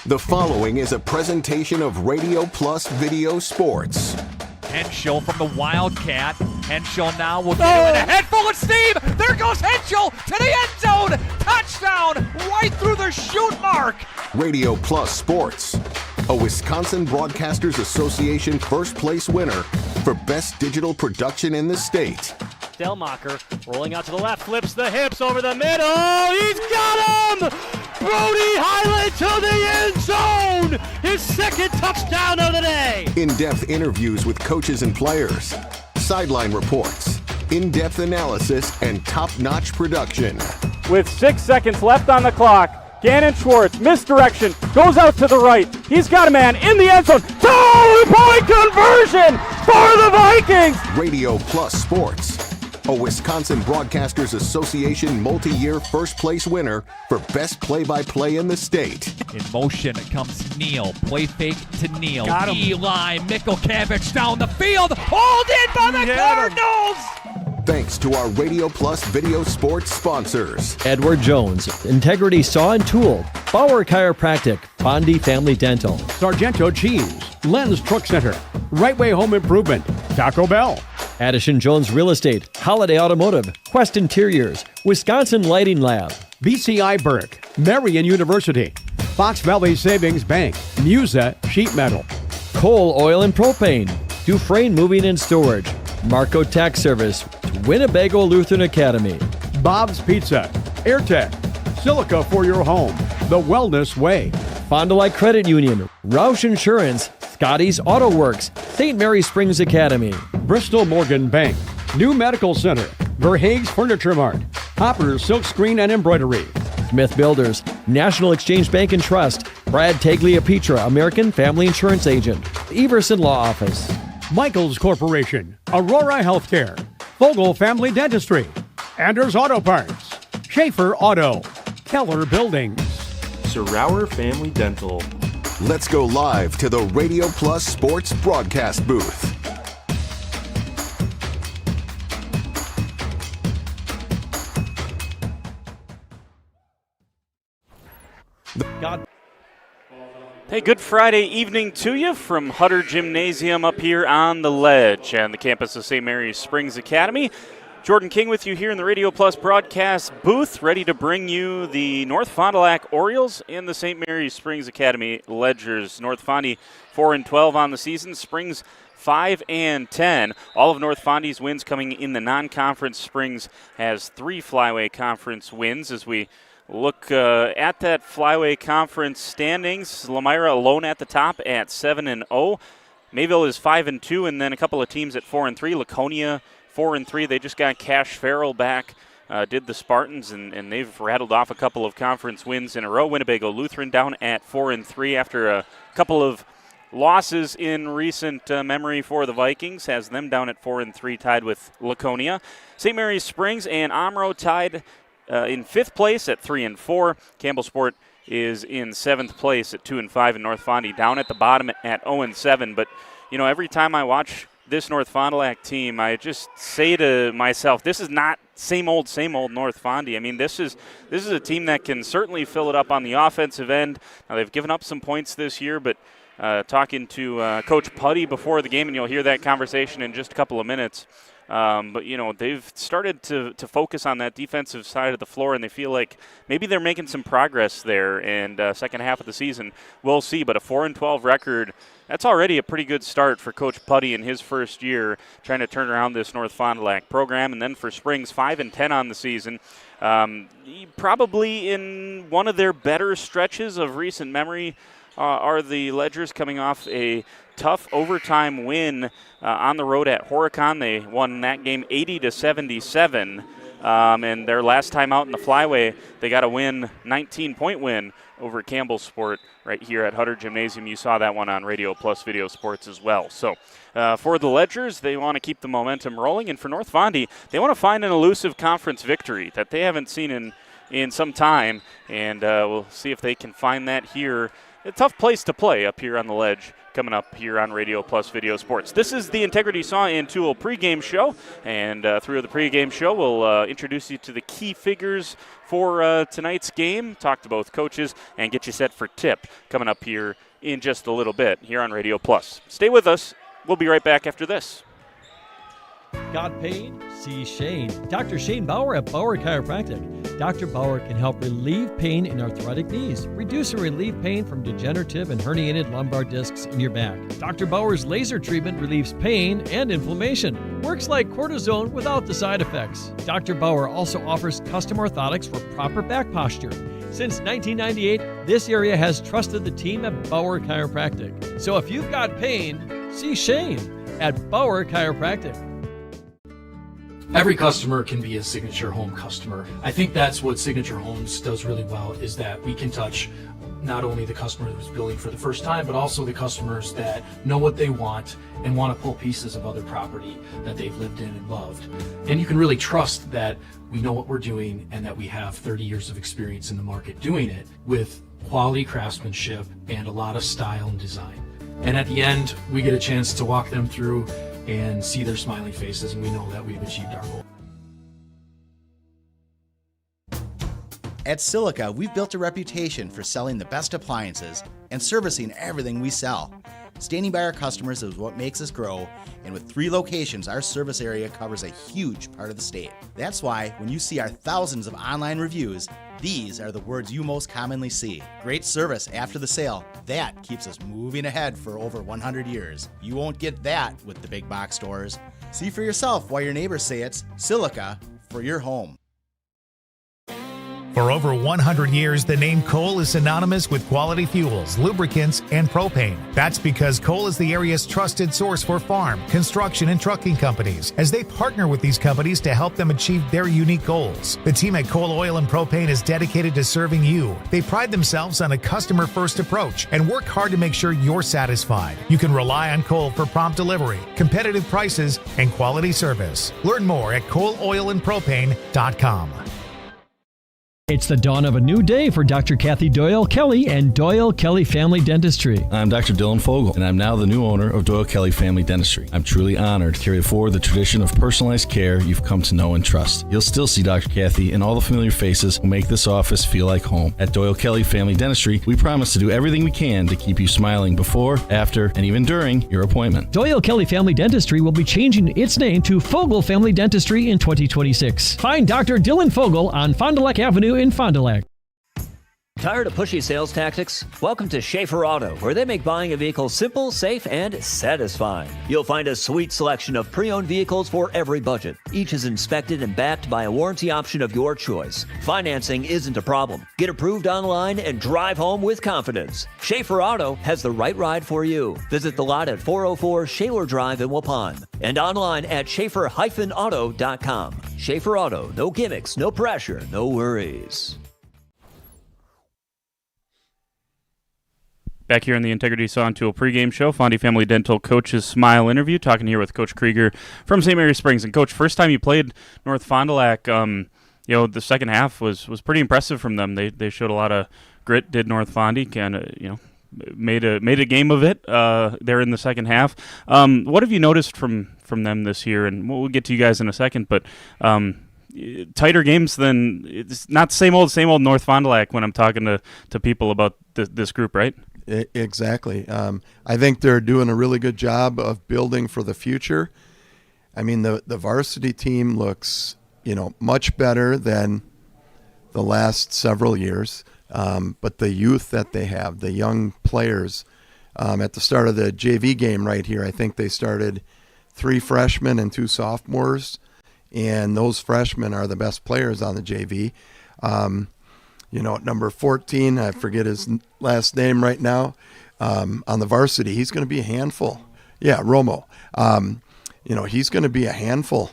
The following is a presentation of Radio Plus Video Sports. Henschel from the Wildcat. Henschel now will get it with a head full of steam. There goes Henschel to the end zone. Touchdown right through the shoot mark. Radio Plus Sports, a Wisconsin Broadcasters Association first place winner for best digital production in the state. Delmacher rolling out to the left, flips the hips over the middle. He's got him! Brody Highland to the end zone! His second touchdown of the day! In-depth interviews with coaches and players, sideline reports, in-depth analysis, and top-notch production. With 6 seconds left on the clock, Gannon Schwartz, misdirection, goes out to the right. He's got a man in the end zone. Two-point conversion for the Vikings! Radio Plus Sports, a Wisconsin Broadcasters Association multi-year first place winner for best play-by-play in the state. In motion comes Neal. Play fake to Neal. Got him. Eli Mikulkevich down the field. Pulled in by the Cardinals. Thanks to our Radio Plus Video Sports sponsors. Edward Jones, Integrity Saw and Tool, Bauer Chiropractic, Bondi Family Dental, Sargento Cheese, Lens Truck Center, Right Way Home Improvement, Taco Bell, Addison Jones Real Estate, Holiday Automotive, Quest Interiors, Wisconsin Lighting Lab, BCI Burke, Marion University, Fox Valley Savings Bank, Musa Sheet Metal, Coal Oil and Propane, Dufresne Moving and Storage, Marco Tax Service, Winnebago Lutheran Academy, Bob's Pizza, AirTech, Silica for your home, The Wellness Way, Fond du Lac Credit Union, Roush Insurance, Scotty's Auto Works, St. Mary Springs Academy, Bristol Morgan Bank, New Medical Center, Verhaeg's Furniture Mart, Hopper's Silk Screen and Embroidery, Smith Builders, National Exchange Bank and Trust, Brad Taglia-Petra, American Family Insurance Agent, Everson Law Office, Michaels Corporation, Aurora Healthcare, Vogel Family Dentistry, Anders Auto Parts, Schaefer Auto, Keller Buildings, Sauer Family Dental. Let's go live to the Radio Plus Sports broadcast booth. Hey, good Friday evening to you from Hutter Gymnasium up here on the Ledge and the campus of St. Mary's Springs Academy. Jordan King with you here in the Radio Plus broadcast booth, ready to bring you the North Fond du Lac Orioles and the St. Mary's Springs Academy Ledgers. North Fondy 4-12 on the season, Springs 5-10. All of North Fondy's wins coming in the non-conference. Springs has 3 Flyway Conference wins. As we look at that Flyway Conference standings, Lamira alone at the top at 7-0. Mayville is 5-2, and then a couple of teams at 4-3. Laconia 4-3. They just got Cash Farrell back, did the Spartans, and they've rattled off a couple of conference wins in a row. Winnebago Lutheran down at 4-3 after a couple of losses in recent memory for the Vikings, has them down at 4-3, tied with Laconia. St. Mary's Springs and Omro tied in 5th place at 3-4. Campbellsport is in 7th place at 2-5, and North Fondy down at the bottom at 0-7. But, you know, every time I watch this North Fond du Lac team, I just say to myself, this is not same old North Fondy. I mean, this is a team that can certainly fill it up on the offensive end. Now, they've given up some points this year, but talking to Coach Putty before the game, and you'll hear that conversation in just a couple of minutes. But, you know, they've started to focus on that defensive side of the floor, and they feel like maybe they're making some progress there. And second half of the season, we'll see. But a 4-12 record, that's already a pretty good start for Coach Putty in his first year, trying to turn around this North Fond du Lac program. And then for Springs, 5-10 on the season. Probably in one of their better stretches of recent memory are the Ledgers, coming off a tough overtime win on the road at Horicon. They won that game 80-77. And their last time out in the Flyway, they got a 19-point win over Campbellsport right here at Hutter Gymnasium. You saw that one on Radio Plus Video Sports as well. So for the Ledgers, they want to keep the momentum rolling. And for North Fondy, they want to find an elusive conference victory that they haven't seen in in some time, and we'll see if they can find that here. A tough place to play up here on the Ledge, coming up here on Radio Plus Video Sports. This is the Integrity Saw and Tool pregame show, and through the pregame show, we'll introduce you to the key figures for tonight's game, talk to both coaches, and get you set for tip coming up here in just a little bit here on Radio Plus. Stay with us. We'll be right back after this. Got pain? See Shane. Dr. Shane Bauer at Bauer Chiropractic. Dr. Bauer can help relieve pain in arthritic knees, reduce or relieve pain from degenerative and herniated lumbar discs in your back. Dr. Bauer's laser treatment relieves pain and inflammation. Works like cortisone without the side effects. Dr. Bauer also offers custom orthotics for proper back posture. Since 1998, this area has trusted the team at Bauer Chiropractic. So if you've got pain, see Shane at Bauer Chiropractic. Every customer can be a Signature Home customer. I think that's what Signature Homes does really well, is that we can touch not only the customer who's building for the first time, but also the customers that know what they want and want to pull pieces of other property that they've lived in and loved. And you can really trust that we know what we're doing and that we have 30 years of experience in the market doing it with quality craftsmanship and a lot of style and design. And at the end, we get a chance to walk them through and see their smiling faces, and we know that we've achieved our goal. At Silica, we've built a reputation for selling the best appliances and servicing everything we sell. Standing by our customers is what makes us grow, and with 3 locations, our service area covers a huge part of the state. That's why when you see our thousands of online reviews, these are the words you most commonly see. Great service after the sale. That keeps us moving ahead for over 100 years. You won't get that with the big box stores. See for yourself why your neighbors say it's Silica for your home. For over 100 years, the name Cole is synonymous with quality fuels, lubricants, and propane. That's because Cole is the area's trusted source for farm, construction, and trucking companies, as they partner with these companies to help them achieve their unique goals. The team at Cole Oil and Propane is dedicated to serving you. They pride themselves on a customer-first approach and work hard to make sure you're satisfied. You can rely on Cole for prompt delivery, competitive prices, and quality service. Learn more at ColeOilAndPropane.com. It's the dawn of a new day for Dr. Kathy Doyle Kelly and Doyle Kelly Family Dentistry. I'm Dr. Dylan Fogel, and I'm now the new owner of Doyle Kelly Family Dentistry. I'm truly honored to carry forward the tradition of personalized care you've come to know and trust. You'll still see Dr. Kathy and all the familiar faces who make this office feel like home. At Doyle Kelly Family Dentistry, we promise to do everything we can to keep you smiling before, after, and even during your appointment. Doyle Kelly Family Dentistry will be changing its name to Fogel Family Dentistry in 2026. Find Dr. Dylan Fogel on Fond du Lac Avenue in Fond du Lac. Tired of pushy sales tactics? Welcome to Schaefer Auto, where they make buying a vehicle simple, safe, and satisfying. You'll find a sweet selection of pre-owned vehicles for every budget. Each is inspected and backed by a warranty option of your choice. Financing isn't a problem. Get approved online and drive home with confidence. Schaefer Auto has the right ride for you. Visit the lot at 404 Shaler Drive in Waupun and online at schaefer-auto.com. Schaefer Auto, no gimmicks, no pressure, no worries. Back here in the Integrity Saw and Tool pregame show, Fondy Family Dental Coach's Smile interview, talking here with Coach Krieger from St. Mary Springs. And Coach, first time you played North Fond du Lac, the second half was pretty impressive from them. They showed a lot of grit. Did North Fondy kind of made a game of it there in the second half. What have you noticed from them this year? And we'll get to you guys in a second, but tighter games than it's not the same old North Fond du Lac when I'm talking to people about this group, right? Exactly. I think they're doing a really good job of building for the future. I mean, the varsity team looks, much better than the last several years. But the youth that they have, the young players, at the start of the JV game right here, I think they started 3 freshmen and 2 sophomores, and those freshmen are the best players on the JV. Number 14, I forget his last name right now, on the varsity, he's going to be a handful. Yeah, Romo. He's going to be a handful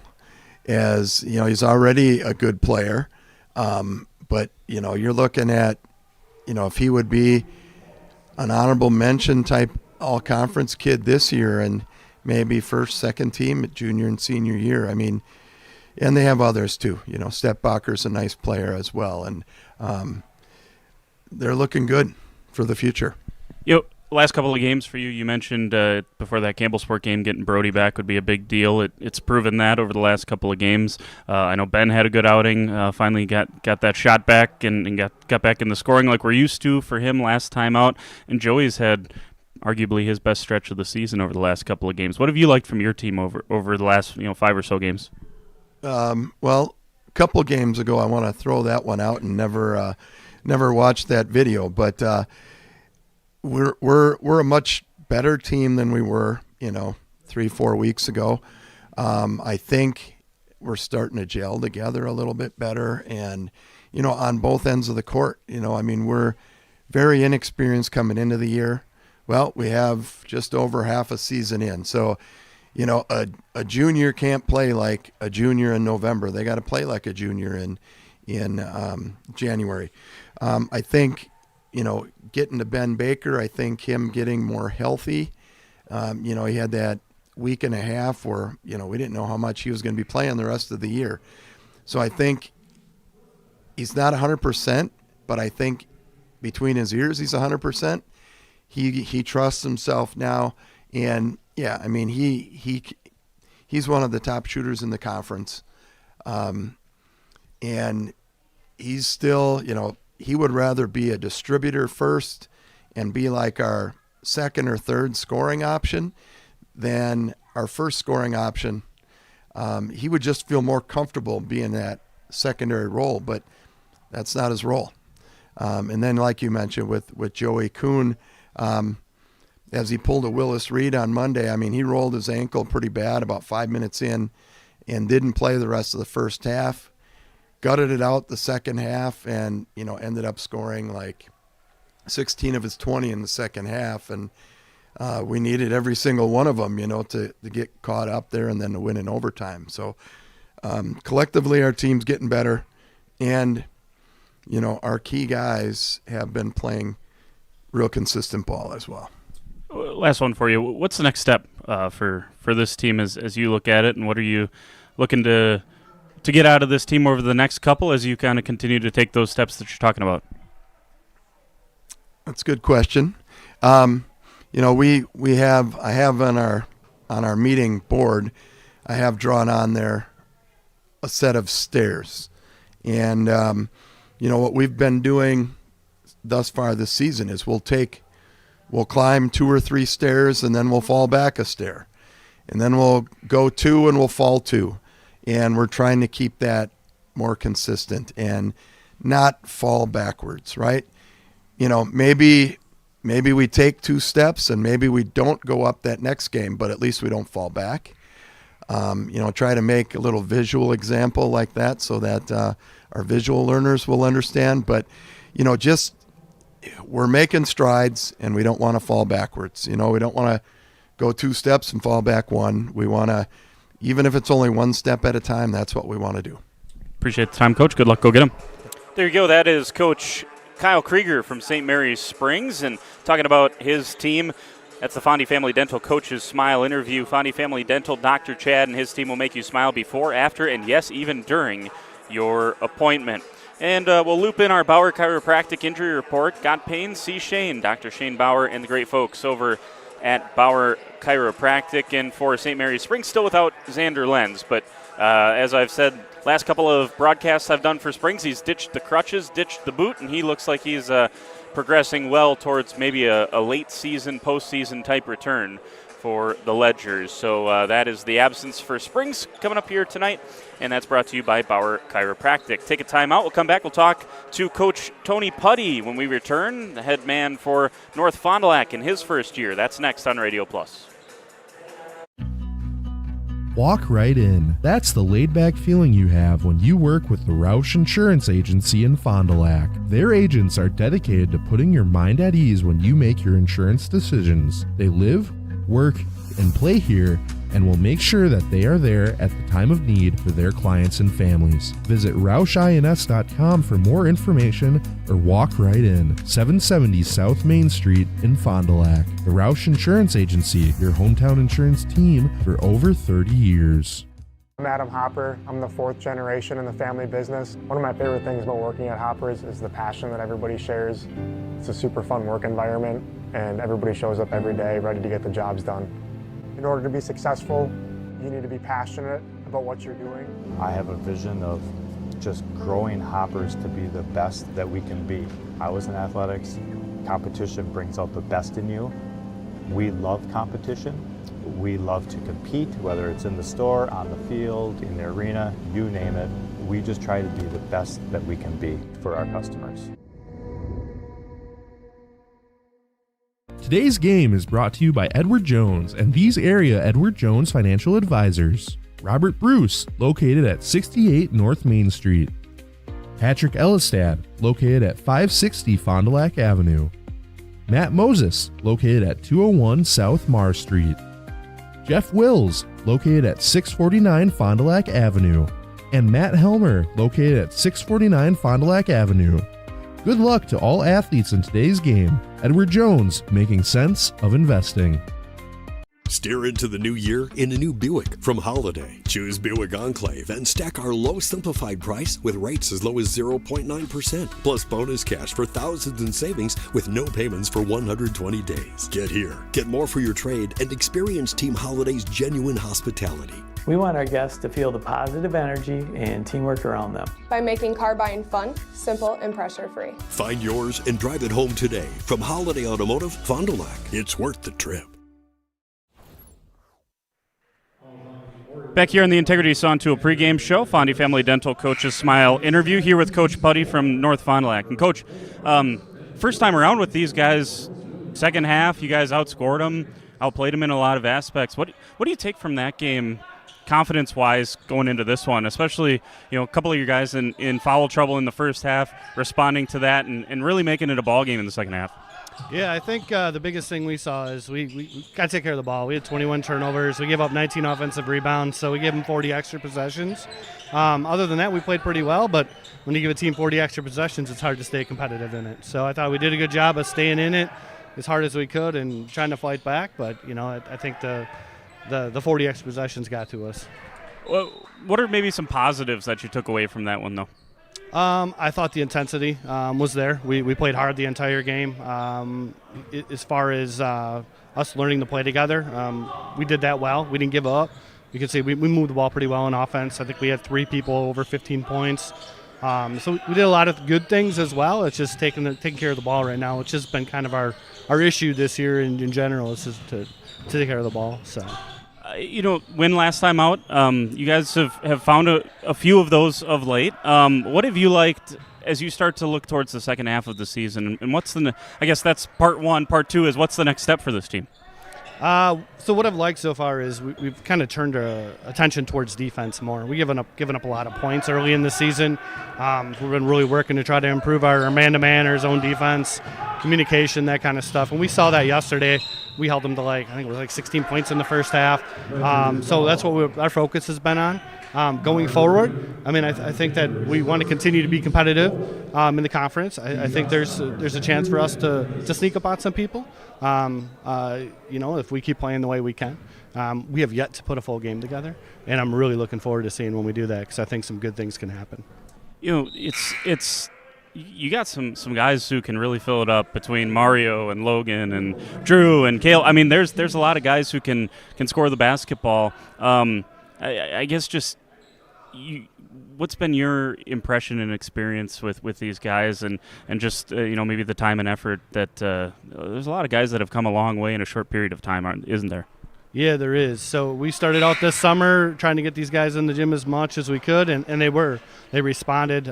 as, he's already a good player. But, you're looking at, if he would be an honorable mention type all-conference kid this year and maybe first, second team at junior and senior year. I mean, and they have others too. Stepbacher's a nice player as well, and they're looking good for the future. Last couple of games for you, you mentioned before that Campbellsport game, getting Brody back would be a big deal. It's proven that over the last couple of games. I know Ben had a good outing, finally got that shot back and got back in the scoring like we're used to for him last time out. And Joey's had arguably his best stretch of the season over the last couple of games. What have you liked from your team over the last 5 or so games? Well, a couple of games ago, I want to throw that one out and never watched that video, but we're a much better team than we were 3-4 weeks ago. I think we're starting to gel together a little bit better, and on both ends of the court. We're very inexperienced coming into the year. Well, we have just over half a season in, so a junior can't play like a junior in November. They got to play like a junior in January. I think getting to Ben Baker, I think him getting more healthy. He had that week and a half where we didn't know how much he was going to be playing the rest of the year. So I think he's not 100%, but I think between his ears he's 100%. He trusts himself now, and he's one of the top shooters in the conference, and he's still he would rather be a distributor first and be like our second or third scoring option than our first scoring option. He would just feel more comfortable being that secondary role, but that's not his role. And then, like you mentioned, with Joey Kuhn, as he pulled a Willis Reed on Monday, he rolled his ankle pretty bad about 5 minutes in and didn't play the rest of the first half. Gutted it out the second half and, ended up scoring like 16 of his 20 in the second half. And we needed every single one of them, to get caught up there and then to win in overtime. So collectively, our team's getting better. And, our key guys have been playing real consistent ball as well. Last one for you. What's the next step for this team as you look at it, and what are you looking to get out of this team over the next couple as you kind of continue to take those steps that you're talking about? That's a good question. I have on our meeting board, I have drawn on there a set of stairs. And, what we've been doing thus far this season is we'll climb 2 or 3 stairs and then we'll fall back a stair. And then we'll go 2 and we'll fall 2. And we're trying to keep that more consistent and not fall backwards, right? Maybe we take 2 steps and maybe we don't go up that next game, but at least we don't fall back. Try to make a little visual example like that so that our visual learners will understand. But, we're making strides and we don't want to fall backwards. We don't want to go 2 steps and fall back 1. We want to, even if it's only 1 step at a time, that's what we want to do. Appreciate the time, Coach. Good luck. Go get him. There you go. That is Coach Kyle Krieger from St. Mary's Springs, and talking about his team. That's the Fondy Family Dental Coach's Smile interview. Fondy Family Dental, Dr. Chad and his team will make you smile before, after, and yes, even during your appointment. And we'll loop in our Bauer Chiropractic injury report. Got pain? See Shane, Dr. Shane Bauer, and the great folks over at Bauer Chiropractic. And for St. Mary's Springs, still without Xander Lenz. But as I've said, last couple of broadcasts I've done for Springs, he's ditched the crutches, ditched the boot, and he looks like he's progressing well towards maybe a late season, postseason type return for the Ledgers. So that is the absence for Springs coming up here tonight, and that's brought to you by Bauer Chiropractic. Take a time out. We'll come back. We'll talk to Coach Tony Putty when we return, the head man for North Fond du Lac in his first year. That's next on Radio Plus. Walk right in. That's the laid-back feeling you have when you work with the Roush Insurance Agency in Fond du Lac. Their agents are dedicated to putting your mind at ease when you make your insurance decisions. They live, work, and play here, and will make sure that they are there at the time of need for their clients and families. Visit RoushINS.com for more information or walk right in. 770 South Main Street in Fond du Lac. The Roush Insurance Agency, your hometown insurance team for over 30 years. I'm Adam Hopper. I'm the 4th generation in the family business. One of my favorite things about working at Hoppers is the passion that everybody shares. It's a super fun work environment, and everybody shows up every day ready to get the jobs done. In order to be successful, you need to be passionate about what you're doing. I have a vision of just growing Hoppers to be the best that we can be. I was in athletics. Competition brings out the best in you. We love competition. We love to compete, whether it's in the store, on the field, in the arena, you name it. We just try to be the best that we can be for our customers. Today's game is brought to you by Edward Jones and these area Edward Jones financial advisors. Robert Bruce, located at 68 North Main Street. Patrick Ellistad, located at 560 Fond du Lac Avenue. Matt Moses, located at 201 South Marr Street. Jeff Wills, located at 649 Fond du Lac Avenue. And Matt Helmer, located at 649 Fond du Lac Avenue. Good luck to all athletes in today's game. Edward Jones, making sense of investing. Steer into the new year in a new Buick from Holiday. Choose Buick Enclave and stack our low simplified price with rates as low as 0.9%, plus bonus cash for thousands in savings with no payments for 120 days. Get here, get more for your trade, and experience Team Holiday's genuine hospitality. We want our guests to feel the positive energy and teamwork around them. By making car buying fun, simple, and pressure-free. Find yours and drive it home today from Holiday Automotive, Fond du Lac. It's worth the trip. Back here on the Integrity Sawn Tool pregame show, Fondy Family Dental Coach's Smile interview here with Coach Putty from North Fond du Lac. And Coach, first time around with these guys, second half, you guys outscored them, outplayed them in a lot of aspects. What do you take from that game, confidence-wise, going into this one? Especially, a couple of your guys in foul trouble in the first half, responding to that and really making it a ball game in the second half. Yeah, I think the biggest thing we saw is we got to take care of the ball. We had 21 turnovers. We gave up 19 offensive rebounds, so we gave them 40 extra possessions. Other than that, we played pretty well, but when you give a team 40 extra possessions, it's hard to stay competitive in it. So I thought we did a good job of staying in it as hard as we could and trying to fight back, but, I think the 40 extra possessions got to us. Well, what are maybe some positives that you took away from that one, though? I thought the intensity was there. We played hard the entire game. As far as us learning to play together, we did that well. We didn't give up. You can see we moved the ball pretty well in offense. I think we had 3 people over 15 points. So we did a lot of good things as well. It's just taking care of the ball right now, which has been kind of our issue this year in general, is just to take care of the ball. So. Win last time out. You guys have found a few of those of late. What have you liked as you start to look towards the second half of the season? And what's I guess that's part one. Part two is what's the next step for this team? So what I've liked so far is we've kind of turned our attention towards defense more. We've given up a lot of points early in the season. We've been really working to try to improve our man-to-man, our zone defense, communication, that kind of stuff. And we saw that yesterday. We held them to I think it was 16 points in the first half. So that's what our focus has been on. Going forward, I think that we want to continue to be competitive in the conference. I think there's a chance for us to sneak up on some people. If we keep playing the way we can. We have yet to put a full game together, and I'm really looking forward to seeing when we do that, because I think some good things can happen. It's you got some guys who can really fill it up between Mario and Logan and Drew and Kale. There's a lot of guys who can score the basketball. I guess just what's been your impression and experience with these guys and just maybe the time and effort that there's a lot of guys that have come a long way in a short period of time, isn't there? Yeah, there is. So we started out this summer trying to get these guys in the gym as much as we could, and they responded.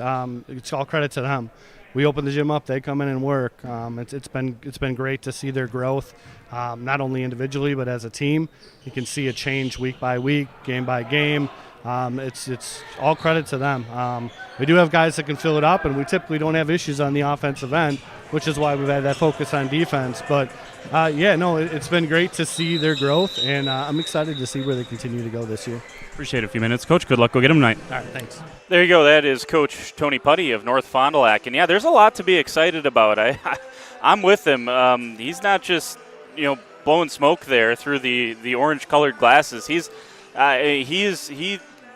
It's all credit to them. We opened the gym up, they come in and work. It's been great to see their growth, not only individually but as a team. You can see a change week by week, game by game. It's all credit to them. We do have guys that can fill it up, and we typically don't have issues on the offensive end, which is why we've had that focus on defense. But, it's been great to see their growth, and I'm excited to see where they continue to go this year. Appreciate it. A few minutes. Coach, good luck. Go get them tonight. All right, thanks. There you go. That is Coach Tony Putty of North Fond du Lac. And, there's a lot to be excited about. I'm with him. He's not just, blowing smoke there through the orange-colored glasses. He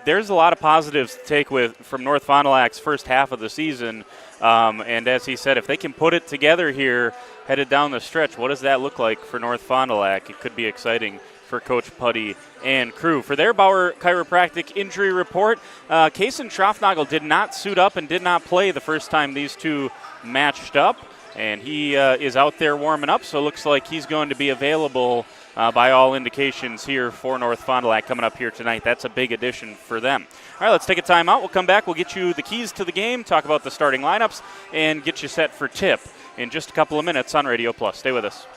there's a lot of positives to take from North Fond du Lac's first half of the season. And as he said, if they can put it together here, headed down the stretch, what does that look like for North Fond du Lac? It could be exciting for Coach Putty and crew. For their Bauer Chiropractic injury report, Kason Schroffnagel did not suit up and did not play the first time these two matched up. And he is out there warming up, so it looks like he's going to be available by all indications here for North Fond du Lac coming up here tonight. That's a big addition for them. All right, let's take a timeout. We'll come back. We'll get you the keys to the game, talk about the starting lineups, and get you set for tip in just a couple of minutes on Radio Plus. Stay with us.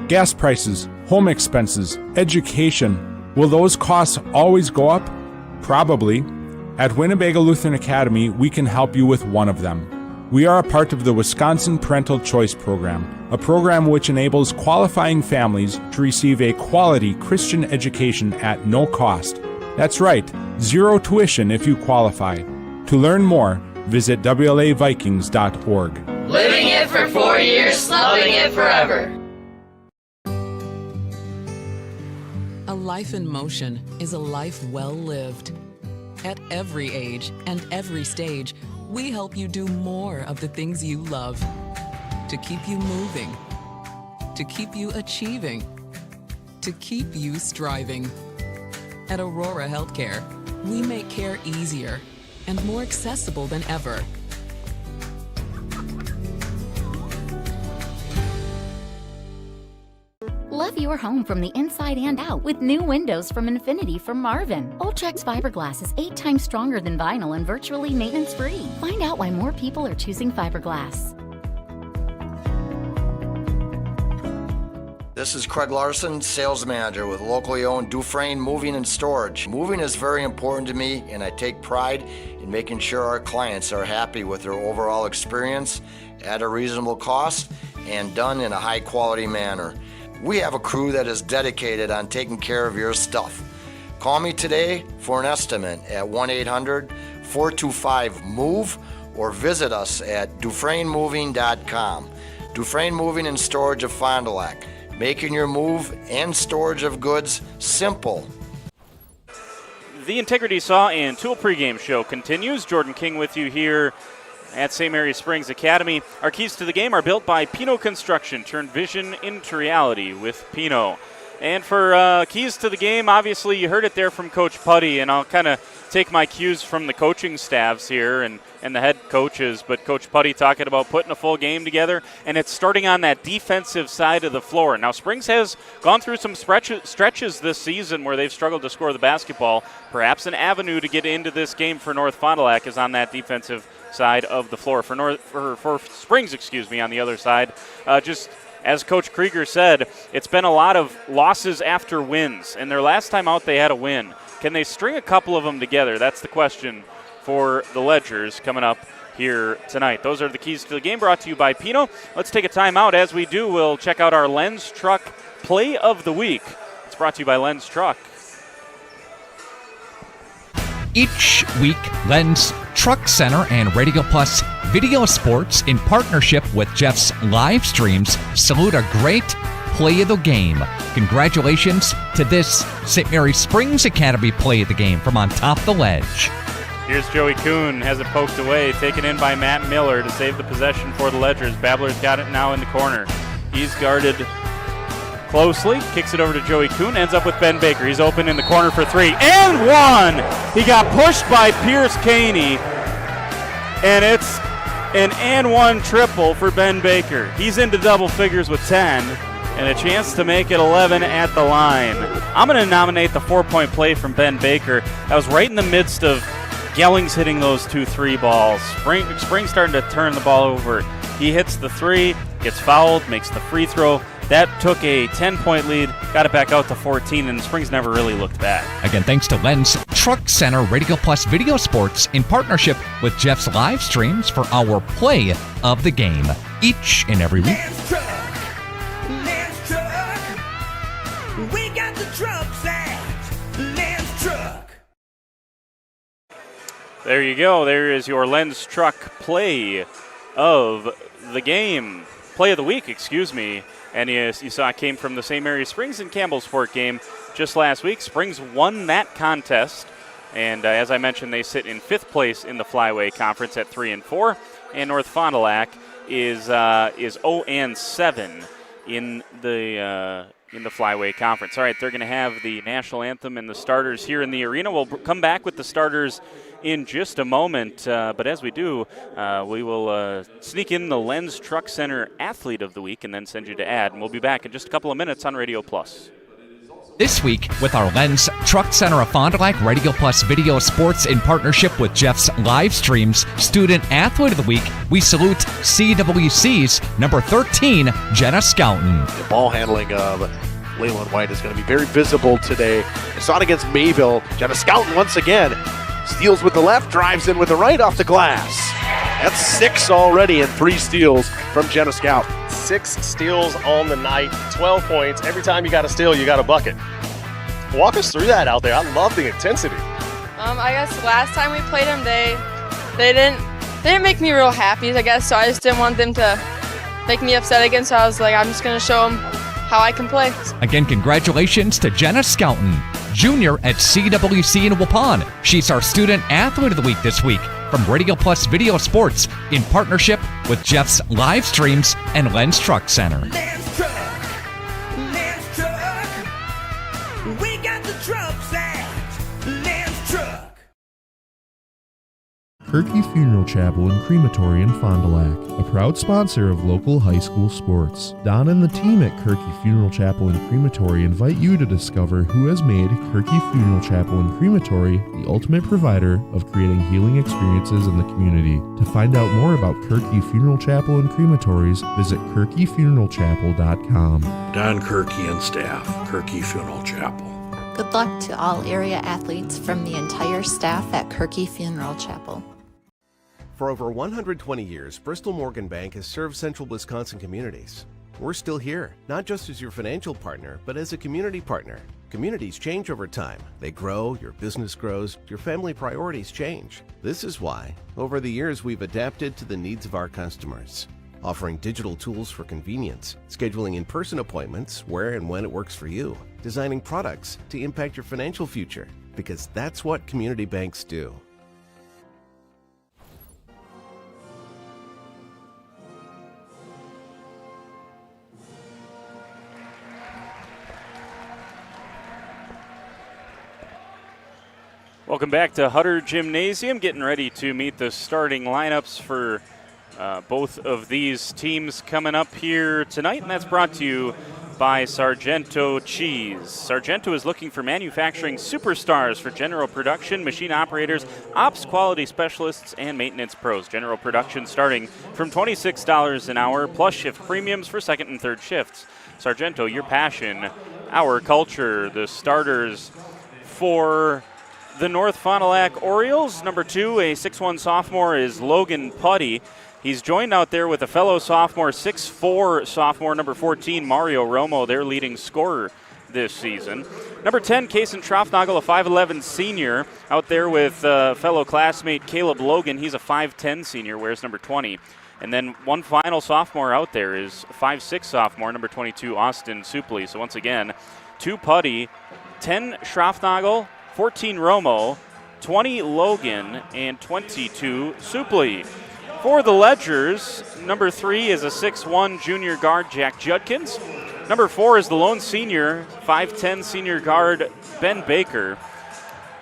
Gas prices, home expenses, education. Will those costs always go up? Probably. At Winnebago Lutheran Academy, we can help you with one of them. We are a part of the Wisconsin Parental Choice Program, a program which enables qualifying families to receive a quality Christian education at no cost. That's right, zero tuition if you qualify. To learn more, visit WLAVikings.org. Living it for 4 years, loving it forever. A life in motion is a life well lived. At every age and every stage, we help you do more of the things you love. To keep you moving. To keep you achieving. To keep you striving. At Aurora Healthcare, we make care easier and more accessible than ever. Love your home from the inside and out with new windows from Infinity from Marvin. Ultrex fiberglass is 8 times stronger than vinyl and virtually maintenance-free. Find out why more people are choosing fiberglass. This is Craig Larson, sales manager with locally owned Dufresne Moving and Storage. Moving is very important to me, and I take pride in making sure our clients are happy with their overall experience at a reasonable cost and done in a high-quality manner. We have a crew that is dedicated on taking care of your stuff. Call me today for an estimate at 1-800-425-MOVE or visit us at DufresneMoving.com. Dufresne Moving and Storage of Fond du Lac, making your move and storage of goods simple. The Integrity Saw and Tool pregame show continues. Jordan King with you here at St. Mary's Springs Academy. Our keys to the game are built by Pino Construction. Turn vision into reality with Pino. And for keys to the game, obviously you heard it there from Coach Putty, and I'll kind of take my cues from the coaching staffs here and the head coaches. But Coach Putty talking about putting a full game together, and it's starting on that defensive side of the floor. Now, Springs has gone through some stretches this season where they've struggled to score the basketball. Perhaps an avenue to get into this game for North Fond du Lac is on that defensive side of the floor. For Springs, on the other side, just as Coach Krieger said, it's been a lot of losses after wins, and their last time out they had a win. Can they string a couple of them together? That's the question for the Ledgers coming up here tonight. Those are the keys to the game, brought to you by Pino. Let's take a timeout. As we do, we'll check out our Lens Truck Play of the Week. It's brought to you by Lens Truck. Each week, Lens Truck Center and Radio Plus Video Sports, in partnership with Jeff's live streams, salute a great play of the game. Congratulations to this St. Mary's Springs Academy play of the game from on top of the ledge. Here's Joey Kuhn, has it poked away, taken in by Matt Miller to save the possession for the Ledgers. Babbler's got it now in the corner. He's guarded closely, kicks it over to Joey Kuhn, ends up with Ben Baker. He's open in the corner for 3, and 1! He got pushed by Pierce Caney, and it's an and 1 triple for Ben Baker. He's into double figures with 10, and a chance to make it 11 at the line. I'm going to nominate the 4-point play from Ben Baker. That was right in the midst of Gellings hitting those 2 3 balls. Spring starting to turn the ball over. He hits the 3, gets fouled, makes the free throw. That took a 10-point lead, got it back out to 14, and Springs never really looked back. Again, thanks to Lens Truck Center Radio Plus Video Sports in partnership with Jeff's live streams for our play of the game each and every week. Lens Truck. We got the trucks at Lens Truck. There you go. There is your Lens Truck play of the game. play of the week, and you saw it came from the St. Mary Springs and Campbellsport game just last week. Springs won that contest, and as I mentioned, they sit in 5th place in the Flyway Conference at 3-4, and North Fond du Lac is 0-7 in the Flyway Conference. All right, they're going to have the national anthem and the starters here in the arena. We'll come back with the starters in just a moment, but as we do, we will sneak in the Lens Truck Center Athlete of the Week and then send you to ad, and we'll be back in just a couple of minutes on Radio Plus. This week, with our Lens Truck Center of Fond du Lac Radio Plus Video Sports in partnership with Jeff's Live Streams Student Athlete of the Week, we salute CWC's number 13, Jenna Scouten. The ball handling of Leland White is going to be very visible today. I saw it against Mayville. Jenna Scouten once again steals with the left, drives in with the right off the glass. That's 6 already and 3 steals from Jenna Scouten. 6 steals on the night, 12 points. Every time you got a steal, you got a bucket. Walk us through that out there. I love the intensity. I guess last time we played them, they didn't make me real happy, I guess, so I just didn't want them to make me upset again, so I was like, I'm just going to show them how I can play. Again, congratulations to Jenna Scouten, junior at CWC in Waupun. She's our Student Athlete of the Week this week from Radio Plus Video Sports in partnership with Jeff's Live Streams and Lens Truck Center. Lens Truck, we got the trucks at Lens Truck. Kirky Funeral Chapel and Crematory in Fond du Lac, a proud sponsor of local high school sports. Don and the team at Kirky Funeral Chapel and Crematory invite you to discover who has made Kirky Funeral Chapel and Crematory the ultimate provider of creating healing experiences in the community. To find out more about Kirky Funeral Chapel and Crematories, visit kirkyfuneralchapel.com. Don Kirky and staff, Kirky Funeral Chapel. Good luck to all area athletes from the entire staff at Kirky Funeral Chapel. For over 120 years, Bristol Morgan Bank has served central Wisconsin communities. We're still here, not just as your financial partner, but as a community partner. Communities change over time. They grow, your business grows, your family priorities change. This is why, over the years, we've adapted to the needs of our customers, offering digital tools for convenience, scheduling in-person appointments where and when it works for you, designing products to impact your financial future, because that's what community banks do. Welcome back to Hutter Gymnasium, getting ready to meet the starting lineups for both of these teams coming up here tonight, and that's brought to you by Sargento Cheese. Sargento is looking for manufacturing superstars for general production, machine operators, ops quality specialists, and maintenance pros. General production starting from $26 an hour, plus shift premiums for second and third shifts. Sargento, your passion, our culture. The starters for the North Fond du Lac Orioles. Number 2, a 6'1 sophomore, is Logan Putty. He's joined out there with a fellow sophomore, 6'4 sophomore, number 14, Mario Romo, their leading scorer this season. Number 10, Kason Trofnagel, a 5'11 senior, out there with fellow classmate Caleb Logan. He's a 5'10 senior, wears number 20. And then one final sophomore out there is 5'6 sophomore, number 22, Austin Supley. So once again, 2 Putty, 10 Trofnagel, 14 Romo, 20 Logan, and 22 Supley. For the Ledgers, number 3 is a 6'1 junior guard, Jack Judkins. Number 4 is the lone senior, 5'10 senior guard, Ben Baker.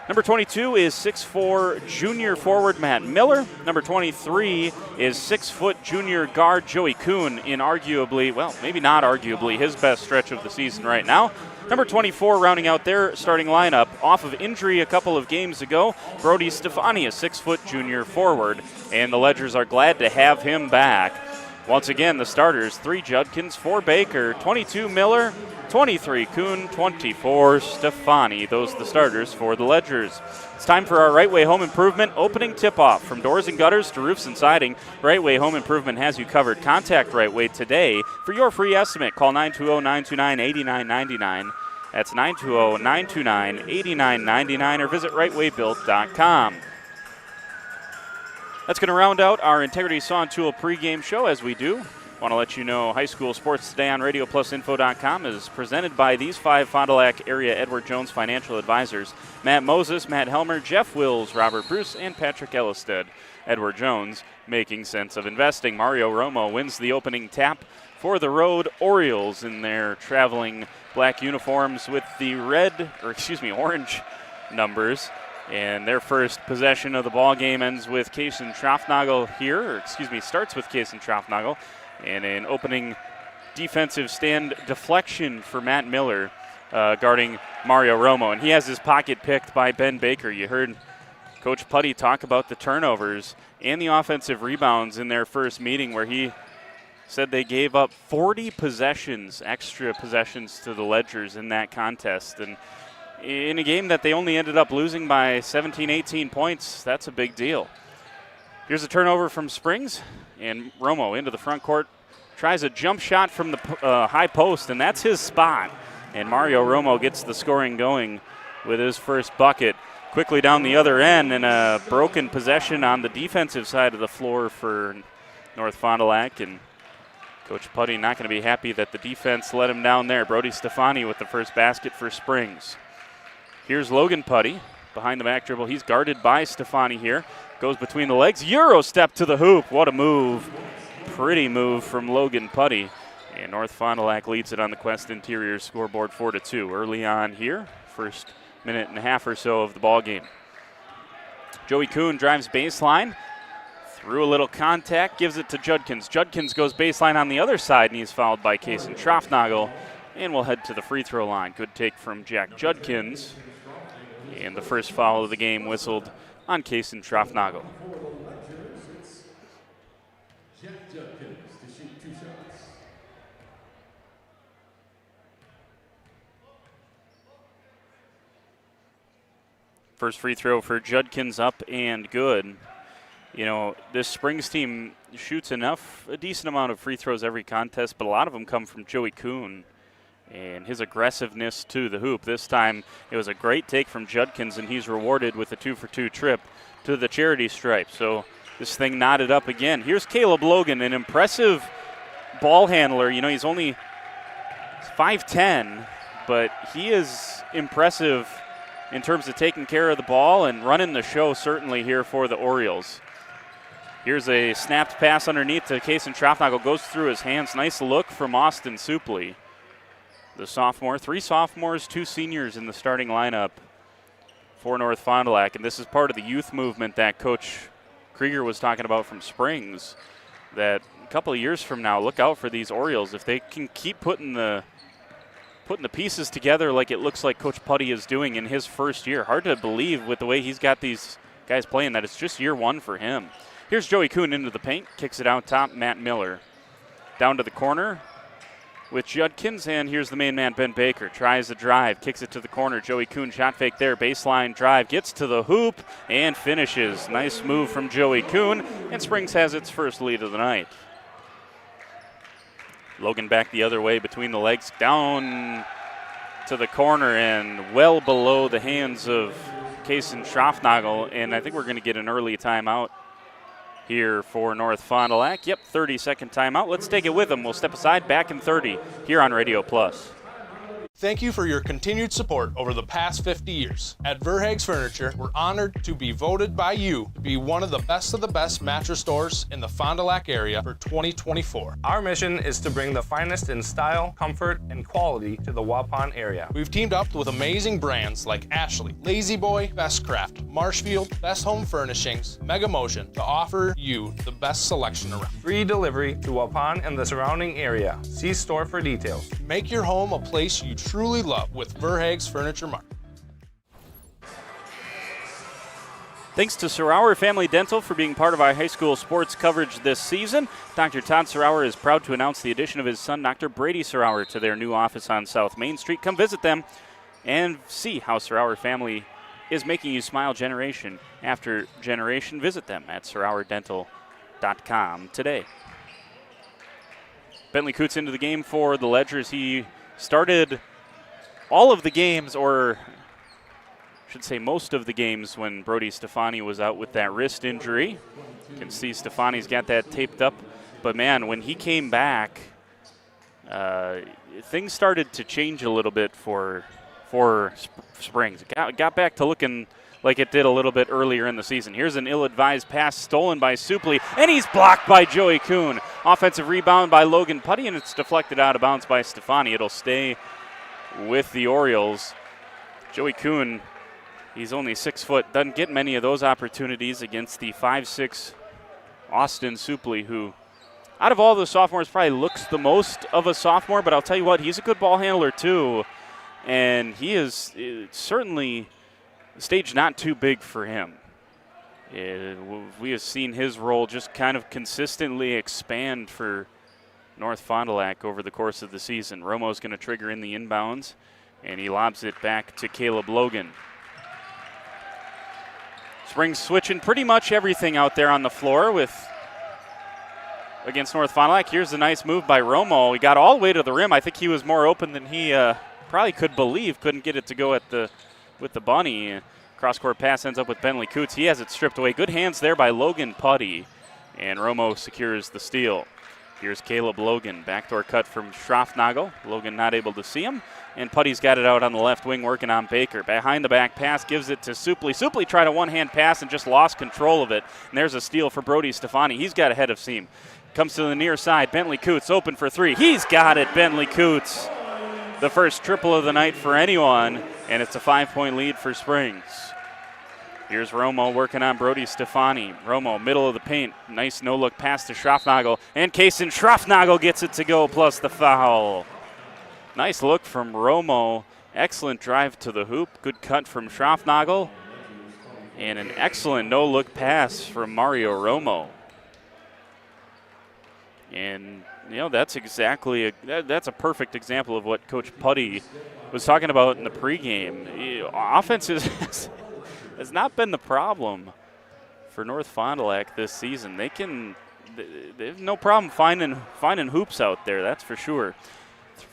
Number 22 is 6'4 junior forward, Matt Miller. Number 23 is 6' junior guard, Joey Kuhn, in arguably, well, maybe not arguably, his best stretch of the season right now. Number 24, rounding out their starting lineup, off of injury a couple of games ago, Brody Stefani, a 6' junior forward, and the Ledgers are glad to have him back. Once again, the starters, 3 Judkins, 4 Baker, 22 Miller, 23 Kuhn, 24 Stefani. Those are the starters for the Ledgers. It's time for our Right Way Home Improvement opening tip-off. From doors and gutters to roofs and siding, Right Way Home Improvement has you covered. Contact Right Way today for your free estimate. Call 920-929-8999. That's 920-929-8999, or visit rightwaybuilt.com. That's going to round out our Integrity Saw and Tool pregame show, as we do. Want to let you know high school sports today on RadioPlusInfo.com is presented by these 5 Fond du Lac area Edward Jones financial advisors: Matt Moses, Matt Helmer, Jeff Wills, Robert Bruce, and Patrick Ellisted. Edward Jones, making sense of investing. Mario Romo wins the opening tap for the Road Orioles in their traveling black uniforms with the orange numbers. And their first possession of the ball game ends with Kaysen Trafnagel here, starts with Kaysen Trafnagel. And an opening defensive stand deflection for Matt Miller guarding Mario Romo. And he has his pocket picked by Ben Baker. You heard Coach Putty talk about the turnovers and the offensive rebounds in their first meeting, where he said they gave up 40 extra possessions to the Ledgers in that contest. And in a game that they only ended up losing by 17, 18 points, that's a big deal. Here's a turnover from Springs, and Romo into the front court, tries a jump shot from the high post, and that's his spot. And Mario Romo gets the scoring going with his first bucket. Quickly down the other end, and a broken possession on the defensive side of the floor for North Fond du Lac, and Coach Putty not going to be happy that the defense let him down there. Brody Stefani with the first basket for Springs. Here's Logan Putty behind the back dribble. He's guarded by Stefani here. Goes between the legs. Euro step to the hoop. What a move. Pretty move from Logan Putty. And North Fond du Lac leads it on the Quest Interior scoreboard 4-2 early on here. First minute and a half or so of the ball game. Joey Kuhn drives baseline. Through a little contact, gives it to Judkins. Judkins goes baseline on the other side, and he's fouled by Kaysen Trafnagel. And we'll head to the free throw line. Good take from Jack Judkins. And the first foul of the game whistled on Kaysen Trafnagel. First free throw for Judkins, up and good. You know, this Springs team shoots a decent amount of free throws every contest, but a lot of them come from Joey Kuhn and his aggressiveness to the hoop. This time it was a great take from Judkins, and he's rewarded with a 2-for-2 trip to the charity stripe. So this thing knotted up again. Here's Caleb Logan, an impressive ball handler. You know, he's only 5'10", but he is impressive in terms of taking care of the ball and running the show, certainly here for the Orioles. Here's a snapped pass underneath to Kaysen Trafnagel. Goes through his hands. Nice look from Austin Supley, the sophomore. 3 sophomores, 2 seniors in the starting lineup for North Fond du Lac. And this is part of the youth movement that Coach Krieger was talking about from Springs, that a couple of years from now, look out for these Orioles. If they can keep putting the pieces together like it looks like Coach Putty is doing in his first year. Hard to believe with the way he's got these guys playing that it's just year 1 for him. Here's Joey Kuhn into the paint, kicks it out top, Matt Miller. Down to the corner with Judkins, and here's the main man, Ben Baker. Tries the drive, kicks it to the corner. Joey Kuhn shot fake there, baseline drive, gets to the hoop, and finishes. Nice move from Joey Kuhn, and Springs has its first lead of the night. Logan back the other way between the legs, down to the corner and well below the hands of Kaysen Trafnagel, and I think we're going to get an early timeout here for North Fond du Lac. Yep, 30-second timeout. Let's take it with them. We'll step aside, back in 30 here on Radio Plus. Thank you for your continued support over the past 50 years. At Verhaeg's Furniture, we're honored to be voted by you to be one of the best mattress stores in the Fond du Lac area for 2024. Our mission is to bring the finest in style, comfort, and quality to the Waupun area. We've teamed up with amazing brands like Ashley, Lazy Boy, Bestcraft, Marshfield, Best Home Furnishings, Mega Motion to offer you the best selection around. Free delivery to Waupun and the surrounding area. See store for details. Make your home a place you truly love with Verhaeg's Furniture Mart. Thanks to Sarower Family Dental for being part of our high school sports coverage this season. Dr. Todd Sarower is proud to announce the addition of his son, Dr. Brady Sarower, to their new office on South Main Street. Come visit them and see how Sarower Family is making you smile generation after generation. Visit them at SarowerDental.com today. Bentley Coots into the game for the Ledgers. He started all of the games, or I should say most of the games, when Brody Stefani was out with that wrist injury. You can see Stefani's got that taped up But, man, when he came back, things started to change a little bit for Springs. Got back to looking like it did a little bit earlier in the season. Here's an ill-advised pass stolen by Supley, and he's blocked by Joey Kuhn. Offensive rebound by Logan Putty, and it's deflected out of bounds by Stefani. It'll stay with the Orioles. Joey Kuhn, he's only 6 foot, doesn't get many of those opportunities against the 5'6" Austin Supley, who out of all the sophomores probably looks the most of a sophomore, but I'll tell you what, he's a good ball handler too, and he is certainly stage not too big for him. We have seen his role just kind of consistently expand for North Fond du Lac over the course of the season. Romo's going to trigger in the inbounds, and he lobs it back to Caleb Logan. Springs switching pretty much everything out there on the floor against North Fond du Lac. Here's a nice move by Romo. He got all the way to the rim. I think he was more open than he probably could believe. Couldn't get it to go with the bunny. Cross-court pass ends up with Bentley Coots. He has it stripped away. Good hands there by Logan Putty, and Romo secures the steal. Here's Caleb Logan. Backdoor cut from Schraffnagel. Logan not able to see him, and Putty's got it out on the left wing working on Baker. Behind the back pass, gives it to Supley. Supley tried a one-hand pass and just lost control of it, and there's a steal for Brody Stefani. He's got ahead of seam. Comes to the near side. Bentley Coots open for three. He's got it, Bentley Coots. The first triple of the night for anyone, and it's a 5-point lead for Springs. Here's Romo working on Brody Stefani. Romo, middle of the paint. Nice no-look pass to Schraffnagel. And Kason Schraffnagel gets it to go, plus the foul. Nice look from Romo. Excellent drive to the hoop. Good cut from Schraffnagel. And an excellent no-look pass from Mario Romo. And, you know, that's a perfect example of what Coach Putty was talking about in the pregame. Offense has not been the problem for North Fond du Lac this season. They have no problem finding hoops out there, that's for sure.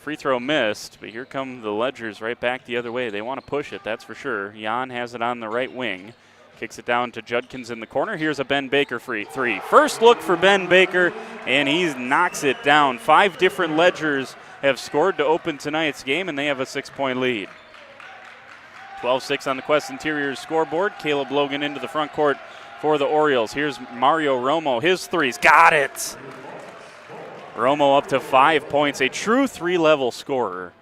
Free throw missed, but here come the Ledgers right back the other way. They want to push it, that's for sure. Jan has it on the right wing. Kicks it down to Judkins in the corner. Here's a Ben Baker free three. First look for Ben Baker, and he knocks it down. 5 different Ledgers have scored to open tonight's game, and they have a 6-point lead. 12-6 on the Quest Interiors scoreboard. Caleb Logan into the front court for the Orioles. Here's Mario Romo. His threes. Got it! Romo up to 5 points. A true 3-level scorer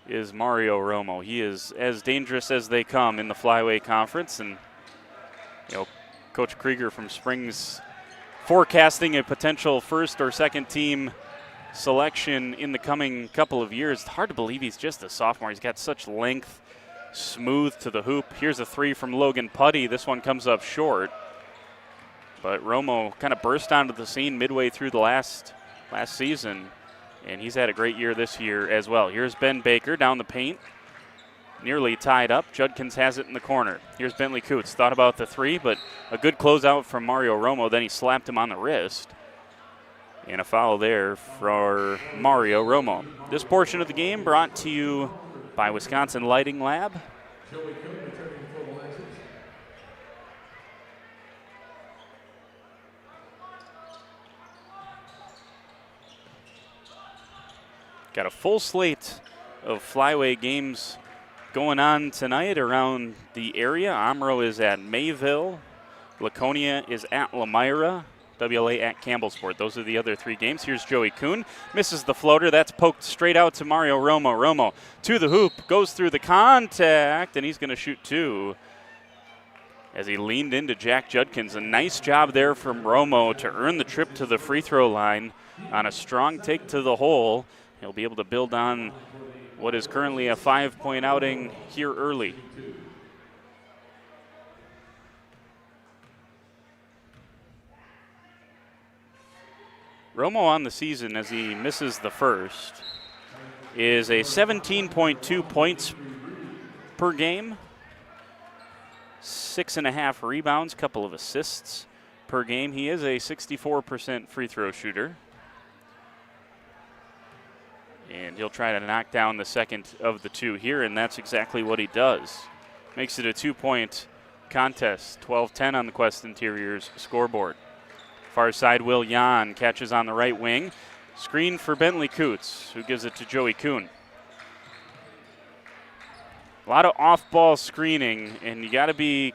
is Mario Romo. He is as dangerous as they come in the Flyway Conference. And, you know, Coach Krieger from Springs forecasting a potential first or second team selection in the coming couple of years. It's hard to believe he's just a sophomore. He's got such length, smooth to the hoop. Here's a three from Logan Putty. This one comes up short. But Romo kind of burst onto the scene midway through the last season, and he's had a great year this year as well. Here's Ben Baker down the paint. Nearly tied up. Judkins has it in the corner. Here's Bentley Coots. Thought about the three, but a good closeout from Mario Romo. Then he slapped him on the wrist. And a foul there for Mario Romo. This portion of the game brought to you by Wisconsin Lighting Lab. Got a full slate of Flyway games going on tonight around the area. Omro is at Mayville. Laconia is at Lamira. WLA at Campbellsport. Those are the other 3 games. Here's Joey Kuhn. Misses the floater. That's poked straight out to Mario Romo. Romo to the hoop. Goes through the contact, and he's going to shoot 2 as he leaned into Jack Judkins. A nice job there from Romo to earn the trip to the free throw line on a strong take to the hole. He'll be able to build on what is currently a 5-point outing here early. Romo on the season, as he misses the first, is a 17.2 points per game, 6.5 rebounds, couple of assists per game. He is a 64% free throw shooter. And he'll try to knock down the second of the 2 here, and that's exactly what he does. Makes it a 2-point contest, 12-10 on the Quest Interiors scoreboard. Far side, Will Jan catches on the right wing. Screen for Bentley Coots, who gives it to Joey Kuhn. A lot of off-ball screening, and you got to be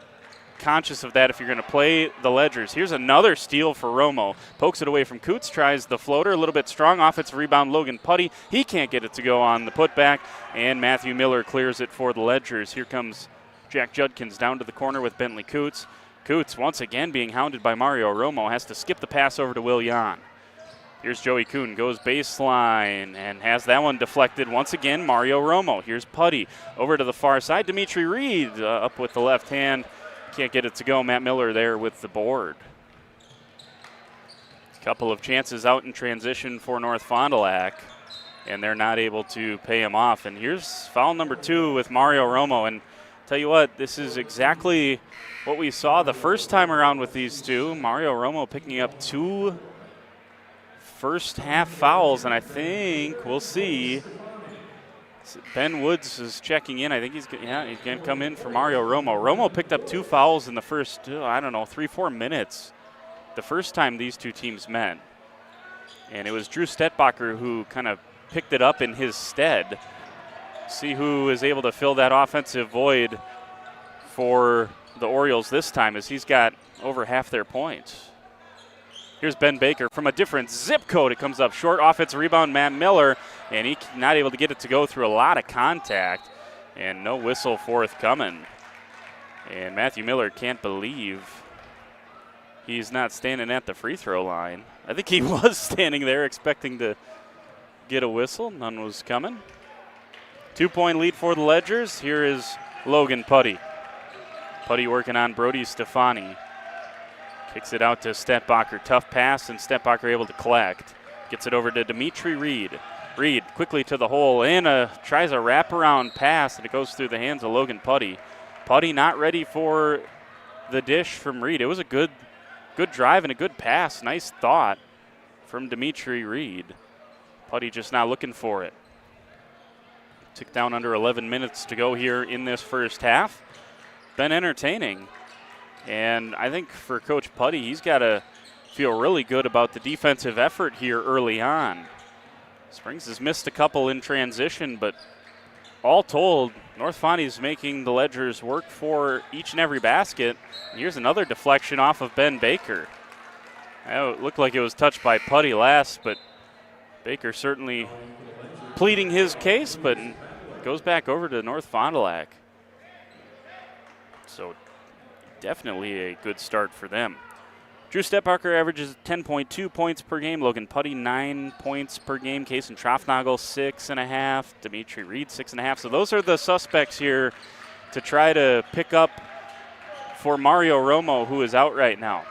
conscious of that if you're going to play the Ledgers. Here's another steal for Romo. Pokes it away from Coots, tries the floater, a little bit strong. Offensive rebound, Logan Putty. He can't get it to go on the putback, and Matthew Miller clears it for the Ledgers. Here comes Jack Judkins down to the corner with Bentley Coots. Coots, once again being hounded by Mario Romo, has to skip the pass over to Will Jan. Here's Joey Kuhn, goes baseline and has that one deflected. Once again, Mario Romo. Here's Putty over to the far side. Dimitri Reed up with the left hand. Can't get it to go. Matt Miller there with the board. A couple of chances out in transition for North Fond du Lac, and they're not able to pay him off. And here's foul number 2 with Mario Romo. And tell you what, this is exactly what we saw the first time around with these two. Mario Romo picking up 2 first half fouls, and I think we'll see. Ben Woods is checking in. I think he's going to come in for Mario Romo. Romo picked up 2 fouls in the first, 3-4 minutes the first time these two teams met. And it was Drew Stetbacher who kind of picked it up in his stead. See who is able to fill that offensive void for the Orioles this time, as he's got over half their points. Here's Ben Baker from a different zip code. It comes up short. Offensive rebound, Matt Miller, and he's not able to get it to go through a lot of contact, and no whistle forthcoming. And Matthew Miller can't believe he's not standing at the free throw line. I think he was standing there expecting to get a whistle. None was coming. 2-point lead for the Ledgers. Here is Logan Putty. Putty working on Brody Stefani. Kicks it out to Stetbacher. Tough pass, and Stetbacher able to collect. Gets it over to Dimitri Reed. Reed quickly to the hole and tries a wraparound pass, and it goes through the hands of Logan Putty. Putty not ready for the dish from Reed. It was a good drive and a good pass. Nice thought from Dimitri Reed. Putty just not looking for it. Tick down under 11 minutes to go here in this first half. Been entertaining. And I think for Coach Putty, he's got to feel really good about the defensive effort here early on. Springs has missed a couple in transition, but all told, North Fondy is making the Ledgers work for each and every basket. And here's another deflection off of Ben Baker. It looked like it was touched by Putty last, but Baker certainly pleading his case, but goes back over to North Fond du Lac. So definitely a good start for them. Drew Stetbacher averages 10.2 points per game. Logan Putty 9 points per game. Kason Trofnagel 6.5. Dimitri Reed 6.5. So those are the suspects here to try to pick up for Mario Romo, who is out right now.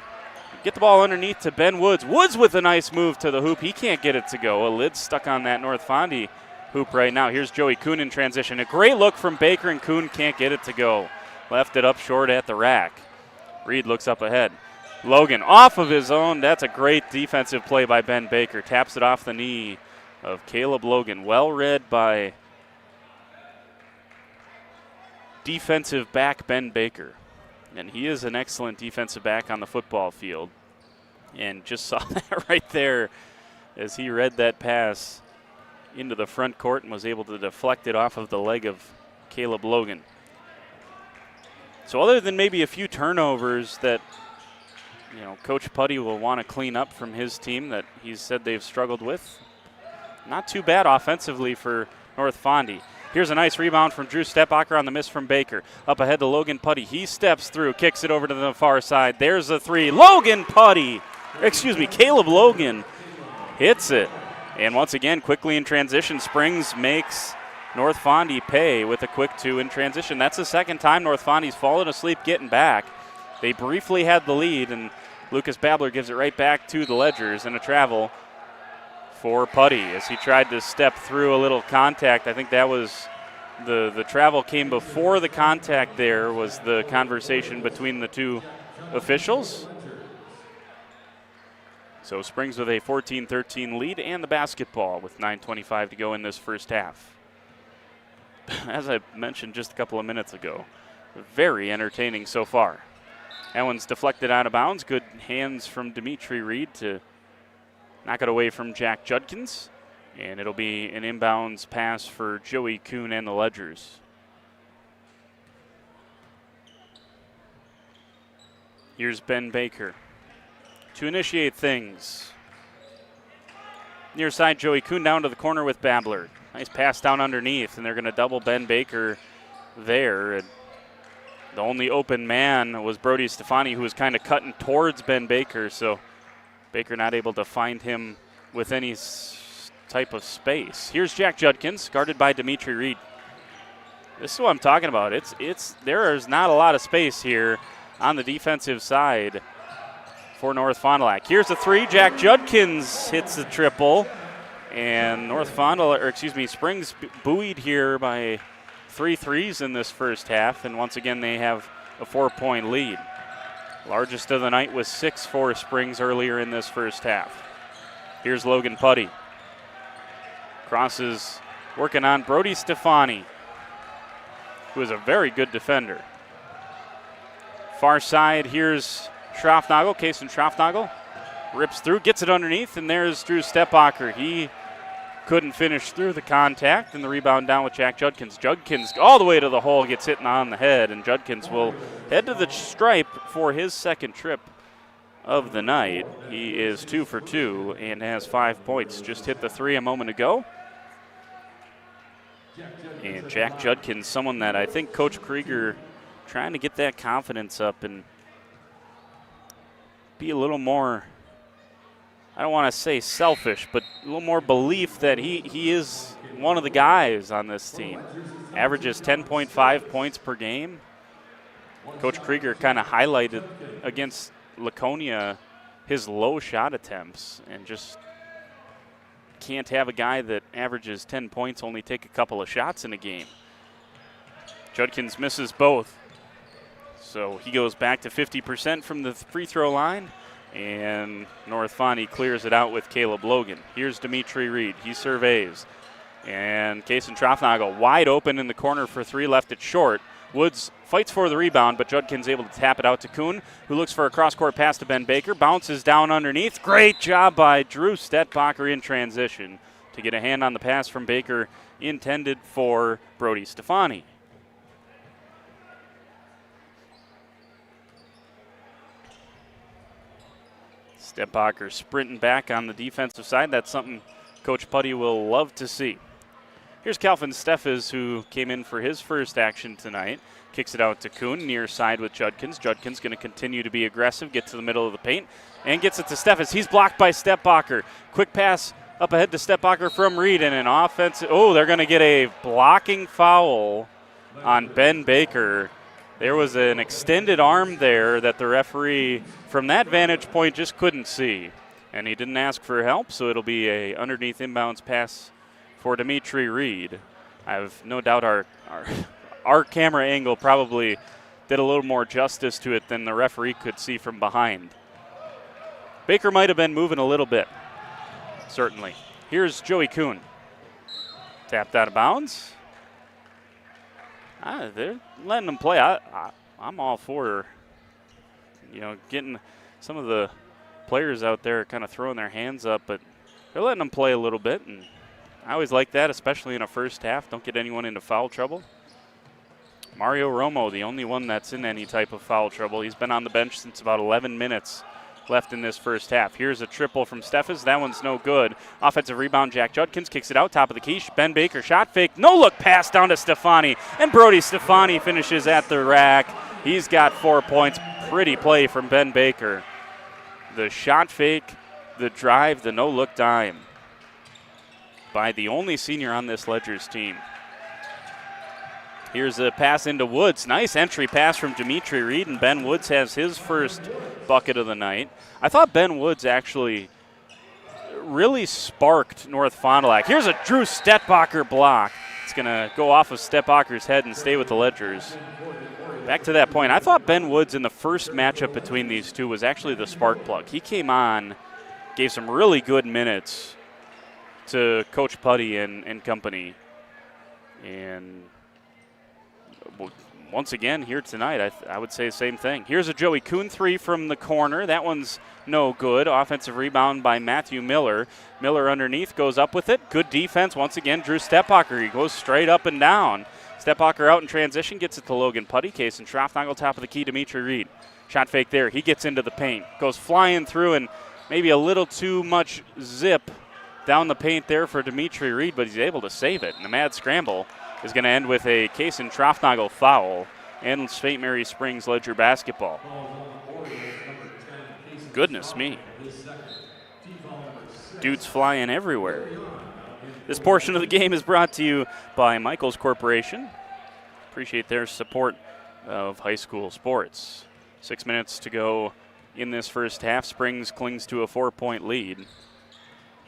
Get the ball underneath to Ben Woods. Woods with a nice move to the hoop. He can't get it to go. A lid stuck on that North Fondy hoop right now. Here's Joey Kuhn in transition. A great look from Baker, and Kuhn can't get it to go. Left it up short at the rack. Reed looks up ahead. Logan off of his own. That's a great defensive play by Ben Baker. Taps it off the knee of Caleb Logan. Well read by defensive back Ben Baker. And he is an excellent defensive back on the football field. And just saw that right there as he read that pass into the front court and was able to deflect it off of the leg of Caleb Logan. So other than maybe a few turnovers that, Coach Putty will want to clean up from his team that he's said they've struggled with, not too bad offensively for North Fondy. Here's a nice rebound from Drew Stetbacher on the miss from Baker. Up ahead to Logan Putty. He steps through, kicks it over to the far side. There's a three. Caleb Logan hits it. And once again, quickly in transition, Springs makes North Fondy pay with a quick 2 in transition. That's the second time North Fondy's fallen asleep getting back. They briefly had the lead, and Lucas Babler gives it right back to the Ledgers, and a travel for Putty as he tried to step through a little contact. I think that was the travel came before the contact. There was the conversation between the two officials. So Springs with a 14-13 lead and the basketball with 9:25 to go in this first half. As I mentioned just a couple of minutes ago, very entertaining so far. That one's deflected out of bounds. Good hands from Dimitri Reed to knock it away from Jack Judkins. And it'll be an inbounds pass for Joey Kuhn and the Ledgers. Here's Ben Baker to initiate things. Near side, Joey Kuhn down to the corner with Babler. Nice pass down underneath, and they're going to double Ben Baker there. And the only open man was Brody Stefani, who was kind of cutting towards Ben Baker, so Baker not able to find him with any type of space. Here's Jack Judkins, guarded by Dimitri Reed. This is what I'm talking about. There is not a lot of space here on the defensive side for North Fond du Lac. Here's a three. Jack Judkins hits the triple, and Springs buoyed here by 3 threes in this first half, and once again they have a 4-point lead. Largest of the night was 6 for Springs earlier in this first half. Here's Logan Putty. Crosses working on Brody Stefani, who is a very good defender. Far side, here's Schroffnagel. Kason Schroffnagel rips through, gets it underneath, and there's Drew Stepbacher. He couldn't finish through the contact, and the rebound down with Jack Judkins. Judkins all the way to the hole, gets hit on the head, and Judkins will head to the stripe for his second trip of the night. He is 2 for 2 and has 5 points. Just hit the 3 a moment ago. And Jack Judkins, someone that I think Coach Krieger trying to get that confidence up and be a little more, I don't want to say selfish, but a little more belief that he is one of the guys on this team. Averages 10.5 points per game. Coach Krieger kind of highlighted against Laconia his low shot attempts, and just can't have a guy that averages 10 points only take a couple of shots in a game. Judkins misses both, so he goes back to 50% from the free throw line, and North Fond clears it out with Caleb Logan. Here's Dimitri Reed. He surveys, and Kason Schroffnagel wide open in the corner for 3, left it short. Woods fights for the rebound, but Judkins able to tap it out to Kuhn, who looks for a cross-court pass to Ben Baker. Bounces down underneath. Great job by Drew Stetbacher in transition to get a hand on the pass from Baker intended for Brody Stefani. Stetbacher sprinting back on the defensive side. That's something Coach Putty will love to see. Here's Calvin Steffes, who came in for his first action tonight. Kicks it out to Kuhn, near side with Judkins. Judkins going to continue to be aggressive, get to the middle of the paint, and gets it to Steffes. He's blocked by Stetbacher. Quick pass up ahead to Stetbacher from Reed, and an offensive. Oh, they're going to get a blocking foul on Ben Baker. There was an extended arm there that the referee, from that vantage point, just couldn't see. And he didn't ask for help, so it'll be a underneath inbounds pass for Dimitri Reed. I have no doubt our camera angle probably did a little more justice to it than the referee could see from behind. Baker might have been moving a little bit, certainly. Here's Joey Kuhn. Tapped out of bounds. They're letting them play. I'm all for, getting some of the players out there kind of throwing their hands up, but they're letting them play a little bit, and I always like that, especially in a first half. Don't get anyone into foul trouble. Mario Romo, the only one that's in any type of foul trouble. He's been on the bench since about 11 minutes left in this first half. Here's a triple from Steffes. That one's no good. Offensive rebound, Jack Judkins kicks it out, top of the key. Ben Baker, shot fake, no-look pass down to Stefani, and Brody Stefani finishes at the rack. He's got 4 points. Pretty play from Ben Baker. The shot fake, the drive, the no-look dime by the only senior on this Ledgers team. Here's a pass into Woods. Nice entry pass from Dimitri Reed, and Ben Woods has his first bucket of the night. I thought Ben Woods actually really sparked North Fond du Lac. Here's a Drew Stetbacher block. It's going to go off of Stetbacher's head and stay with the Ledgers. Back to that point, I thought Ben Woods in the first matchup between these two was actually the spark plug. He came on, gave some really good minutes to Coach Putty and company, and once again here tonight, I would say the same thing. Here's a Joey Kuhn three from the corner. That one's no good. Offensive rebound by Matthew Miller. Miller underneath goes up with it. Good defense once again. Drew Stepbacher. He goes straight up and down. Stepbacher out in transition, gets it to Logan Putty. Kason Schraffnagel, top of the key, Dimitri Reed. Shot fake there. He gets into the paint. Goes flying through and maybe a little too much zip down the paint there for Dimitri Reed, but he's able to save it. And the mad scramble is going to end with a Kason Schraffnagel foul and St. Mary Springs Ledger basketball. Goodness me. Dudes flying everywhere. This portion of the game is brought to you by Michaels Corporation. Appreciate their support of high school sports. 6 minutes to go in this first half. Springs clings to a 4-point lead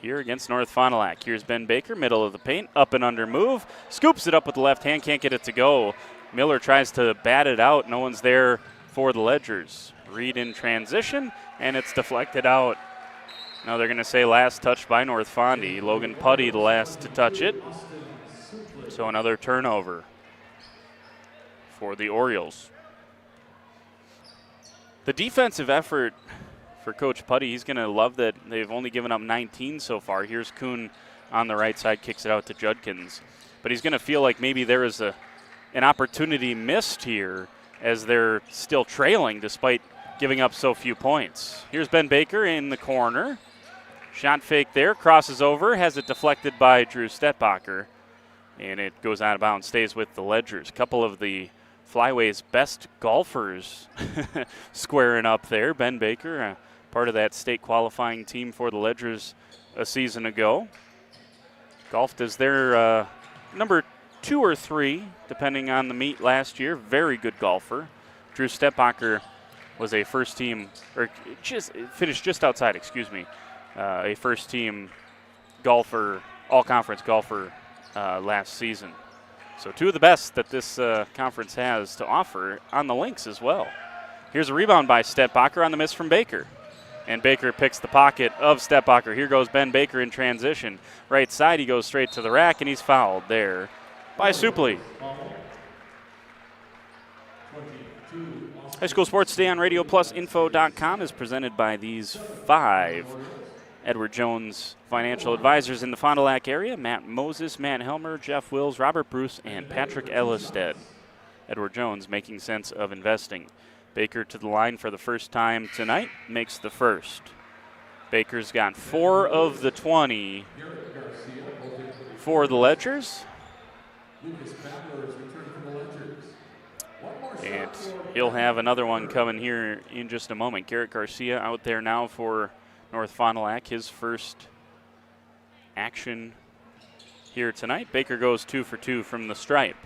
here against North Fond du Lac. Here's Ben Baker, middle of the paint, up and under move. Scoops it up with the left hand, can't get it to go. Miller tries to bat it out. No one's there for the Ledgers. Reed in transition, and it's deflected out. Now they're going to say last touch by North Fondy. Logan Putty the last to touch it. So another turnover for the Orioles. The defensive effort for Coach Putty, he's going to love that they've only given up 19 so far. Here's Kuhn on the right side, kicks it out to Judkins. But he's going to feel like maybe there is an opportunity missed here as they're still trailing despite giving up so few points. Here's Ben Baker in the corner. Shot fake there, crosses over, has it deflected by Drew Stepbacher, and it goes out of bounds, stays with the Ledgers. A couple of the Flyway's best golfers squaring up there. Ben Baker, part of that state qualifying team for the Ledgers a season ago. Golfed as their number 2 or 3, depending on the meet last year. Very good golfer. Drew Stepbacher was a first team, or finished just outside, a first team golfer, all-conference golfer last season. So 2 of the best that this conference has to offer on the links as well. Here's a rebound by Stepbacher on the miss from Baker. And Baker picks the pocket of Stepbacher. Here goes Ben Baker in transition. Right side, he goes straight to the rack, and he's fouled there by Supley. High School Sports Today on RadioPlusInfo.com is presented by these 5 Edward Jones financial advisors in the Fond du Lac area: Matt Moses, Matt Helmer, Jeff Wills, Robert Bruce, and Patrick Ellisted. Edward Jones, making sense of investing. Baker to the line for the first time tonight, makes the first. Baker's got 4 of the 20 for the Ledgers. And he'll have another one coming here in just a moment. Garrett Garcia out there now for North Fond du Lac, his first action here tonight. Baker goes 2 for 2 from the stripe.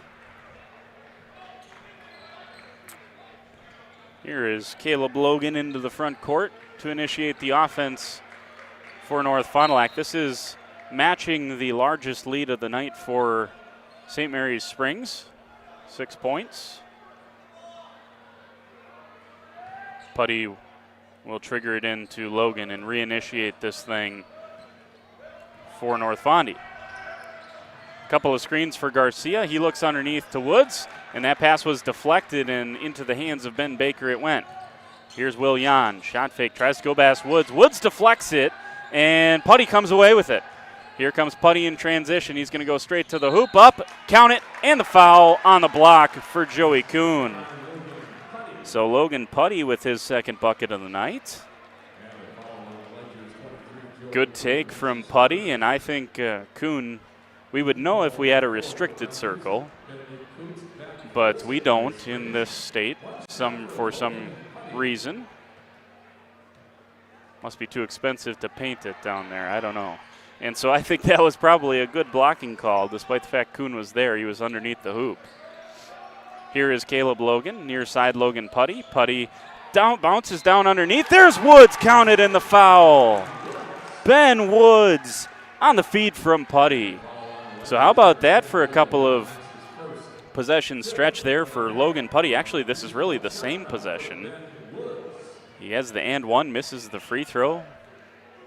Here is Caleb Logan into the front court to initiate the offense for North Fond du Lac. This is matching the largest lead of the night for St. Mary's Springs, 6 points. Putty will trigger it into Logan and reinitiate this thing for North Fondy. Couple of screens for Garcia. He looks underneath to Woods, and that pass was deflected and into the hands of Ben Baker it went. Here's Will Yan. Shot fake, tries to go past Woods. Woods deflects it, and Putty comes away with it. Here comes Putty in transition. He's going to go straight to the hoop, up, count it, and the foul on the block for Joey Kuhn. So Logan Putty with his second bucket of the night. Good take from Putty, and I think Kuhn, we would know if we had a restricted circle, but we don't in this state for some reason. Must be too expensive to paint it down there, I don't know. And so I think that was probably a good blocking call, despite the fact Kuhn was there. He was underneath the hoop. Here is Caleb Logan, near side Logan Putty. Putty bounces down underneath. There's Woods, counted in the foul. Ben Woods on the feed from Putty. So how about that for a couple of possession stretch there for Logan Putty. Actually, this is really the same possession. He has the and one, misses the free throw.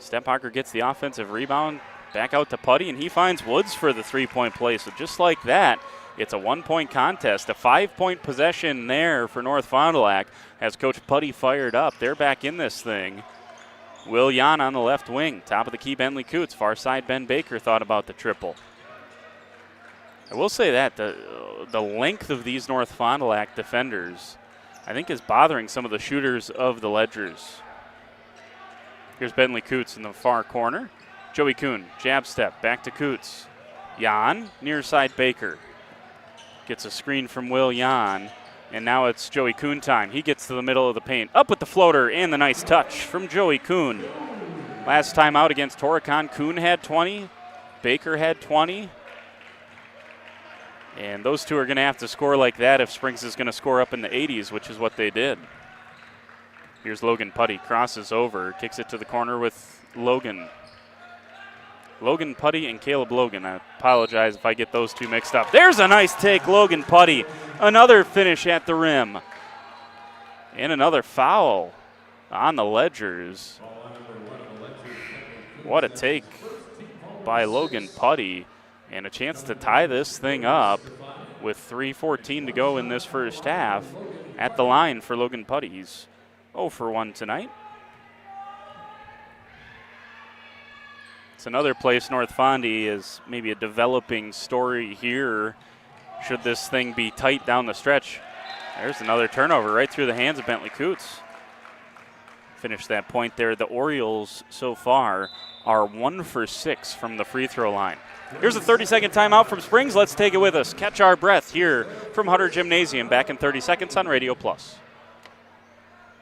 Stepbacher gets the offensive rebound, back out to Putty, and he finds Woods for the three-point play. So just like that, It's a 1-point contest, a 5-point possession there for North Fond du Lac as Coach Putty fired up. They're back in this thing. Will Jan on the left wing. Top of the key, Bentley Coots. Far side, Ben Baker thought about the triple. I will say that the length of these North Fond du Lac defenders, I think, is bothering some of the shooters of the Ledgers. Here's Bentley Coots in the far corner. Joey Kuhn, jab step, back to Coots. Jan, near side Baker. Gets a screen from Will Jan, and now it's Joey Kuhn time. He gets to the middle of the paint. Up with the floater, and the nice touch from Joey Kuhn. Last time out against Toricon, Kuhn had 20. Baker had 20. And those two are going to have to score like that if Springs is going to score up in the 80s, which is what they did. Here's Logan Putty, crosses over, kicks it to the corner with Logan. Logan Putty and Caleb Logan. I apologize if I get those two mixed up. There's a nice take, Logan Putty. Another finish at the rim. And another foul on the Ledgers. What a take by Logan Putty. And a chance to tie this thing up with 3:14 to go in this first half at the line for Logan Putty. He's 0 for 1 tonight. It's another place North Fondy is maybe a developing story here should this thing be tight down the stretch. There's another turnover right through the hands of Bentley Coots. Finish that point there. The Orioles so far are 1 for 6 from the free throw line. Here's a 30-second timeout from Springs. Let's take it with us. Catch our breath here from Hutter Gymnasium. Back in 30 seconds on Radio Plus.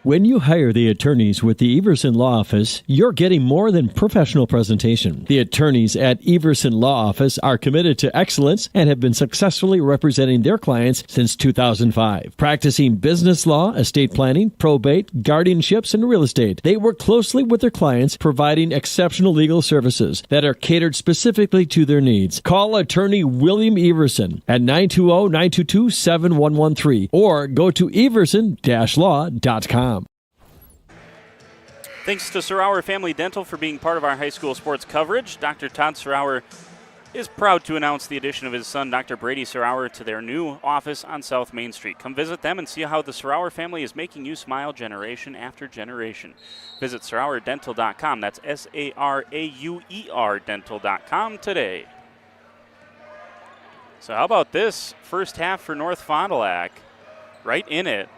When you hire the attorneys with the Everson Law Office, you're getting more than professional presentation. The attorneys at Everson Law Office are committed to excellence and have been successfully representing their clients since 2005. Practicing business law, estate planning, probate, guardianships, and real estate, they work closely with their clients, providing exceptional legal services that are catered specifically to their needs. Call attorney William Everson at 920-922-7113 or go to everson-law.com. Thanks to Sarower Family Dental for being part of our high school sports coverage. Dr. Todd Sarower is proud to announce the addition of his son, Dr. Brady Sarower, to their new office on South Main Street. Come visit them and see how the Sarower family is making you smile generation after generation. Visit SarowerDental.com. That's SARAUER Dental.com today. So how about this first half for North Fond du Lac? Right in it.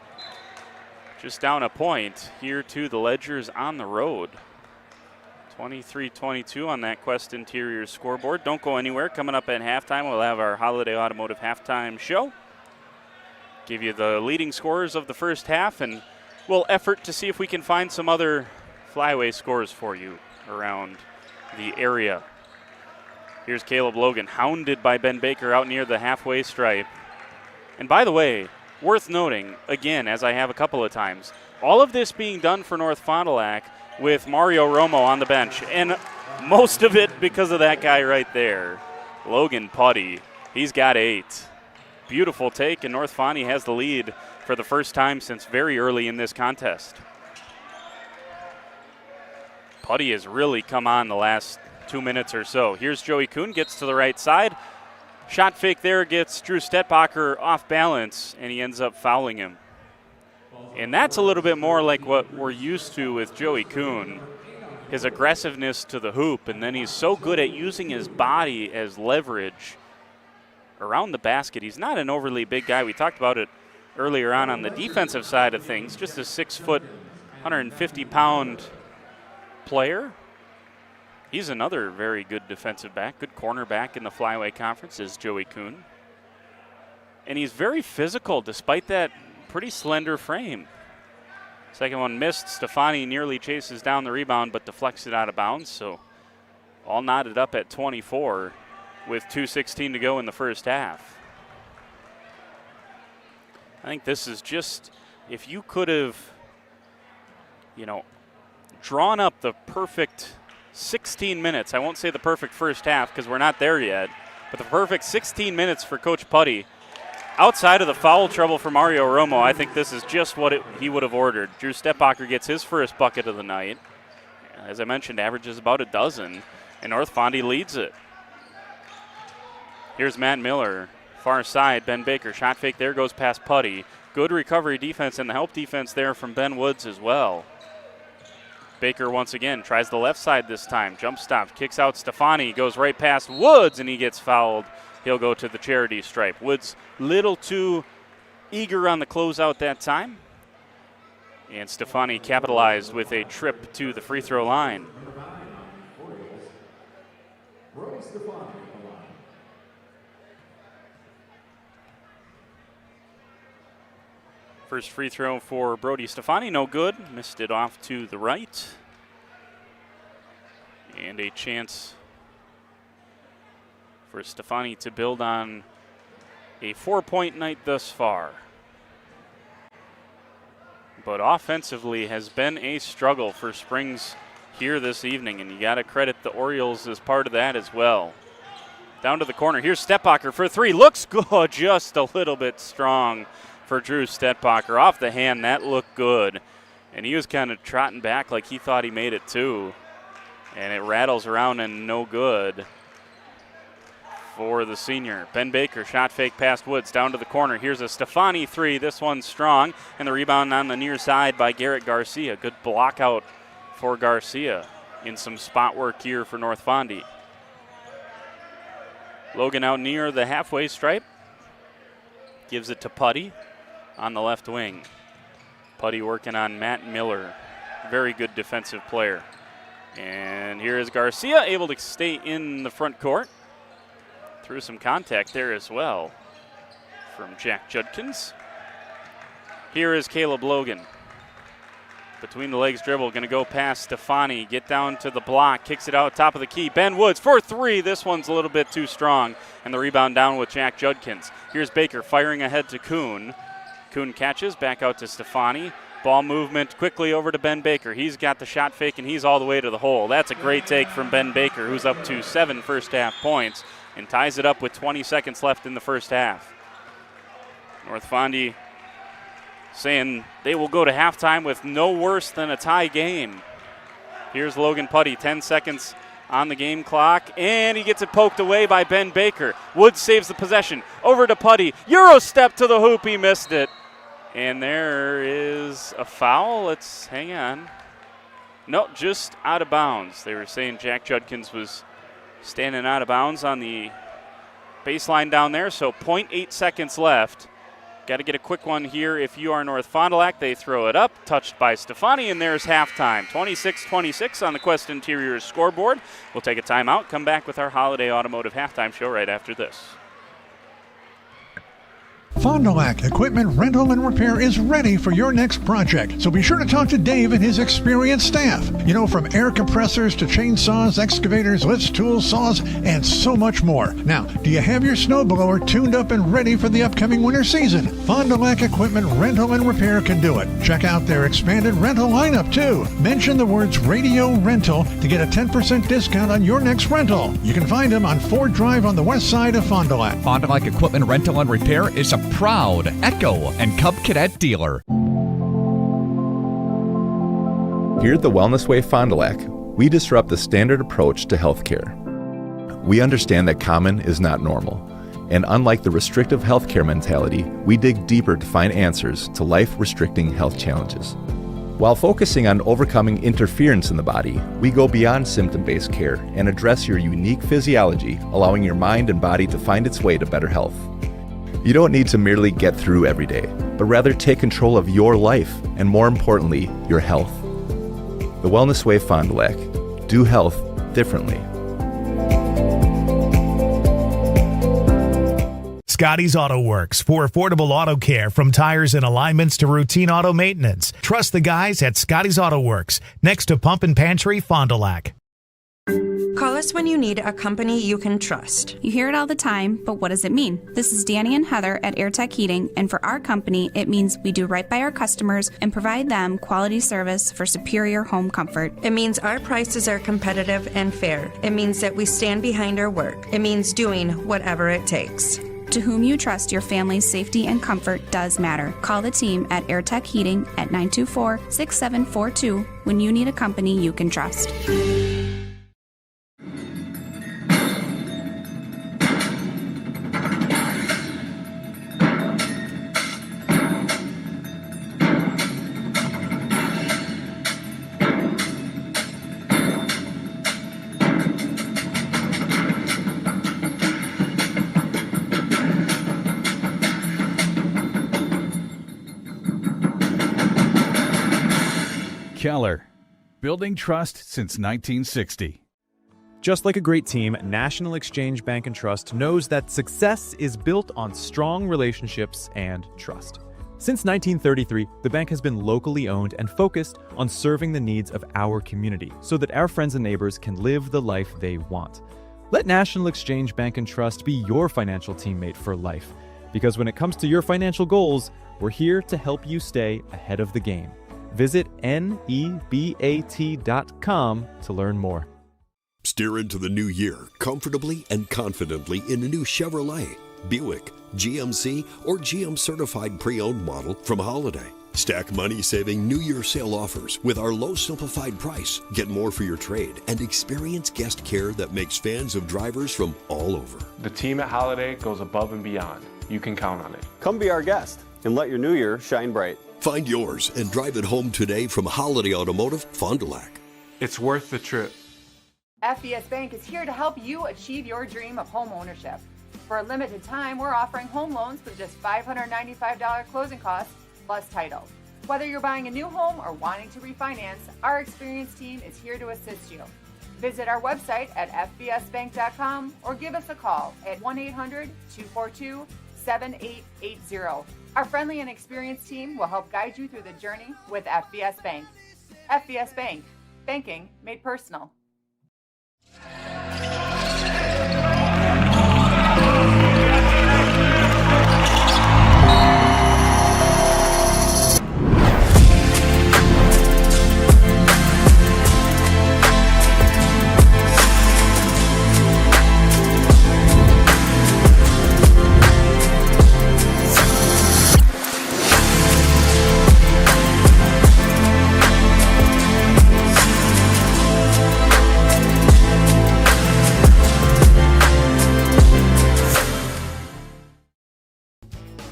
Just down a point here to the Ledgers on the road. 23-22 on that Quest Interior scoreboard. Don't go anywhere. Coming up at halftime, we'll have our Holiday Automotive halftime show. Give you the leading scorers of the first half, and we'll effort to see if we can find some other flyaway scores for you around the area. Here's Caleb Logan, hounded by Ben Baker out near the halfway stripe. And by the way, worth noting, again, as I have a couple of times, all of this being done for North Fond du Lac with Mario Romo on the bench, and most of it because of that guy right there, Logan Putty. He's got 8. Beautiful take, and North Fondy has the lead for the first time since very early in this contest. Putty has really come on the last 2 minutes or so. Here's Joey Kuhn, gets to the right side. Shot fake there, gets Drew Stetbacher off balance, and he ends up fouling him. And that's a little bit more like what we're used to with Joey Kuhn, his aggressiveness to the hoop, and then he's so good at using his body as leverage around the basket. He's not an overly big guy. We talked about it earlier on the defensive side of things, just a 6-foot, 150-pound player. He's another very good defensive back, good cornerback in the Flyway Conference is Joey Kuhn. And he's very physical despite that pretty slender frame. Second one missed. Stefani nearly chases down the rebound but deflects it out of bounds. So all knotted up at 24 with 2:16 to go in the first half. I think this is just, if you could have, drawn up the perfect 16 minutes. I won't say the perfect first half because we're not there yet, but the perfect 16 minutes for Coach Putty. Outside of the foul trouble for Mario Romo, I think this is just what he would have ordered. Drew Stetbacher gets his first bucket of the night. As I mentioned, averages about a dozen, and North Fondy leads it. Here's Matt Miller, Far side, Ben Baker, shot fake there, goes past Putty. Good recovery defense and the help defense there from Ben Woods as well. Baker once again tries the left side this time. Jump stop, kicks out Stefani, goes right past Woods, and he gets fouled. He'll go to the charity stripe. Woods little too eager on the closeout that time. And Stefani capitalized with a trip to the free throw line. First free throw for Brody Stefani, no good. Missed it off to the right. And a chance for Stefani to build on a 4-point night thus far. But offensively has been a struggle for Springs here this evening, and you got to credit the Orioles as part of that as well. Down to the corner, here's Stettbacher for three. Looks good, just a little bit strong for Drew Stettbacher. Off the hand, that looked good. And he was kind of trotting back like he thought he made it too. And it rattles around and no good for the senior. Ben Baker, shot fake past Woods, down to the corner. Here's a Stefani three. This one's strong. And the rebound on the near side by Garrett Garcia. Good block out for Garcia in some spot work here for North Fondy. Logan out near the halfway stripe. Gives it to Putty on the left wing. Putty working on Matt Miller. Very good defensive player. And here is Garcia, able to stay in the front court. Through some contact there as well from Jack Judkins. Here is Caleb Logan. Between the legs dribble, going to go past Stefani, get down to the block, kicks it out top of the key. Ben Woods for three. This one's a little bit too strong. And the rebound down with Jack Judkins. Here's Baker firing ahead to Kuhn. Kuhn catches, back out to Stefani. Ball movement quickly over to Ben Baker. He's got the shot fake, and he's all the way to the hole. That's a great take from Ben Baker, who's up to 7 first-half points and ties it up with 20 seconds left in the first half. North Fondy saying they will go to halftime with no worse than a tie game. Here's Logan Putty, 10 seconds on the game clock, and he gets it poked away by Ben Baker. Woods saves the possession. Over to Putty. Euro step to the hoop. He missed it. And there is a foul. Let's hang on. No, just out of bounds. They were saying Jack Judkins was standing out of bounds on the baseline down there, so 0.8 seconds left. Got to get a quick one here if you are North Fond du Lac. They throw it up, touched by Stefani, and there's halftime. 26-26 on the Quest Interiors scoreboard. We'll take a timeout, come back with our Holiday Automotive halftime show right after this. Fond du Lac Equipment Rental and Repair is ready for your next project, so be sure to talk to Dave and his experienced staff. You know, from air compressors to chainsaws, excavators, lifts, tools, saws, and so much more. Now, do you have your snowblower tuned up and ready for the upcoming winter season? Fond du Lac Equipment Rental and Repair can do it. Check out their expanded rental lineup, too. Mention the words Radio Rental to get a 10% discount on your next rental. You can find them on Ford Drive on the west side of Fond du Lac. Fond du Lac Equipment Rental and Repair is a proud Echo and Cub Cadet dealer. Here at the Wellness Way Fond du Lac, we disrupt the standard approach to healthcare. We understand that common is not normal, and unlike the restrictive healthcare mentality, we dig deeper to find answers to life-restricting health challenges. While focusing on overcoming interference in the body, we go beyond symptom-based care and address your unique physiology, allowing your mind and body to find its way to better health. You don't need to merely get through every day, but rather take control of your life and, more importantly, your health. The Wellness Way Fond du Lac. Do health differently. Scotty's Auto Works for affordable auto care, from tires and alignments to routine auto maintenance. Trust the guys at Scotty's Auto Works, next to Pump and Pantry, Fond du Lac. Call us when you need a company you can trust. You hear it all the time, but what does it mean? This is Danny and Heather at AirTech Heating, and for our company, it means we do right by our customers and provide them quality service for superior home comfort. It means our prices are competitive and fair. It means that we stand behind our work. It means doing whatever it takes. To whom you trust, your family's safety and comfort does matter. Call the team at AirTech Heating at 924-6742 when you need a company you can trust. Keller, building trust since 1960. Just like a great team, National Exchange Bank and Trust knows that success is built on strong relationships and trust. Since 1933, the bank has been locally owned and focused on serving the needs of our community so that our friends and neighbors can live the life they want. Let National Exchange Bank and Trust be your financial teammate for life, because when it comes to your financial goals, we're here to help you stay ahead of the game. Visit nebat.com to learn more. Steer into the new year comfortably and confidently in a new Chevrolet, Buick, GMC, or GM certified pre-owned model from Holiday. Stack money-saving New Year sale offers with our low simplified price. Get more for your trade and experience guest care that makes fans of drivers from all over. The team at Holiday goes above and beyond. You can count on it. Come be our guest and let your new year shine bright. Find yours and drive it home today from Holiday Automotive, Fond du Lac. It's worth the trip. FBS Bank is here to help you achieve your dream of home ownership. For a limited time, we're offering home loans with just $595 closing costs plus title. Whether you're buying a new home or wanting to refinance, our experienced team is here to assist you. Visit our website at fbsbank.com or give us a call at 1-800-242-7880. Our friendly and experienced team will help guide you through the journey with FBS Bank. FBS Bank, banking made personal.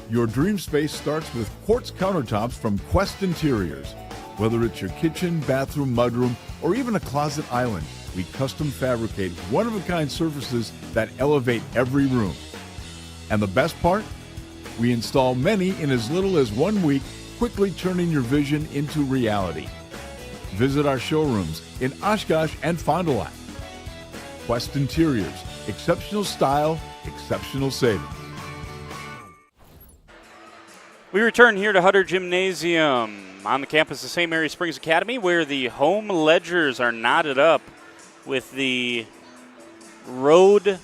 Your dream space starts with quartz countertops from Quest Interiors. Whether it's your kitchen, bathroom, mudroom, or even a closet island, we custom fabricate one-of-a-kind surfaces that elevate every room. And the best part? We install many in as little as 1 week, quickly turning your vision into reality. Visit our showrooms in Oshkosh and Fond du Lac. Quest Interiors, exceptional style, exceptional savings. We return here to Hutter Gymnasium on the campus of St. Mary Springs Academy, where the home ledgers are knotted up with the road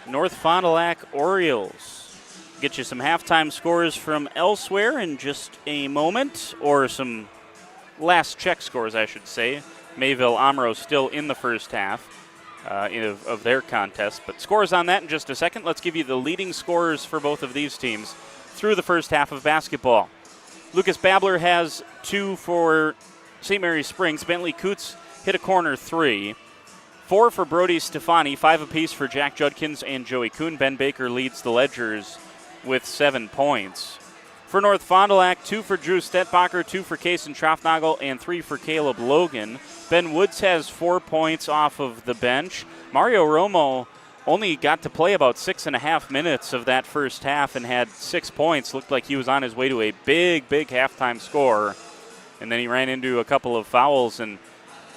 North Fond du Lac Orioles. Get you some halftime scores from elsewhere in just a moment, or some last check scores, I should say. Mayville-Amro still in the first half of their contest, but scores on that in just a second. Let's give you the leading scorers for both of these teams through the first half of basketball. Lucas Babler has 2 for St. Mary Springs. Bentley Coots hit a corner 3. 4 for Brody Stefani, 5 apiece for Jack Judkins and Joey Kuhn. Ben Baker leads the Ledgers with 7 points. For North Fond du Lac, 2 for Drew Stetbacher, 2 for Kason Schroffnagel, and 3 for Caleb Logan. Ben Woods has 4 points off of the bench. Mario Romo only got to play about 6.5 minutes of that first half and had 6 points. Looked like he was on his way to a big halftime score. And then he ran into a couple of fouls, and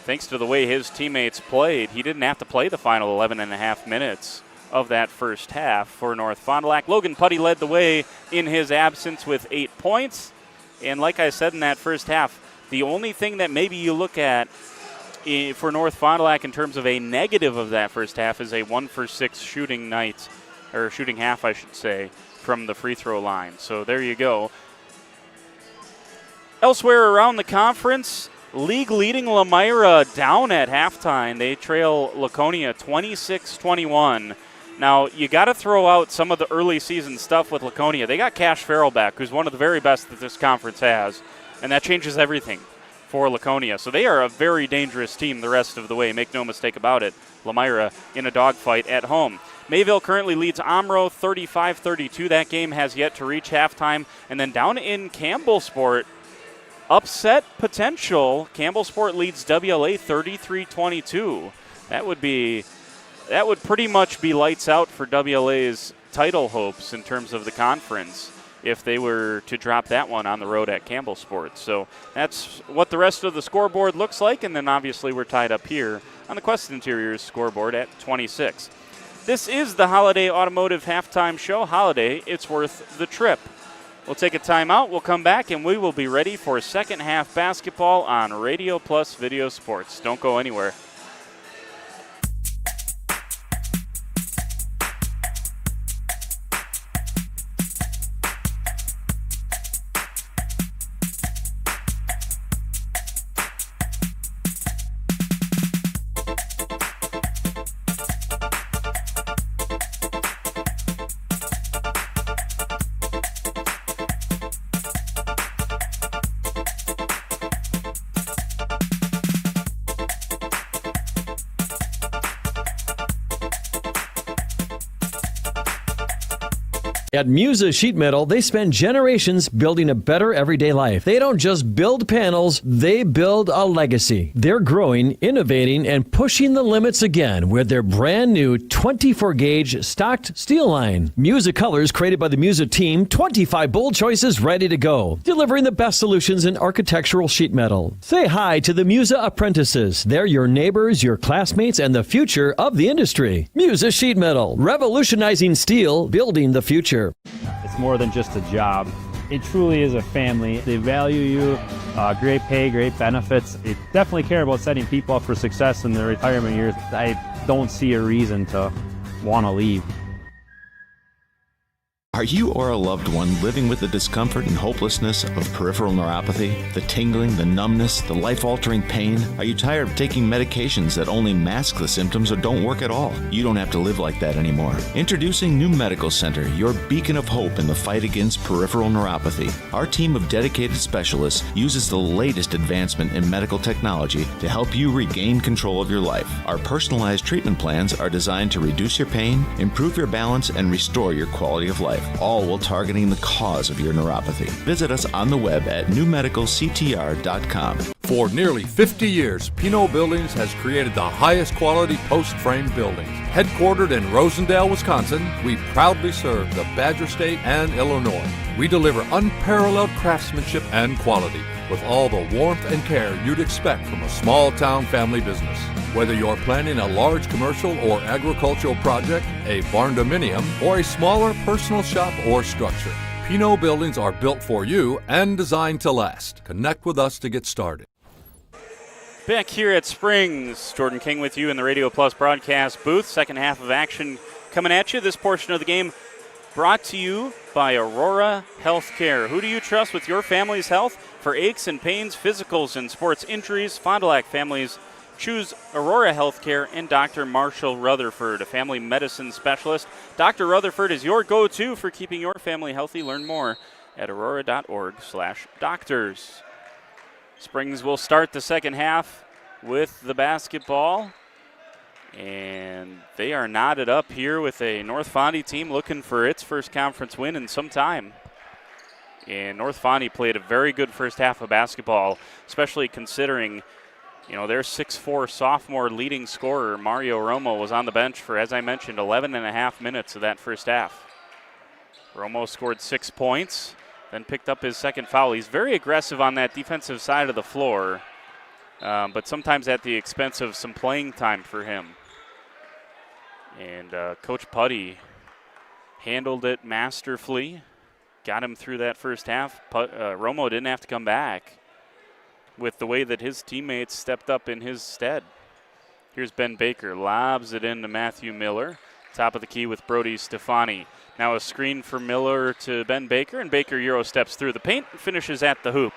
thanks to the way his teammates played, he didn't have to play the final 11.5 minutes of that first half for North Fond du Lac. Logan Putty led the way in his absence with 8 points. And like I said in that first half, the only thing that maybe you look at for North Fond du Lac in terms of a negative of that first half is a 1-for-6 shooting night, or shooting half, I should say, from the free throw line. So there you go. Elsewhere around the conference, league leading Lamira down at halftime. They trail Laconia 26-21. Now, you got to throw out some of the early season stuff with Laconia. They got Cash Farrell back, who's one of the very best that this conference has, and that changes everything for Laconia. So they are a very dangerous team the rest of the way. Make no mistake about it. Lamira in a dogfight at home. Mayville currently leads Amro 35-32. That game has yet to reach halftime. And then down in Campbellsport, upset potential. Campbellsport leads WLA 33-22. That would pretty much be lights out for WLA's title hopes in terms of the conference. if they were to drop that one on the road at Campbell Sports. So that's what the rest of the scoreboard looks like, and then obviously we're tied up here on the Quest Interiors scoreboard at 26. This is the Holiday Automotive Halftime Show. Holiday, it's worth the trip. We'll take a timeout. We'll come back, and we will be ready for second half basketball on Radio Plus Video Sports. Don't go anywhere. At Musa Sheet Metal, they spend generations building a better everyday life. They don't just build panels, they build a legacy. They're growing, innovating, and pushing the limits again with their brand new 24-gauge stocked steel line. Musa colors created by the Musa team, 25 bold choices ready to go, delivering the best solutions in architectural sheet metal. Say hi to the Musa apprentices. They're your neighbors, your classmates, and the future of the industry. Musa Sheet Metal, revolutionizing steel, building the future. It's more than just a job. It truly is a family. They value you, great pay, great benefits. They definitely care about setting people up for success in their retirement years. I don't see a reason to want to leave. Are you or a loved one living with the discomfort and hopelessness of peripheral neuropathy? The tingling, the numbness, the life-altering pain? Are you tired of taking medications that only mask the symptoms or don't work at all? You don't have to live like that anymore. Introducing New Medical Center, your beacon of hope in the fight against peripheral neuropathy. Our team of dedicated specialists uses the latest advancement in medical technology to help you regain control of your life. Our personalized treatment plans are designed to reduce your pain, improve your balance, and restore your quality of life, all while targeting the cause of your neuropathy. Visit us on the web at newmedicalctr.com. For nearly 50 years, Pinot Buildings has created the highest quality post-frame buildings. Headquartered in Rosendale, Wisconsin, we proudly serve the Badger State and Illinois. We deliver unparalleled craftsmanship and quality with all the warmth and care you'd expect from a small-town family business. Whether you're planning a large commercial or agricultural project, a barn-dominium, or a smaller personal shop or structure, Pinot Buildings are built for you and designed to last. Connect with us to get started. Back here at Springs, Jordan King with you in the Radio Plus broadcast booth. Second half of action coming at you. This portion of the game brought to you by Aurora Healthcare. Who do you trust with your family's health? For aches and pains, physicals, and sports injuries, Fond du Lac families choose Aurora Healthcare and Dr. Marshall Rutherford, a family medicine specialist. Dr. Rutherford is your go-to for keeping your family healthy. Learn more at aurora.org/doctors. Springs will start the second half with the basketball. And they are knotted up here with a North Fondy team looking for its first conference win in some time. And North Fondy played a very good first half of basketball, especially considering, their 6'4" sophomore leading scorer, Mario Romo, was on the bench for, as I mentioned, 11 and a half minutes of that first half. Romo scored 6 points, then picked up his second foul. He's very aggressive on that defensive side of the floor, but sometimes at the expense of some playing time for him. And Coach Putty handled it masterfully, got him through that first half. Romo didn't have to come back with the way that his teammates stepped up in his stead. Here's Ben Baker, lobs it into Matthew Miller. Top of the key with Brody Stefani. Now a screen for Miller to Ben Baker, and Baker Euro steps through the paint and finishes at the hoop.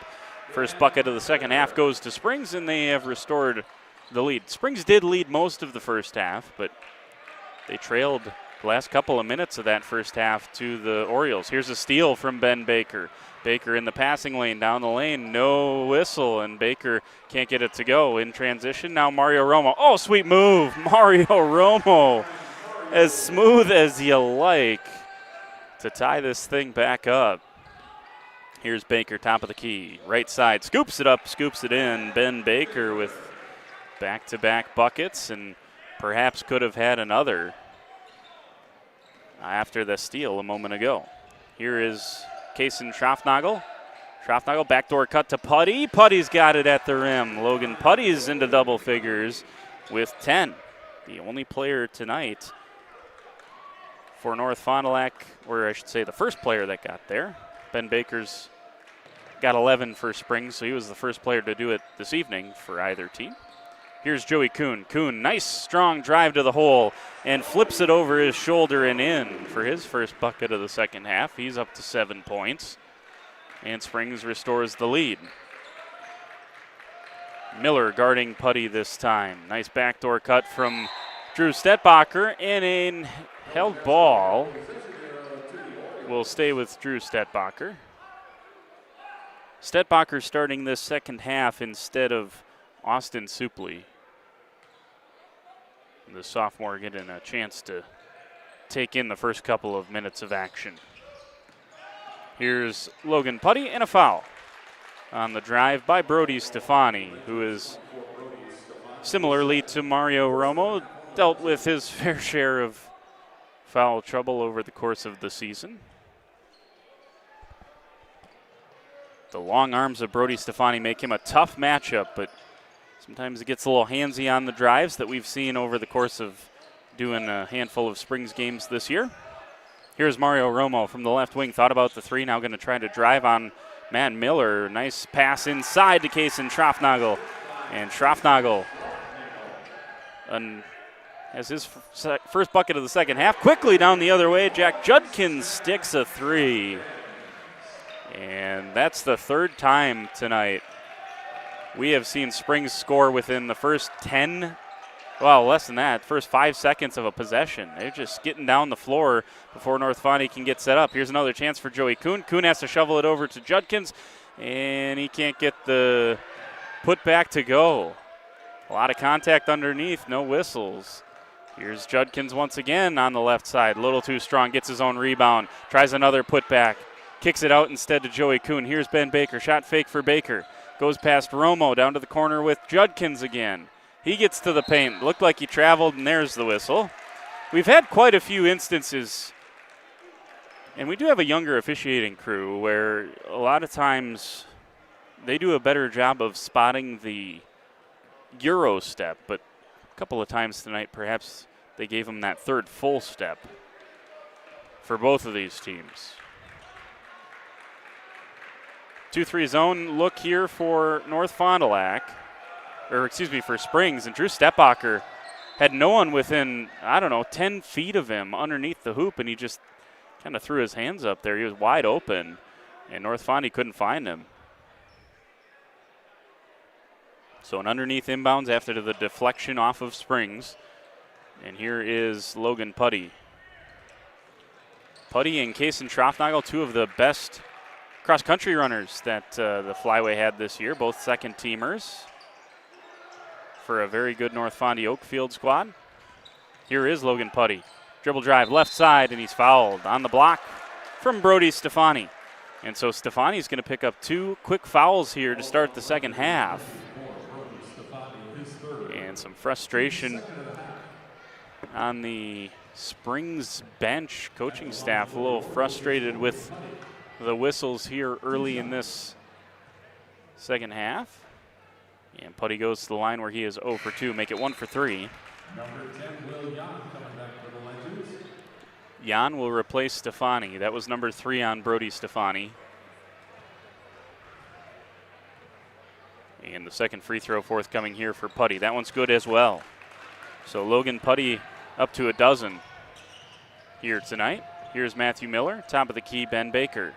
First bucket of the second half goes to Springs, and they have restored the lead. Springs did lead most of the first half, but they trailed the last couple of minutes of that first half to the Orioles. Here's a steal from Ben Baker. Baker in the passing lane, down the lane, no whistle, and Baker can't get it to go. In transition, now Mario Romo. Oh, sweet move, Mario Romo. As smooth as you like to tie this thing back up. Here's Baker, top of the key, right side, scoops it up, scoops it in. Ben Baker with back-to-back buckets, and perhaps could have had another after the steal a moment ago. Here is Kaysen Schraffnagel. Schraffnagel, backdoor cut to Putty. Putty's got it at the rim. Logan Putty's into double figures with 10. The only player tonight for North Fond du Lac, or I should say the first player that got there. Ben Baker's got 11 for Springs, so he was the first player to do it this evening for either team. Here's Joey Kuhn. Kuhn, nice strong drive to the hole and flips it over his shoulder and in for his first bucket of the second half. He's up to 7 points, and Springs restores the lead. Miller guarding Putty this time. Nice backdoor cut from Drew Stetbacher, and a held ball will stay with Drew Stetbacher. Stetbacher starting this second half instead of Austin Supley. The sophomore getting a chance to take in the first couple of minutes of action. Here's Logan Putty and a foul on the drive by Brody Stefani, who is similarly to Mario Romo, dealt with his fair share of foul trouble over the course of the season. The long arms of Brody Stefani make him a tough matchup, but sometimes it gets a little handsy on the drives that we've seen over the course of doing a handful of Springs games this year. Here's Mario Romo from the left wing. Thought about the three, now going to try to drive on Matt Miller. Nice pass inside to Kaysen Schraffnagel. And Schraffnagel has his first bucket of the second half. Quickly down the other way, Jack Judkins sticks a three. And that's the third time tonight we have seen Springs score within the first 10, well, less than that, first 5 seconds of a possession. They're just getting down the floor before North Fondy can get set up. Here's another chance for Joey Kuhn. Kuhn has to shovel it over to Judkins, and he can't get the putback to go. A lot of contact underneath, no whistles. Here's Judkins once again on the left side. A little too strong, gets his own rebound, tries another putback, kicks it out instead to Joey Kuhn. Here's Ben Baker, shot fake for Baker. Goes past Romo, down to the corner with Judkins again. He gets to the paint. Looked like he traveled, and there's the whistle. We've had quite a few instances, and we do have a younger officiating crew where a lot of times they do a better job of spotting the Euro step, but a couple of times tonight perhaps they gave him that third full step for both of these teams. 2-3 zone look here for North Fond du Lac, or excuse me, for Springs. And Drew Stetbacher had no one within, 10 feet of him underneath the hoop, and he just kind of threw his hands up there. He was wide open, and North Fondy couldn't find him. So an underneath inbounds after the deflection off of Springs. And here is Logan Putty. Putty and Kaysen Schraffnagel, two of the best cross-country runners that the Flyway had this year, both second-teamers for a very good North Fondy Oakfield squad. Here is Logan Putty. Dribble drive, left side, and he's fouled on the block from Brody Stefani. And so Stefani's going to pick up 2 quick fouls here to start the second half. And some frustration on the Springs bench. Coaching staff a little frustrated with the whistles here early in this second half. And Putty goes to the line where he is 0 for 2, make it 1 for 3. Number 10, Will Jan coming back for the Legends. Jan will replace Stefani. That was number 3 on Brody Stefani. And the second free throw forthcoming here for Putty. That one's good as well. So Logan Putty up to 12 here tonight. Here's Matthew Miller, top of the key, Ben Baker.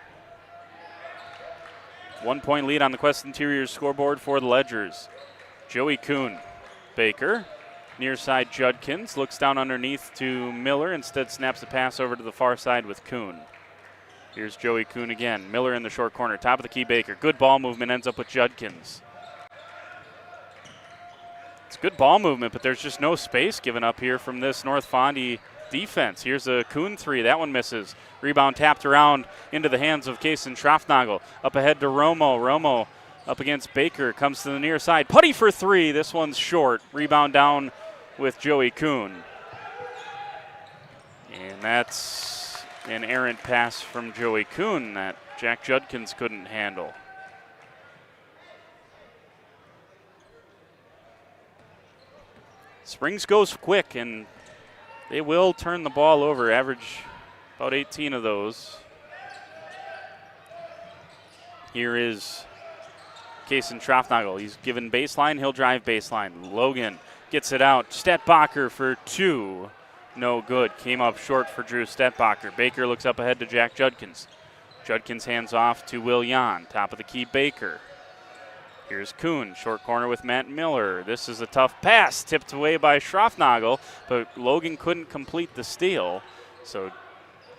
1 point lead on the Quest Interiors scoreboard for the Ledgers. Joey Kuhn, Baker, near side Judkins, looks down underneath to Miller, instead snaps the pass over to the far side with Kuhn. Here's Joey Kuhn again, Miller in the short corner, top of the key Baker. Good ball movement, ends up with Judkins. It's good ball movement, but there's just no space given up here from this North Fondy defense. Here's a Kuhn three. That one misses. Rebound tapped around into the hands of Kaysen Schraffnagel. Up ahead to Romo. Romo up against Baker. Comes to the near side. Putty for 3. This one's short. Rebound down with Joey Kuhn. And that's an errant pass from Joey Kuhn that Jack Judkins couldn't handle. Springs goes quick, and they will turn the ball over, average about 18 of those. Here is Kason Schroffnagel. He's given baseline, he'll drive baseline. Logan gets it out. Stetbacher for 2. No good. Came up short for Drew Stetbacher. Baker looks up ahead to Jack Judkins. Judkins hands off to Will Jan. Top of the key, Baker. Here's Kuhn, short corner with Matt Miller. This is a tough pass, tipped away by Schroffnagel, but Logan couldn't complete the steal. So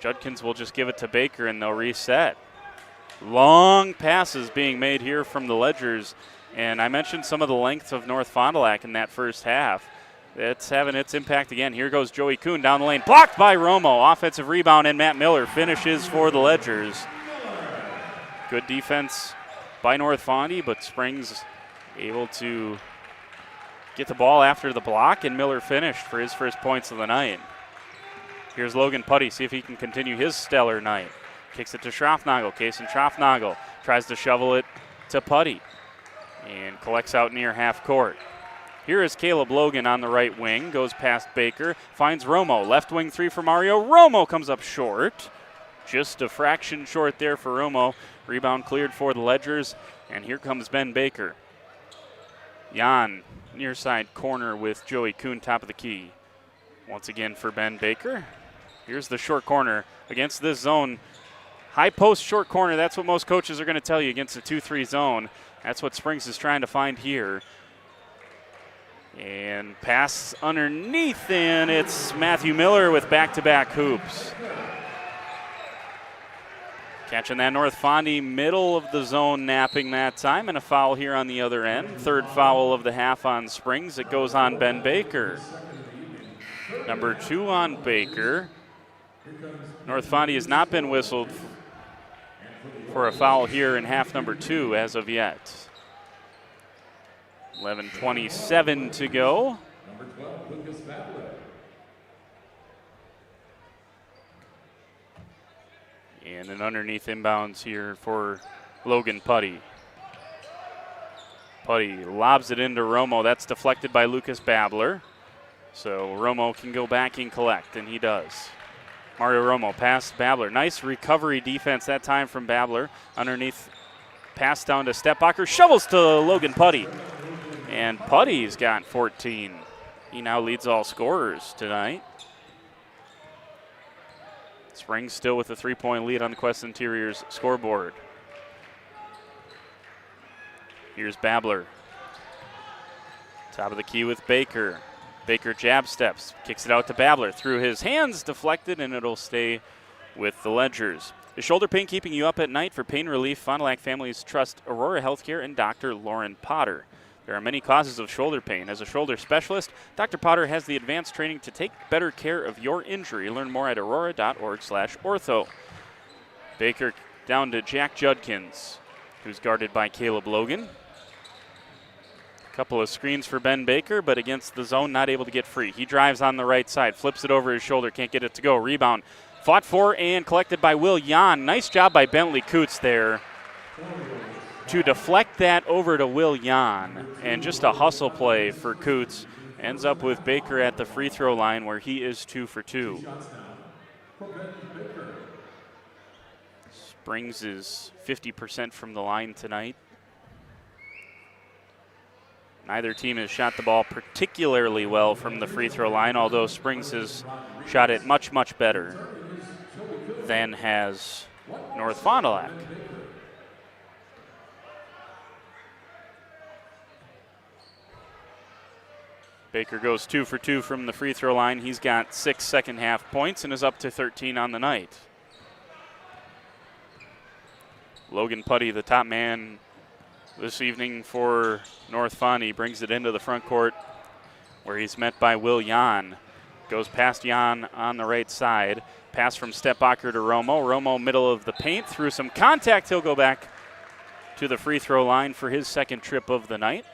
Judkins will just give it to Baker and they'll reset. Long passes being made here from the Ledgers. And I mentioned some of the length of North Fond du Lac in that first half. It's having its impact again. Here goes Joey Kuhn down the lane. Blocked by Romo. Offensive rebound, and Matt Miller finishes for the Ledgers. Good defense by North Fondy, but Springs able to get the ball after the block, and Miller finished for his first points of the night. Here's Logan Putty, see if he can continue his stellar night. Kicks it to Schroffnagel. Kason Schroffnagel tries to shovel it to Putty and collects out near half court. Here is Caleb Logan on the right wing, goes past Baker, finds Romo. Left wing 3 for Mario. Romo comes up short. Just a fraction short there for Romo. Rebound cleared for the Ledgers, and here comes Ben Baker. Jan, near side corner with Joey Kuhn, top of the key. Once again for Ben Baker. Here's the short corner against this zone. High post short corner, that's what most coaches are going to tell you against a 2-3 zone. That's what Springs is trying to find here. And pass underneath, and it's Matthew Miller with back-to-back hoops. Catching that North Fondy middle of the zone napping that time, and a foul here on the other end. Third foul of the half on Springs. It goes on Ben Baker. Number 2 on Baker. North Fondy has not been whistled for a foul here in half number 2 as of yet. 11:27 to go. And an underneath inbounds here for Logan Putty. Putty lobs it into Romo. That's deflected by Lucas Babler. So Romo can go back and collect, and he does. Mario Romo past Babler. Nice recovery defense that time from Babler. Underneath pass down to Stetbacher. Shovels to Logan Putty. And Putty's got 14. He now leads all scorers tonight. Springs still with a 3-point lead on the Quest Interiors scoreboard. Here's Babler. Top of the key with Baker. Baker jab steps, kicks it out to Babler. Through his hands, deflected, and it'll stay with the Ledgers. Is shoulder pain keeping you up at night? For pain relief, Fond du Lac families trust Aurora Healthcare and Dr. Lauren Potter. There are many causes of shoulder pain. As a shoulder specialist, Dr. Potter has the advanced training to take better care of your injury. Learn more at aurora.org/ortho. Baker down to Jack Judkins, who's guarded by Caleb Logan. Couple of screens for Ben Baker, but against the zone, not able to get free. He drives on the right side, flips it over his shoulder, can't get it to go. Rebound, fought for and collected by Will Jan. Nice job by Bentley Coots there to deflect that over to Will Jan, and just a hustle play for Coots. Ends up with Baker at the free throw line where he is 2 for 2. Springs is 50% from the line tonight. Neither team has shot the ball particularly well from the free throw line, although Springs has shot it much, much better than has North Fond du Lac. Baker goes 2 for 2 from the free throw line. He's got 6 second half points and is up to 13 on the night. Logan Putty, the top man this evening for North Fondy, brings it into the front court where he's met by Will Jan. Goes past Jan on the right side. Pass from Stetbacher to Romo. Romo middle of the paint. Through some contact, he'll go back to the free throw line for his second trip of the night.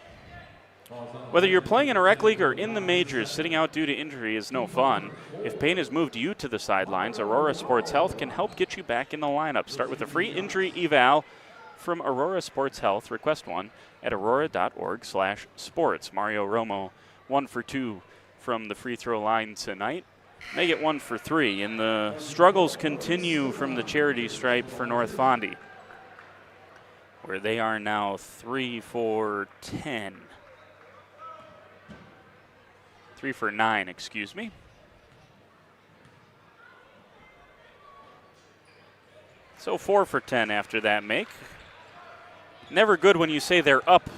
Whether you're playing in a rec league or in the majors, sitting out due to injury is no fun. If pain has moved you to the sidelines, Aurora Sports Health can help get you back in the lineup. Start with a free injury eval from Aurora Sports Health. Request one at aurora.org/sports. Mario Romo, 1 for 2 from the free throw line tonight. Make it 1 for 3, and the struggles continue from the charity stripe for North Fondy, where they are now 3 for 10. 3 for 9, excuse me. So 4 for 10 after that make. Never good when you say they're up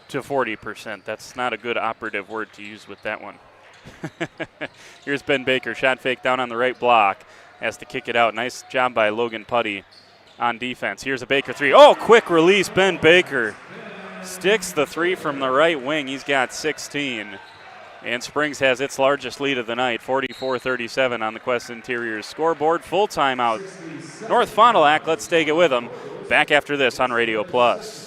to 40%. That's not a good operative word to use with that one. Here's Ben Baker, shot fake down on the right block. Has to kick it out. Nice job by Logan Putty on defense. Here's a Baker three. Oh, quick release. Ben Baker sticks the three from the right wing. He's got 16. And Springs has its largest lead of the night, 44-37 on the Quest Interiors scoreboard. Full timeout. North Fond du Lac, let's take it with them. Back after this on Radio Plus.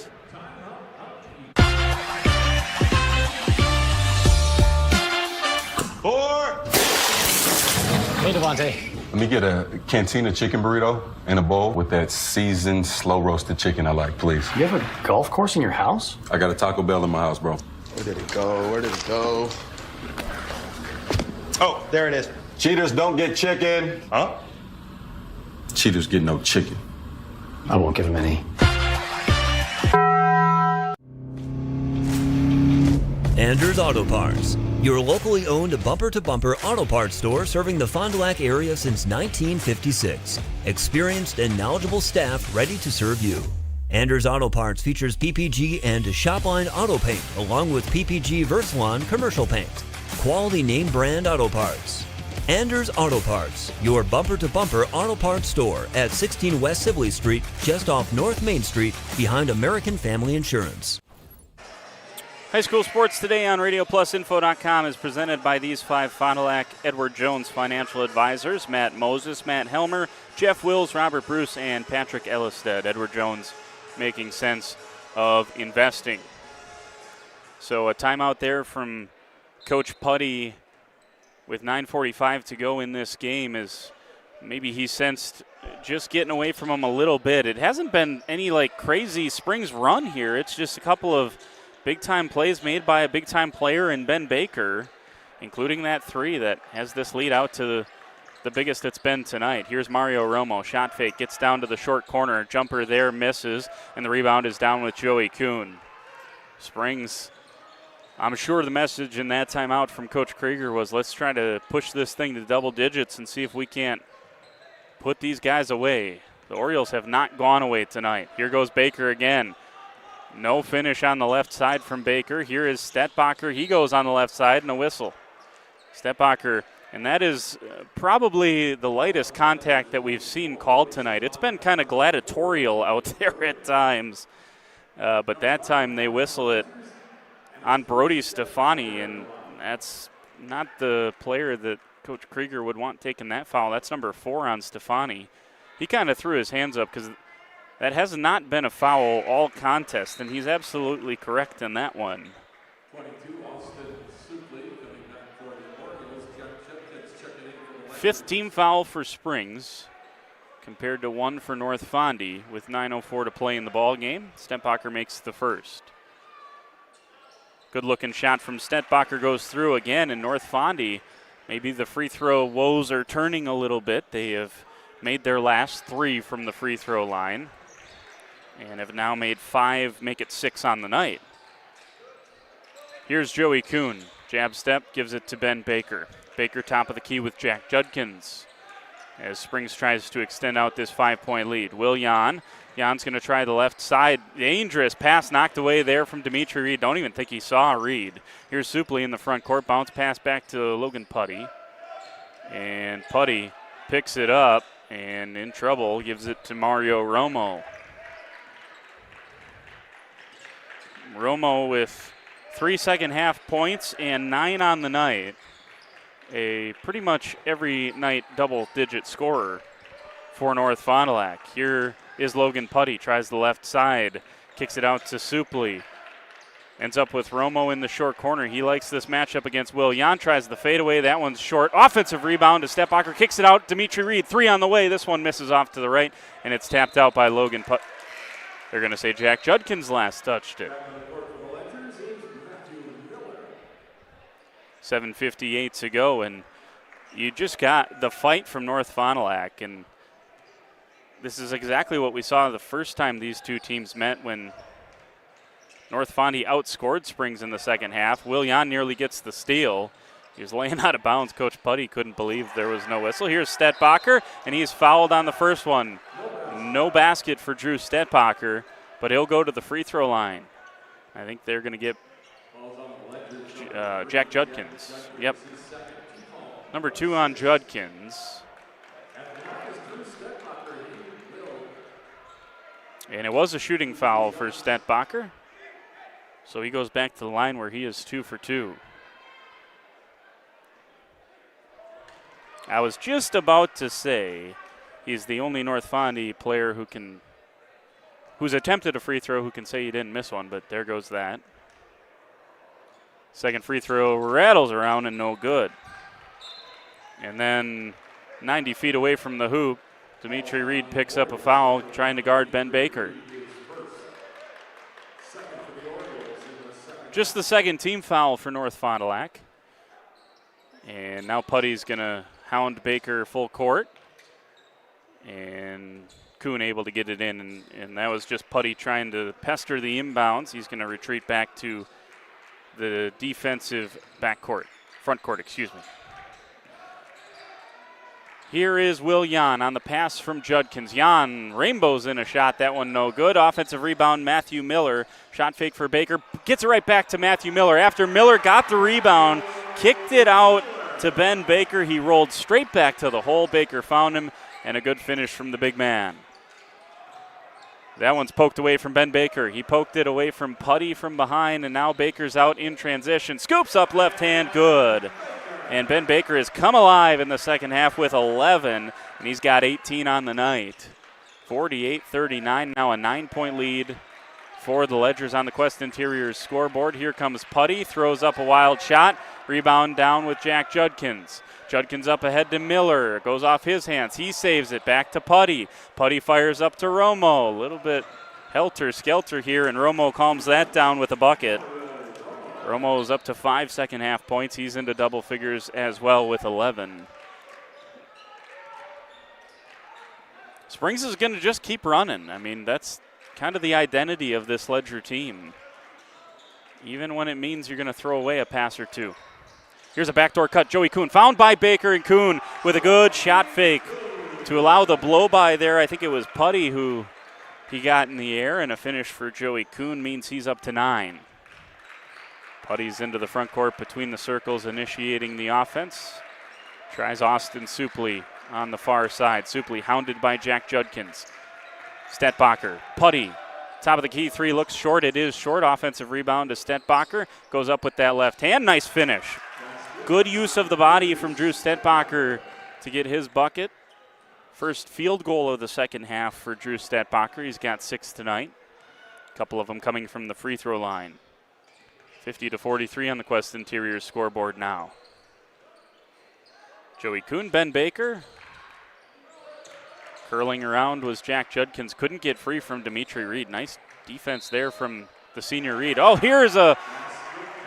Hey, Devontae. Let me get a Cantina chicken burrito and a bowl with that seasoned, slow-roasted chicken I like, please. You have a golf course in your house? I got a Taco Bell in my house, bro. Where did it go? Where did it go? Oh, there it is. Cheaters don't get chicken. Huh? Cheaters get no chicken. I won't give him any. Anders Auto Parts, your locally owned bumper-to-bumper auto parts store serving the Fond du Lac area since 1956. Experienced and knowledgeable staff ready to serve you. Anders Auto Parts features PPG and Shopline Auto Paint, along with PPG Versalon Commercial Paint. Quality name brand auto parts. Anders Auto Parts, your bumper-to-bumper auto parts store at 16 West Sibley Street, just off North Main Street, behind American Family Insurance. High school sports today on RadioPlusInfo.com is presented by these 5 Fond du Lac Edward Jones financial advisors: Matt Moses, Matt Helmer, Jeff Wills, Robert Bruce, and Patrick Ellisted. Edward Jones making sense of investing. So a timeout there from Coach Putty with 9:45 to go in this game, is maybe he sensed just getting away from him a little bit. It hasn't been any like crazy Springs run here. It's just a couple of big-time plays made by a big-time player in Ben Baker, including that three that has this lead out to the biggest it's been tonight. Here's Mario Romo. Shot fake, gets down to the short corner. Jumper there, misses, and the rebound is down with Joey Kuhn. Springs, I'm sure the message in that timeout from Coach Krieger was, let's try to push this thing to double digits and see if we can't put these guys away. The Orioles have not gone away tonight. Here goes Baker again. No finish on the left side from Baker. Here is Stetbacher. He goes on the left side and a whistle. Stetbacher, and that is probably the lightest contact that we've seen called tonight. It's been kind of gladiatorial out there at times. But that time they whistle it on Brody Stefani, and that's not the player that Coach Krieger would want taking that foul. That's number 4 on Stefani. He kind of threw his hands up because that has not been a foul all contest, and he's absolutely correct in that one. 22, Austin Supley coming back for the Orioles. Jeff Chipkins checking in for the 5th team foul for Springs, compared to 1 for North Fondy with 9:04 to play in the ball game. Stetbacher makes the first. Good looking shot from Stetbacher goes through again, and North Fondy, maybe the free throw woes are turning a little bit. They have made their last 3 from the free throw line, and have now made 5, make it 6 on the night. Here's Joey Kuhn. Jab step, gives it to Ben Baker. Baker top of the key with Jack Judkins as Springs tries to extend out this 5-point lead. Will Jan. Jan's going to try the left side. Dangerous pass knocked away there from Dimitri Reed. Don't even think he saw Reed. Here's Supley in the front court. Bounce pass back to Logan Putty. And Putty picks it up and in trouble, gives it to Mario Romo. Romo with 3 second-half points and 9 on the night. A pretty much every night double-digit scorer for North Fond du Lac. Here is Logan Putty, tries the left side, kicks it out to Supley. Ends up with Romo in the short corner. He likes this matchup against Will Jan. Tries the fadeaway. That one's short. Offensive rebound to Stettbacher. Kicks it out. Dimitri Reed, 3 on the way. This one misses off to the right, and it's tapped out by Logan They're going to say Jack Judkins last touched it. 7:58 to go, and you just got the fight from North Fond du Lac, and this is exactly what we saw the first time these two teams met when North Fondy outscored Springs in the second half. Will Jan nearly gets the steal. He was laying out of bounds. Coach Putty couldn't believe there was no whistle. Here's Stettbacher, and he's fouled on the first one. No basket for Drew Stettbacher, but he'll go to the free throw line. I think they're going to get Jack Judkins. Yep. Number 2 on Judkins. And it was a shooting foul for Stettbacher. So he goes back to the line where he is 2 for 2. I was just about to say he's the only North Fondy player who's attempted a free throw who can say he didn't miss one, but there goes that. Second free throw rattles around and no good. And then 90 feet away from the hoop, Dimitri Reed picks up a foul trying to guard Ben Baker. Just the second team foul for North Fond du Lac. And now Putty's going to hound Baker full court. And Kuhn able to get it in. And that was just Putty trying to pester the inbounds. He's going to retreat back to the defensive front court, excuse me. Here is Will Jan on the pass from Judkins. Jan rainbows in a shot. That one no good. Offensive rebound, Matthew Miller. Shot fake for Baker. Gets it right back to Matthew Miller. After Miller got the rebound, kicked it out to Ben Baker. He rolled straight back to the hole. Baker found him, and a good finish from the big man. That one's poked away from Ben Baker. He poked it away from Putty from behind, and now Baker's out in transition. Scoops up left hand, good. And Ben Baker has come alive in the second half with 11, and he's got 18 on the night. 48-39, now a 9-point lead for the Ledgers on the Quest Interiors scoreboard. Here comes Putty, throws up a wild shot. Rebound down with Jack Judkins. Judkins up ahead to Miller. Goes off his hands. He saves it back to Putty. Putty fires up to Romo. A little bit helter-skelter here, and Romo calms that down with a bucket. Romo's up to 5 second half points. He's into double figures as well with 11. Springs is going to just keep running. I mean, that's kind of the identity of this Ledger team. Even when it means you're going to throw away a pass or two. Here's a backdoor cut. Joey Kuhn found by Baker, and Kuhn with a good shot fake to allow the blow by there. I think it was Putty who he got in the air, and a finish for Joey Kuhn means he's up to 9. Putty's into the front court between the circles, initiating the offense. Tries Austin Supley on the far side. Supley hounded by Jack Judkins. Stettbacher, Putty, top of the key three looks short. It is short. Offensive rebound to Stettbacher. Goes up with that left hand. Nice finish. Good use of the body from Drew Stettbacher to get his bucket. First field goal of the second half for Drew Stettbacher. He's got 6 tonight. A couple of them coming from the free throw line. 50-43 on the Quest Interiors scoreboard now. Joey Kuhn, Ben Baker. Curling around was Jack Judkins. Couldn't get free from Dimitri Reed. Nice defense there from the senior Reed. Oh, here's a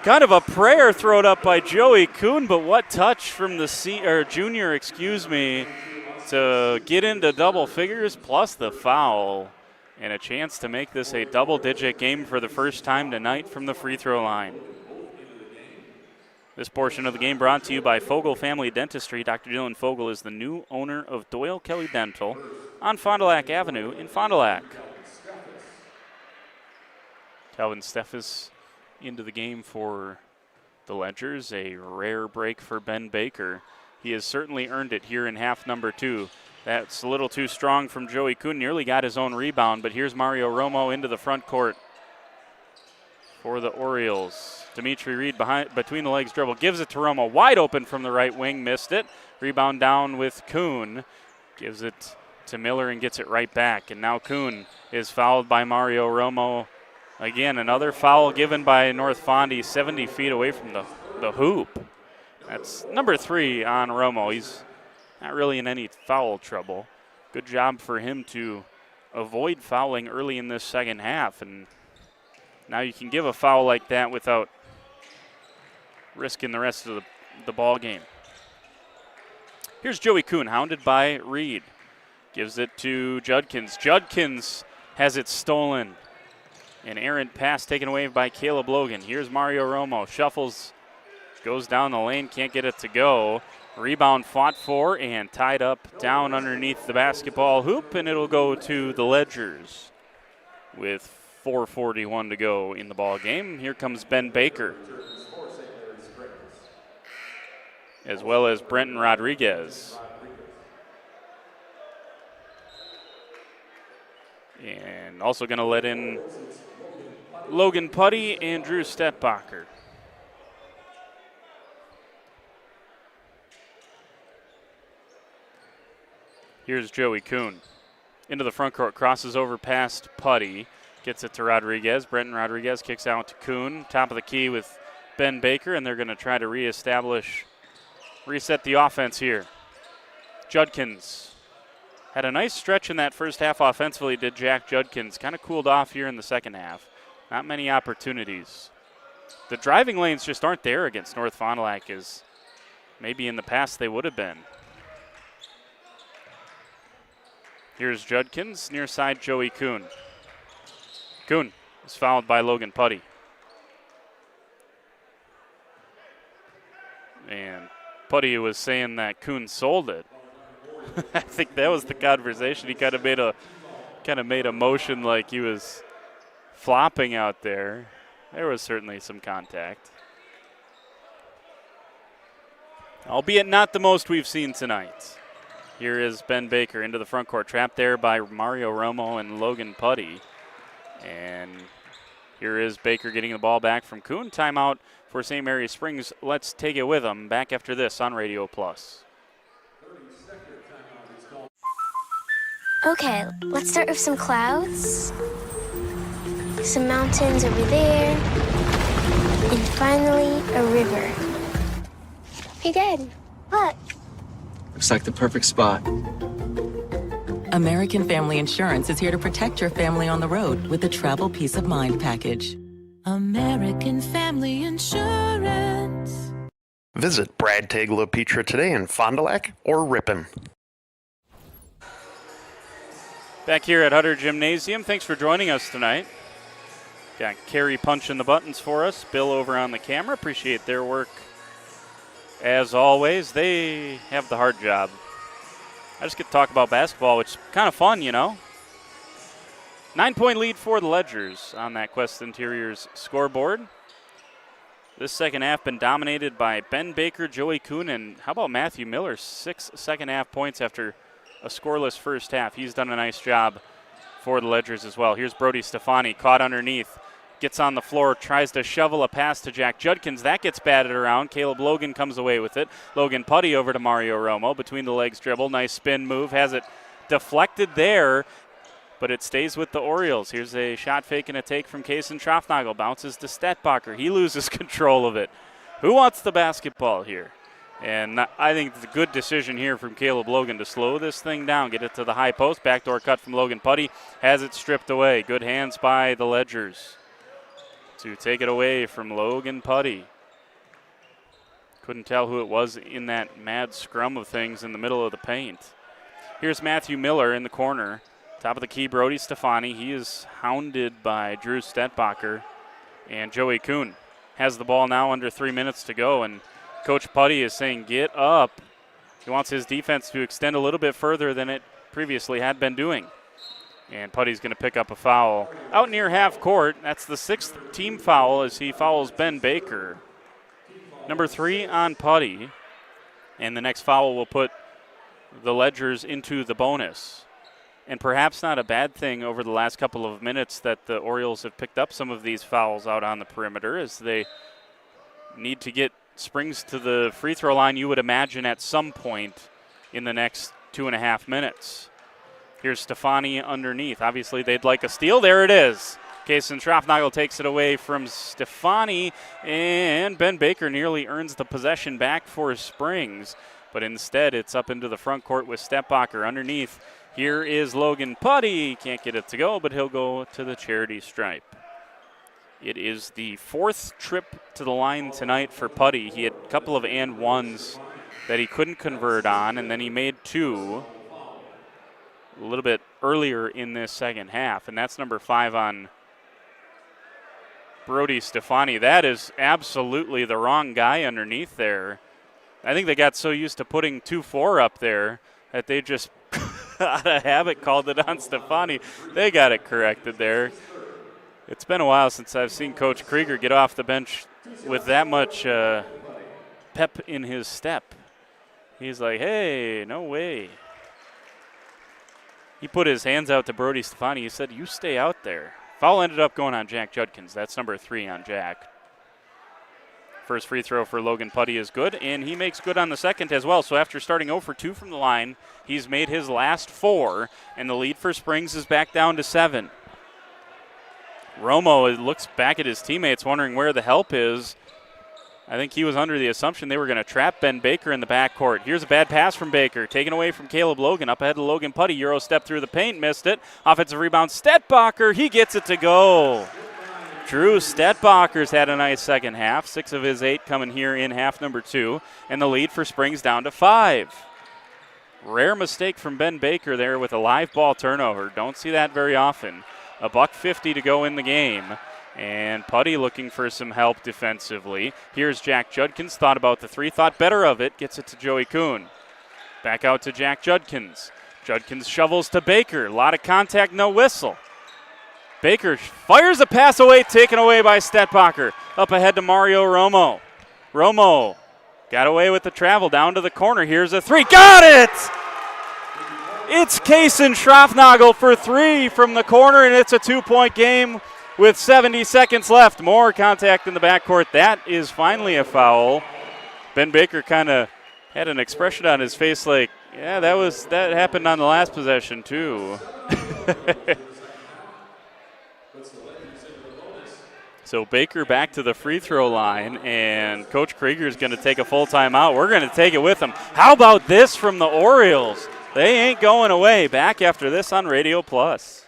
kind of a prayer thrown up by Joey Kuhn, but what touch from the junior, to get into double figures plus the foul. And a chance to make this a double-digit game for the first time tonight from the free throw line. This portion of the game brought to you by Fogel Family Dentistry. Dr. Dylan Fogel is the new owner of Doyle Kelly Dental on Fond du Lac Avenue in Fond du Lac. Calvin Steffes into the game for the Ledgers. A rare break for Ben Baker. He has certainly earned it here in half number 2. That's a little too strong from Joey Kuhn. Nearly got his own rebound, but here's Mario Romo into the front court for the Orioles. Dimitri Reed between the legs dribble. Gives it to Romo. Wide open from the right wing. Missed it. Rebound down with Kuhn. Gives it to Miller and gets it right back. And now Kuhn is fouled by Mario Romo Again, another foul given by North Fondy, 70 feet away from the hoop. That's number 3 on Romo. He's not really in any foul trouble. Good job for him to avoid fouling early in this second half. And now you can give a foul like that without risking the rest of the ball game. Here's Joey Kuhn, hounded by Reed. Gives it to Judkins. Judkins has it stolen. An errant pass taken away by Caleb Logan. Here's Mario Romo. Shuffles, goes down the lane, can't get it to go. Rebound fought for and tied up down underneath the basketball hoop, and it'll go to the Ledgers with 4:41 to go in the ball game. Here comes Ben Baker, as well as Brenton Rodriguez. And also going to let in Logan Putty and Drew Stetbacher. Here's Joey Kuhn. Into the front court, crosses over past Putty. Gets it to Rodriguez. Brenton Rodriguez kicks out to Kuhn. Top of the key with Ben Baker, and they're going to try to reset the offense here. Judkins had a nice stretch in that first half offensively, did Jack Judkins. Kind of cooled off here in the second half. Not many opportunities. The driving lanes just aren't there against North Fond du Lac as maybe in the past they would have been. Here's Judkins, near side Joey Kuhn. Kuhn is fouled by Logan Putty. And Putty was saying that Kuhn sold it. I think that was the conversation. He kind of made a motion like he was flopping out there. There was certainly some contact. Albeit not the most we've seen tonight. Here is Ben Baker into the front court, trapped there by Mario Romo and Logan Putty. And here is Baker getting the ball back from Kuhn. Timeout for St. Mary's Springs. Let's take it with them. Back after this on Radio Plus. Okay, let's start with some clouds, some mountains over there, and finally a river. Hey, Dad, look. Looks like the perfect spot. American Family Insurance is here to protect your family on the road with the Travel Peace of Mind package. American Family Insurance. Visit Brad Tagle Pizza today in Fond du Lac or Ripon. Back here at Hutter Gymnasium, thanks for joining us tonight. Got Carrie punching the buttons for us, Bill over on the camera. Appreciate their work. As always, they have the hard job. I just get to talk about basketball, which is kind of fun, you know. 9-point lead for the Ledgers on that Quest Interiors scoreboard. This second half been dominated by Ben Baker, Joey Kuhn, and how about Matthew Miller? 6 second half points after a scoreless first half. He's done a nice job for the Ledgers as well. Here's Brody Stefani, caught underneath. Gets on the floor, tries to shovel a pass to Jack Judkins. That gets batted around. Caleb Logan comes away with it. Logan Putty over to Mario Romo. Between the legs dribble. Nice spin move. Has it deflected there, but it stays with the Orioles. Here's a shot fake and a take from Kaysen Schroffnagel. Bounces to Stetbacher. He loses control of it. Who wants the basketball here? And I think it's a good decision here from Caleb Logan to slow this thing down, get it to the high post. Backdoor cut from Logan Putty. Has it stripped away. Good hands by the Ledgers to take it away from Logan Putty. Couldn't tell who it was in that mad scrum of things in the middle of the paint. Here's Matthew Miller in the corner. Top of the key, Brody Stefani. He is hounded by Drew Stetbacher. And Joey Kuhn has the ball now under 3 minutes to go. And Coach Putty is saying, get up. He wants his defense to extend a little bit further than it previously had been doing. And Putty's going to pick up a foul out near half court. That's the 6th team foul as he fouls Ben Baker. Number 3 on Putty. And the next foul will put the Ledgers into the bonus. And perhaps not a bad thing over the last couple of minutes that the Orioles have picked up some of these fouls out on the perimeter as they need to get Springs to the free throw line, you would imagine, at some point in the next 2.5 minutes. Here's Stefani underneath. Obviously, they'd like a steal. There it is. Kason Schroffnagel takes it away from Stefani, and Ben Baker nearly earns the possession back for Springs. But instead, it's up into the front court with Stepbacher underneath. Here is Logan Putty. Can't get it to go, but he'll go to the charity stripe. It is the 4th trip to the line tonight for Putty. He had a couple of and ones that he couldn't convert on, and then he made 2 a little bit earlier in this second half, and that's number 5 on Brody Stefani. That is absolutely the wrong guy underneath there. I think they got so used to putting 2-4 up there that they just, out of habit, called it on Stefani. They got it corrected there. It's been a while since I've seen Coach Krieger get off the bench with that much pep in his step. He's like, hey, no way. He put his hands out to Brody Stefani. He said, you stay out there. Foul ended up going on Jack Judkins. That's number 3 on Jack. First free throw for Logan Putty is good, and he makes good on the second as well. So after starting 0 for 2 from the line, he's made his last 4, and the lead for Springs is back down to 7. Romo looks back at his teammates wondering where the help is. I think he was under the assumption they were going to trap Ben Baker in the backcourt. Here's a bad pass from Baker, taken away from Caleb Logan. Up ahead to Logan Putty. Euro step through the paint, missed it. Offensive rebound, Stetbacher. He gets it to go. Drew Stetbacher's had a nice second half. 6 of his 8 coming here in half number 2. And the lead for Springs down to 5. Rare mistake from Ben Baker there with a live ball turnover. Don't see that very often. $1:50 to go in the game. And Putty looking for some help defensively. Here's Jack Judkins. Thought about the 3, thought better of it. Gets it to Joey Kuhn. Back out to Jack Judkins. Judkins shovels to Baker. A lot of contact, no whistle. Baker fires a pass away, taken away by Stetbacher. Up ahead to Mario Romo. Romo got away with the travel down to the corner. Here's a 3. Got it! It's Kason Schroffnagel for 3 from the corner, and it's a 2-point game with 70 seconds left. More contact in the backcourt. That is finally a foul. Ben Baker kind of had an expression on his face like, yeah, that happened on the last possession too. So Baker back to the free throw line, and Coach Krieger is going to take a full timeout. We're going to take it with him. How about this from the Orioles? They ain't going away. Back after this on Radio Plus.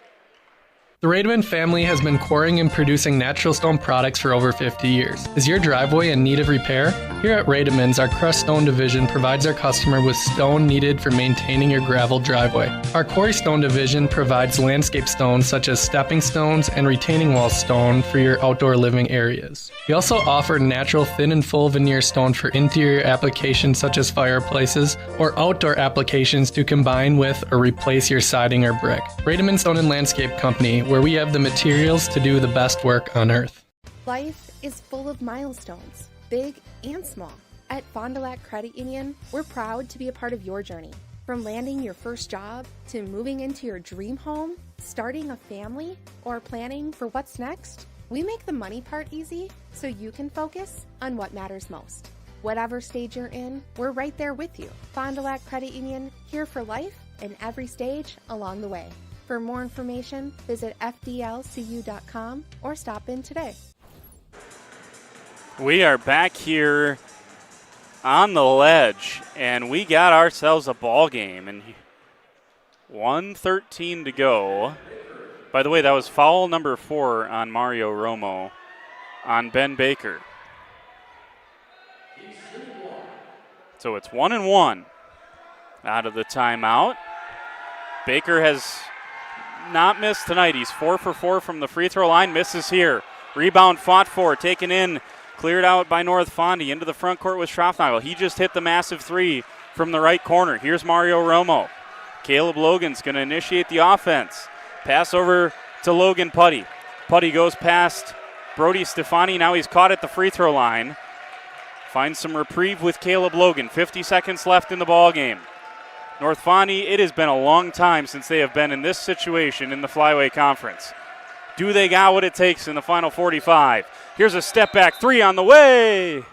The Rademan family has been quarrying and producing natural stone products for over 50 years. Is your driveway in need of repair? Here at Rademans, our crushed stone division provides our customer with stone needed for maintaining your gravel driveway. Our quarry stone division provides landscape stones such as stepping stones and retaining wall stone for your outdoor living areas. We also offer natural thin and full veneer stone for interior applications such as fireplaces or outdoor applications to combine with or replace your siding or brick. Rademan Stone and Landscape Company, where we have the materials to do the best work on earth. Life is full of milestones, big and small. At Fond du Lac Credit Union, we're proud to be a part of your journey. From landing your first job to moving into your dream home, starting a family, or planning for what's next, we make the money part easy so you can focus on what matters most. Whatever stage you're in, we're right there with you. Fond du Lac Credit Union, here for life and every stage along the way. For more information, visit fdlcu.com or stop in today. We are back here on the ledge, and we got ourselves a ball game. And 1:13 to go. By the way, that was foul number 4 on Mario Romo on Ben Baker. So it's 1-1 out of the timeout. Baker has not missed tonight. He's 4 for 4 from the free throw line. Misses here. Rebound fought for. Taken in. Cleared out by North Fondy. Into the front court with Schroffnagel. He just hit the massive 3 from the right corner. Here's Mario Romo. Caleb Logan's going to initiate the offense. Pass over to Logan Putty. Putty goes past Brody Stefani. Now he's caught at the free throw line. Finds some reprieve with Caleb Logan. 50 seconds left in the ball game. North Fondy, it has been a long time since they have been in this situation in the Flyway Conference. Do they got what it takes in the final 45? Here's a step back 3 on the way.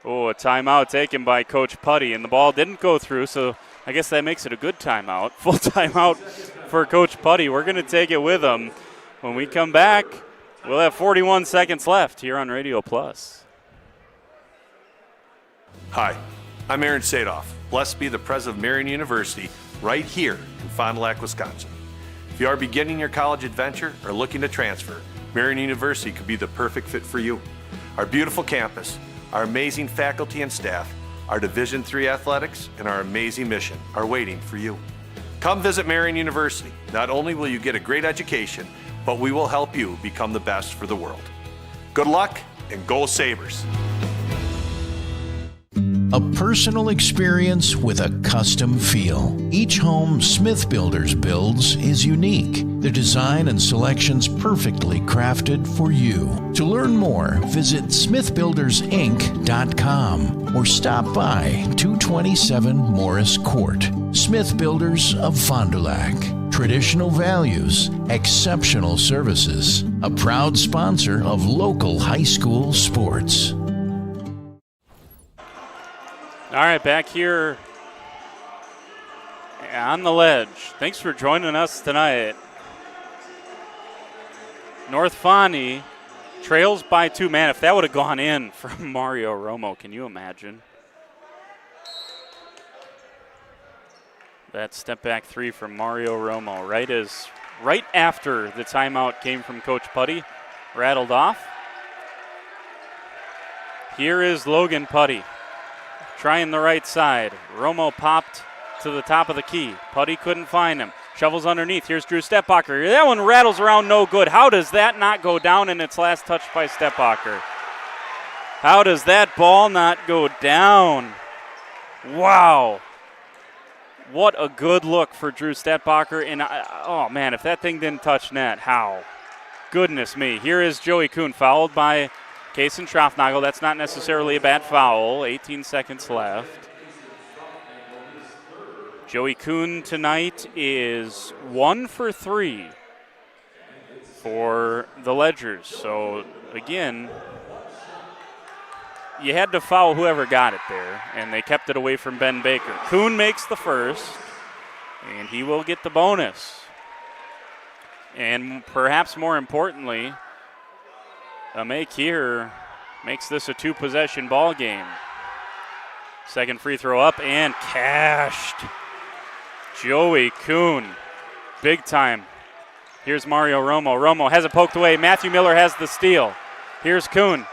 Oh, a timeout taken by Coach Putty, and the ball didn't go through, so I guess that makes it a good timeout. Full timeout for Coach Putty. We're going to take it with him. When we come back, we'll have 41 seconds left here on Radio Plus. Hi, I'm Aaron Sadoff. Blessed be the president of Marian University right here in Fond du Lac, Wisconsin. If you are beginning your college adventure or looking to transfer, Marian University could be the perfect fit for you. Our beautiful campus, our amazing faculty and staff, our Division III athletics, and our amazing mission are waiting for you. Come visit Marian University. Not only will you get a great education, but we will help you become the best for the world. Good luck and go Sabres! A personal experience with a custom feel. Each home Smith Builders builds is unique. The design and selections perfectly crafted for you. To learn more, visit smithbuildersinc.com or stop by 227 Morris Court. Smith Builders of Fond du Lac. Traditional values, exceptional services. A proud sponsor of local high school sports. All right, back here on the ledge. Thanks for joining us tonight. North Fondy trails by 2. Man, if that would have gone in from Mario Romo, can you imagine? That step back 3 from Mario Romo, right after the timeout came from Coach Putty, rattled off. Here is Logan Putty. Trying the right side. Romo popped to the top of the key. Putty couldn't find him. Shovels underneath. Here's Drew Stepbacher. That one rattles around no good. How does that not go down in its last touch by Stepbacher? How does that ball not go down? Wow. What a good look for Drew Stepbacher. And, oh, man, if that thing didn't touch net, how? Goodness me. Here is Joey Kuhn, fouled by Kaysen Schroffnagel. That's not necessarily a bad foul. 18 seconds left. Joey Kuhn tonight is 1 for 3 for the Ledgers. So, again, you had to foul whoever got it there, and they kept it away from Ben Baker. Kuhn makes the first, and he will get the bonus. And perhaps more importantly, a make here makes this a 2-possession ball game. Second free throw up and cashed. Joey Kuhn, big time. Here's Mario Romo. Romo has it poked away. Matthew Miller has the steal. Here's Kuhn.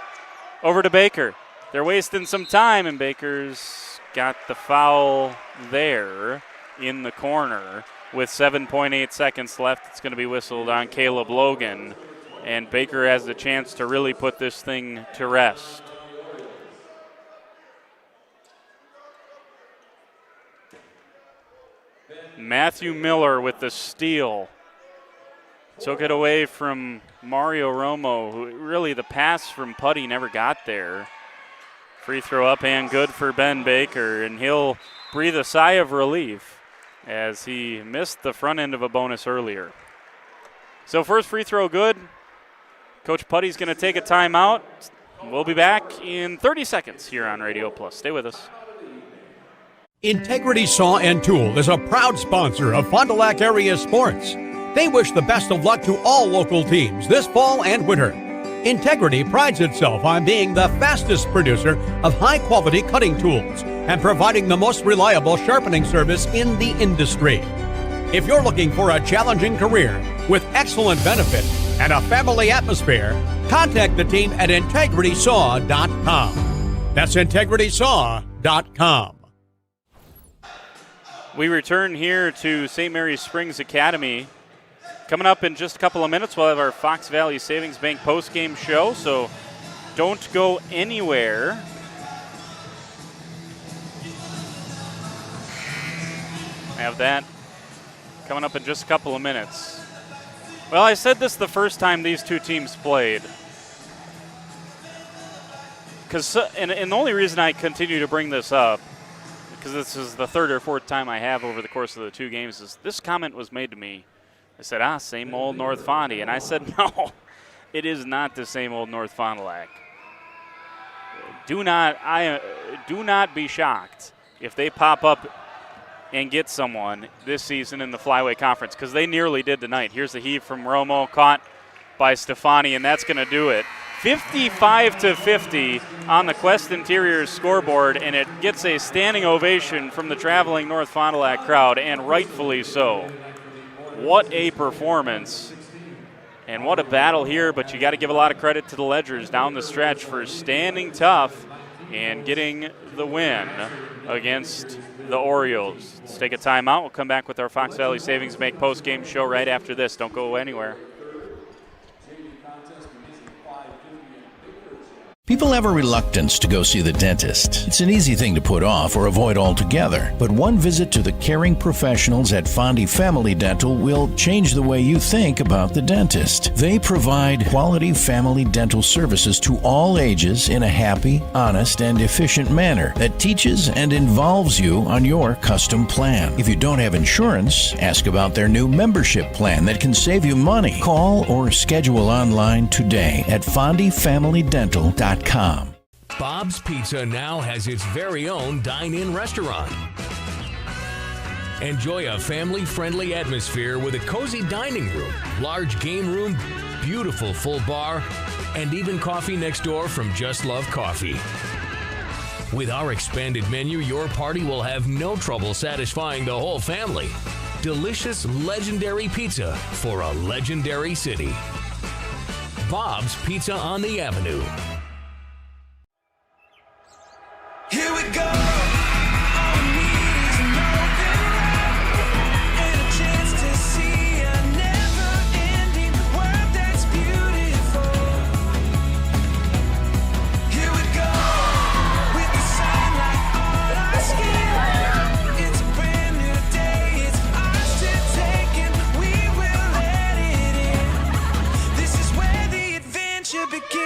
Over to Baker. They're wasting some time, and Baker's got the foul there in the corner. With 7.8 seconds left, it's going to be whistled on Caleb Logan. And Baker has the chance to really put this thing to rest. Matthew Miller with the steal. Took it away from Mario Romo, who really the pass from Putty never got there. Free throw up and good for Ben Baker, and he'll breathe a sigh of relief as he missed the front end of a bonus earlier. So first free throw good. Coach Putty's going to take a timeout. We'll be back in 30 seconds here on Radio Plus. Stay with us. Integrity Saw and Tool is a proud sponsor of Fond du Lac area sports. They wish the best of luck to all local teams this fall and winter. Integrity prides itself on being the fastest producer of high-quality cutting tools and providing the most reliable sharpening service in the industry. If you're looking for a challenging career with excellent benefits and a family atmosphere, contact the team at IntegritySaw.com. That's IntegritySaw.com. We return here to St. Mary's Springs Academy. Coming up in just a couple of minutes, we'll have our Fox Valley Savings Bank postgame show, so don't go anywhere. Have that coming up in just a couple of minutes. Well, I said this the first time these two teams played. And the only reason I continue to bring this up, because this is the third or fourth time I have over the course of the two games, is this comment was made to me. I said, same old North Fondy. And I said, no, it is not the same old North Fond du Lac. Do not be shocked if they pop up and get someone this season in the Flyway Conference, because they nearly did tonight. Here's the heave from Romo, caught by Stefani, and that's going to do it. 55-50 on the Quest Interiors scoreboard, and it gets a standing ovation from the traveling North Fond du Lac crowd, and rightfully so. What a performance, and what a battle here, but you got to give a lot of credit to the Ledgers down the stretch for standing tough and getting the win against the Orioles. Let's take a timeout. We'll come back with our Fox Valley Savings Bank post-game show right after this. Don't go anywhere. People have a reluctance to go see the dentist. It's an easy thing to put off or avoid altogether. But one visit to the caring professionals at Fondi Family Dental will change the way you think about the dentist. They provide quality family dental services to all ages in a happy, honest, and efficient manner that teaches and involves you on your custom plan. If you don't have insurance, ask about their new membership plan that can save you money. Call or schedule online today at FondiFamilyDental.com. Bob's Pizza now has its very own dine-in restaurant. Enjoy a family-friendly atmosphere with a cozy dining room, large game room, beautiful full bar, and even coffee next door from Just Love Coffee. With our expanded menu, your party will have no trouble satisfying the whole family. Delicious, legendary pizza for a legendary city. Bob's Pizza on the Avenue. Here we go. All we need is an open road and a chance to see a never-ending world that's beautiful. Here we go, with the sunlight on our skin. It's a brand new day, it's ours to take, and we will let it in. This is where the adventure begins.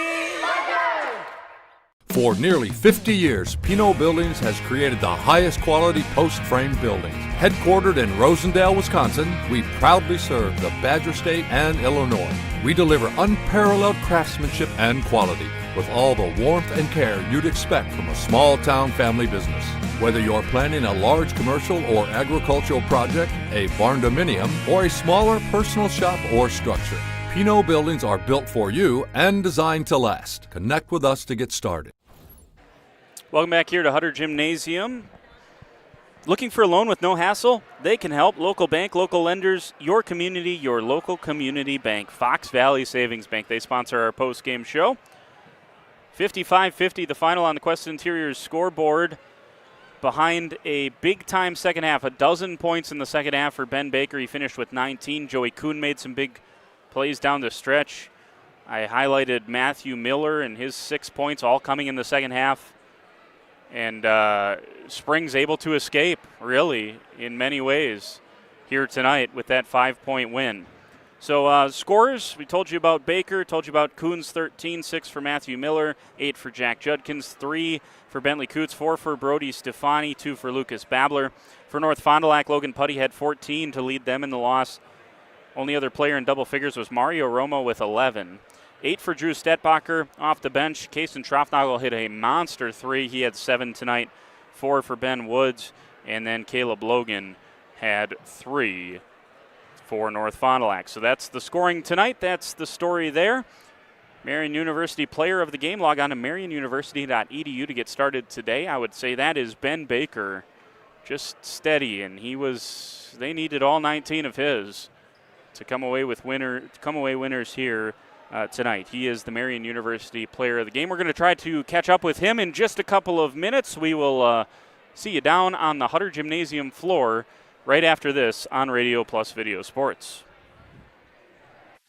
For nearly 50 years, Pinot Buildings has created the highest quality post-frame buildings. Headquartered in Rosendale, Wisconsin, we proudly serve the Badger State and Illinois. We deliver unparalleled craftsmanship and quality with all the warmth and care you'd expect from a small-town family business. Whether you're planning a large commercial or agricultural project, a barn-dominium, or a smaller personal shop or structure, Pinot Buildings are built for you and designed to last. Connect with us to get started. Welcome back here to Hutter Gymnasium. Looking for a loan with no hassle? They can help. Local bank, local lenders, your community, your local community bank. Fox Valley Savings Bank. They sponsor our post-game show. 55-50, the final on the Quest Interiors scoreboard. Behind a big-time second half. 12 points in the second half for Ben Baker. He finished with 19. Joey Kuhn made some big plays down the stretch. I highlighted Matthew Miller and his 6 points, all coming in the second half. And Springs able to escape, really, in many ways here tonight with that 5-point win. So scores, we told you about Baker, told you about Kuhn's 13, 6 for Matthew Miller, 8 for Jack Judkins, 3 for Bentley Coots, 4 for Brody Stefani, 2 for Lucas Babler. For North Fond du Lac, Logan Putty had 14 to lead them in the loss. Only other player in double figures was Mario Romo with 11. 8 for Drew Stetbacher off the bench. Kason Trofnagel hit a monster 3. He had 7 tonight. 4 for Ben Woods. And then Caleb Logan had 3 for North Fond du Lac. So that's the scoring tonight. That's the story there. Marian University player of the game. Log on to marianuniversity.edu to get started today. I would say that is Ben Baker. Just steady. And they needed all 19 of his to come away winners here tonight. He is the Marian University player of the game. We're going to try to catch up with him in just a couple of minutes. We will see you down on the Hutter Gymnasium floor right after this on Radio Plus Video Sports.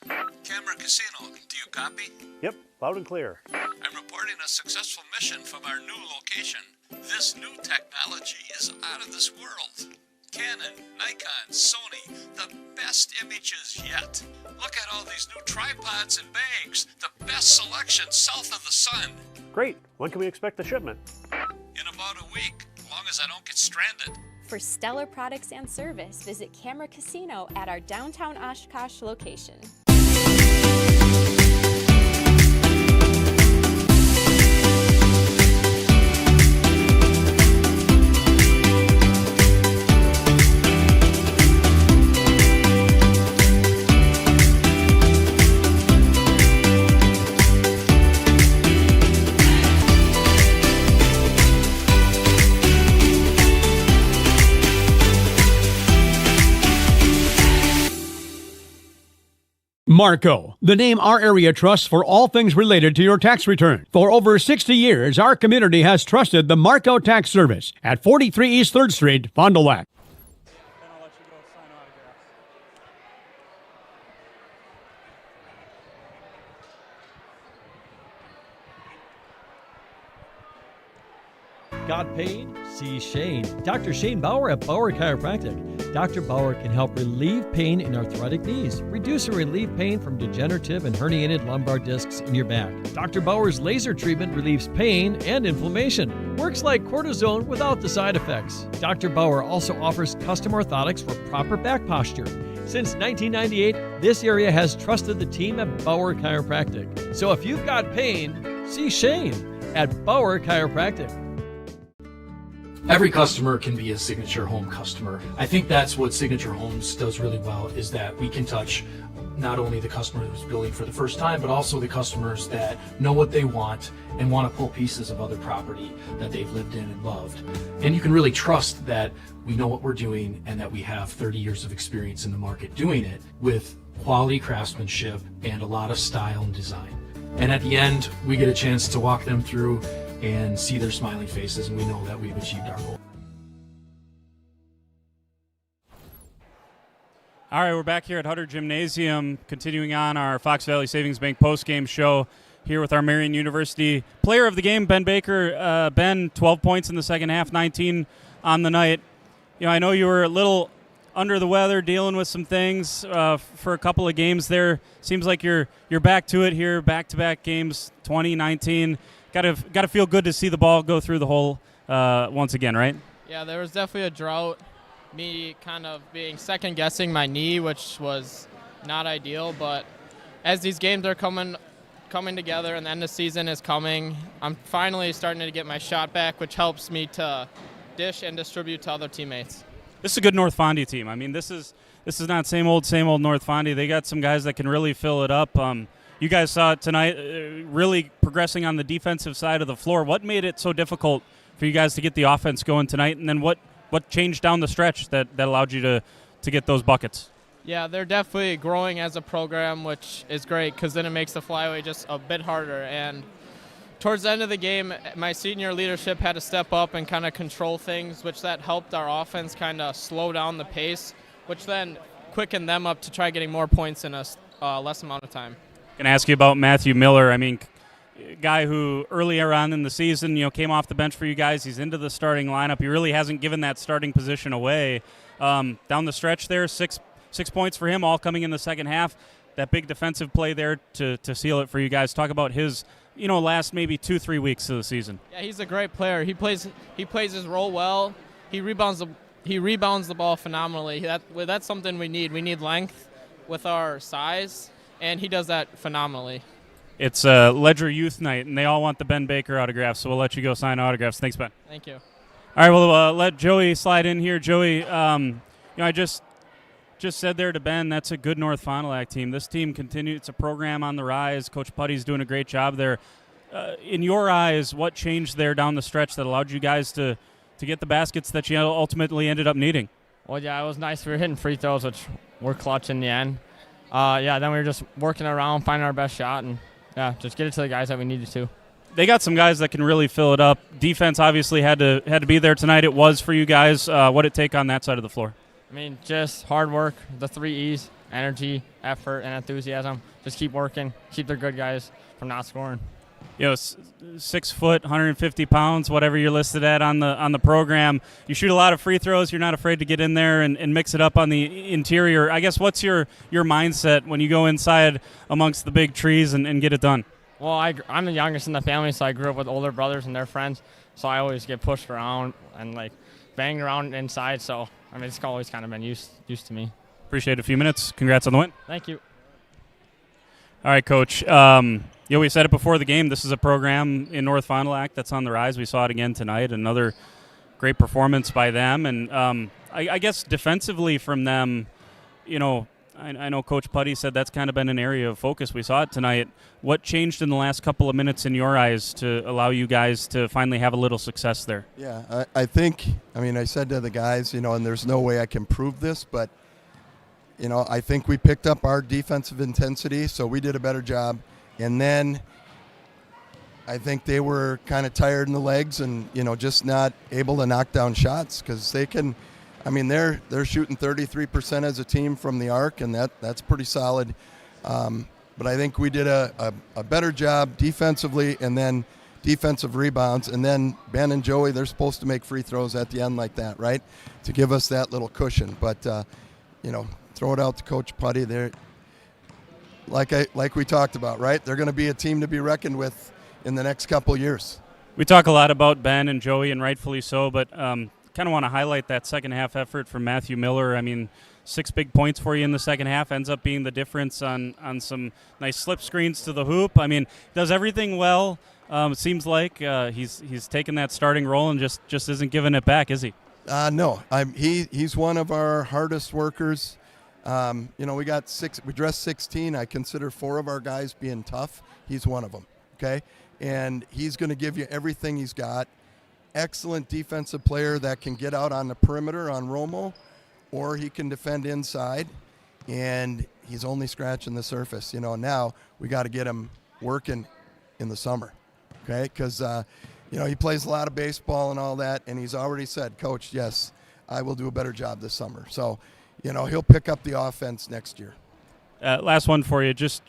Camera Casino, do you copy? Yep, loud and clear. I'm reporting a successful mission from our new location. This new technology is out of this world. Canon, Nikon, Sony, the best images yet. Look at all these new tripods and bags. The best selection south of the sun. Great. When can we expect the shipment? In about a week, as long as I don't get stranded. For stellar products and service, visit Camera Casino at our downtown Oshkosh location. Marco, the name our area trusts for all things related to your tax return. For over 60 years, our community has trusted the Marco Tax Service at 43 East 3rd Street, Fond du Lac. Got pain? See Shane. Dr. Shane Bauer at Bauer Chiropractic. Dr. Bauer can help relieve pain in arthritic knees, reduce or relieve pain from degenerative and herniated lumbar discs in your back. Dr. Bauer's laser treatment relieves pain and inflammation. Works like cortisone without the side effects. Dr. Bauer also offers custom orthotics for proper back posture. Since 1998, this area has trusted the team at Bauer Chiropractic. So if you've got pain, see Shane at Bauer Chiropractic. Every customer can be a Signature Home customer. I think that's what Signature Homes does really well, is that we can touch not only the customer who's building for the first time, but also the customers that know what they want and want to pull pieces of other property that they've lived in and loved. And you can really trust that we know what we're doing and that we have 30 years of experience in the market doing it with quality craftsmanship and a lot of style and design. And at the end, we get a chance to walk them through and see their smiling faces, and we know that we've achieved our goal. All right, we're back here at Hutter Gymnasium, continuing on our Fox Valley Savings Bank postgame show here with our Marion University player of the game, Ben Baker. Ben, 12 points in the second half, 19 on the night. You know, I know you were a little under the weather, dealing with some things for a couple of games there. Seems like you're back to it here, back-to-back games, 20, 19. Got to feel good to see the ball go through the hole once again, right? Yeah, there was definitely a drought. Me kind of being second-guessing my knee, which was not ideal. But as these games are coming together and the end of the season is coming, I'm finally starting to get my shot back, which helps me to dish and distribute to other teammates. This is a good North Fondy team. I mean, this is not same old North Fondy. They got some guys that can really fill it up. You guys saw it tonight, really progressing on the defensive side of the floor. What made it so difficult for you guys to get the offense going tonight? And then what changed down the stretch that allowed you to get those buckets? Yeah, they're definitely growing as a program, which is great because then it makes the flyaway just a bit harder. And towards the end of the game, my senior leadership had to step up and kind of control things, which that helped our offense kind of slow down the pace, which then quickened them up to try getting more points in a less amount of time. Going to ask you about Matthew Miller. I mean, a guy who earlier on in the season, came off the bench for you guys. He's into the starting lineup. He really hasn't given that starting position away. Down the stretch there, six points for him, all coming in the second half. That big defensive play there to seal it for you guys. Talk about his, last maybe 2-3 weeks of the season. Yeah, he's a great player. He plays his role well. He rebounds the ball phenomenally. That's something we need. We need length with our size. And he does that phenomenally. It's Ledger Youth Night, and they all want the Ben Baker autograph, so we'll let you go sign autographs. Thanks, Ben. Thank you. All right, we'll let Joey slide in here. Joey, I just said there to Ben, that's a good North Fond du Lac team. This team continues. It's a program on the rise. Coach Putty's doing a great job there. In your eyes, what changed there down the stretch that allowed you guys to get the baskets that you ultimately ended up needing? Well, yeah, it was nice. We were hitting free throws, which were clutch in the end. Then we were just working around, finding our best shot, and just get it to the guys that we needed to. They got some guys that can really fill it up. Defense obviously had to be there tonight. It was for you guys. What did it take on that side of the floor? I memean, just hard work, the 3 E's, energy, effort, and enthusiasm. Just keep working, keep the good guys from not scoring. 6 foot, 150 pounds, whatever you're listed at on the program. You shoot a lot of free throws. You're not afraid to get in there and mix it up on the interior. I guess what's your mindset when you go inside amongst the big trees and get it done? Well, I'm the youngest in the family, so I grew up with older brothers and their friends. So I always get pushed around and banged around inside. So it's always kind of been used to me. Appreciate a few minutes. Congrats on the win. Thank you. All right, Coach. We said it before the game. This is a program in North Fond du Lac that's on the rise. We saw it again tonight. Another great performance by them. And I guess defensively from them, I know Coach Putty said that's kind of been an area of focus. We saw it tonight. What changed in the last couple of minutes in your eyes to allow you guys to finally have a little success there? Yeah, I think, I said to the guys, and there's no way I can prove this, but I think we picked up our defensive intensity, so we did a better job. And then I think they were kind of tired in the legs and, just not able to knock down shots because they can. They're shooting 33% as a team from the arc, and that's pretty solid. But I think we did a better job defensively, and then defensive rebounds. And then Ben and Joey, they're supposed to make free throws at the end like that, right, to give us that little cushion. But, throw it out to Coach Putty. They're, like we talked about, right? They're going to be a team to be reckoned with in the next couple years. We talk a lot about Ben and Joey, and rightfully so, but kind of want to highlight that second half effort from Matthew Miller. 6 big points for you in the second half ends up being the difference on some nice slip screens to the hoop. Does everything well. It seems like he's taken that starting role and just isn't giving it back, is he? No, he's one of our hardest workers. We got 6. We dressed 16. I consider 4 of our guys being tough. He's one of them. Okay, and he's going to give you everything he's got. Excellent defensive player that can get out on the perimeter on Romo, or he can defend inside. And he's only scratching the surface. Now we got to get him working in the summer. Okay, because he plays a lot of baseball and all that, and he's already said, Coach, yes, I will do a better job this summer. So, he'll pick up the offense next year. Last one for you, just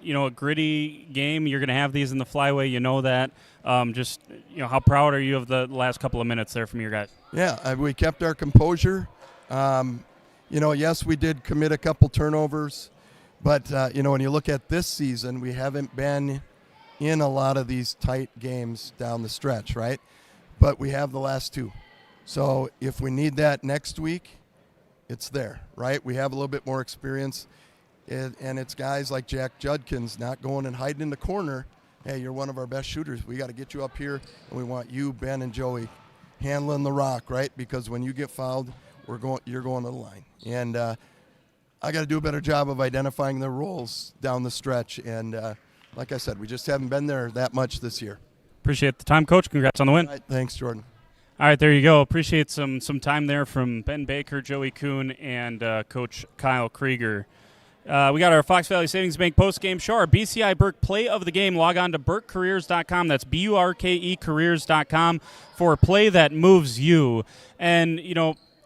a gritty game. You're going to have these in the flyway, that. How proud are you of the last couple of minutes there from your guys? Yeah, we kept our composure. Yes, we did commit a couple turnovers, but, when you look at this season, we haven't been in a lot of these tight games down the stretch, right? But we have the last 2. So if we need that next week, it's there, right? We have a little bit more experience, and it's guys like Jack Judkins not going and hiding in the corner. Hey, you're one of our best shooters. We got to get you up here, and we want you, Ben and Joey, handling the rock, right? Because when you get fouled, you're going to the line. And I got to do a better job of identifying their roles down the stretch. And like I said, we just haven't been there that much this year. Appreciate the time, Coach. Congrats on the win. All right, thanks, Jordan. All right, there you go. Appreciate some time there from Ben Baker, Joey Kuhn, and Coach Kyle Krieger. We got our Fox Valley Savings Bank post-game show, our BCI Burke play of the game. Log on to burkecareers.com. That's BURKE careers.com for a play that moves you. And,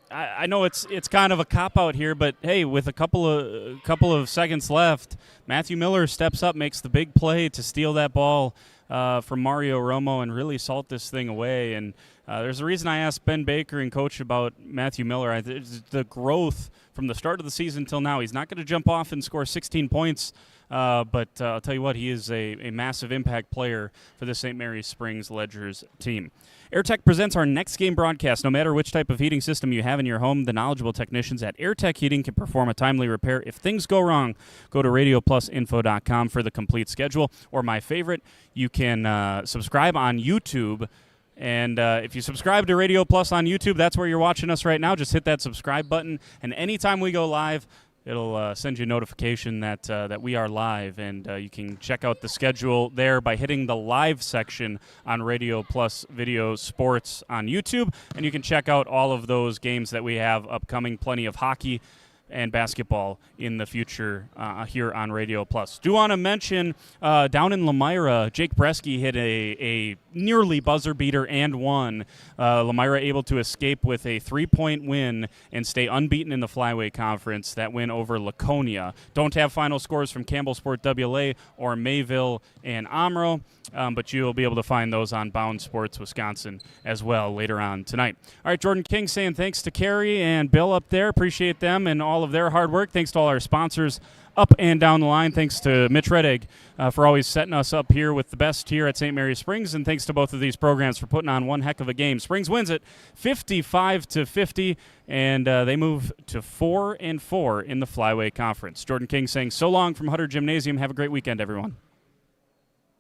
I know it's kind of a cop-out here, but, hey, with a couple of seconds left, Matthew Miller steps up, makes the big play to steal that ball from Mario Romo and really salt this thing away. And there's a reason I asked Ben Baker and Coach about Matthew Miller. The growth from the start of the season till now, he's not going to jump off and score 16 points, but I'll tell you what, he is a massive impact player for the St. Mary's Springs Ledgers team. AirTech presents our next game broadcast. No matter which type of heating system you have in your home, the knowledgeable technicians at AirTech Heating can perform a timely repair. If things go wrong, go to radioplusinfo.com for the complete schedule. Or my favorite, you can subscribe on YouTube. And if you subscribe to Radio Plus on YouTube, that's where you're watching us right now. Just hit that subscribe button, and anytime we go live, it'll send you a notification that we are live, and you can check out the schedule there by hitting the live section on Radio Plus Video Sports on YouTube, and you can check out all of those games that we have upcoming, plenty of hockey and basketball in the future here on Radio Plus. Do want to mention down in Lemira, Jake Bresky hit a nearly buzzer beater and won. Lemira able to escape with a 3-point win and stay unbeaten in the Flyway Conference. That win over Laconia. Don't have final scores from Campbellsport WLA or Mayville and Omro, but you'll be able to find those on Bound Sports Wisconsin as well later on tonight. All right, Jordan King saying thanks to Carrie and Bill up there. Appreciate them and all of their hard work. Thanks to all our sponsors up and down the line. Thanks to Mitch Reddig for always setting us up here with the best here at St. Mary's Springs, and thanks to both of these programs for putting on one heck of a game. Springs wins it 55-50, and they move to 4-4 in the Flyway Conference. Jordan King saying so long from Hutter Gymnasium. Have a great weekend, everyone.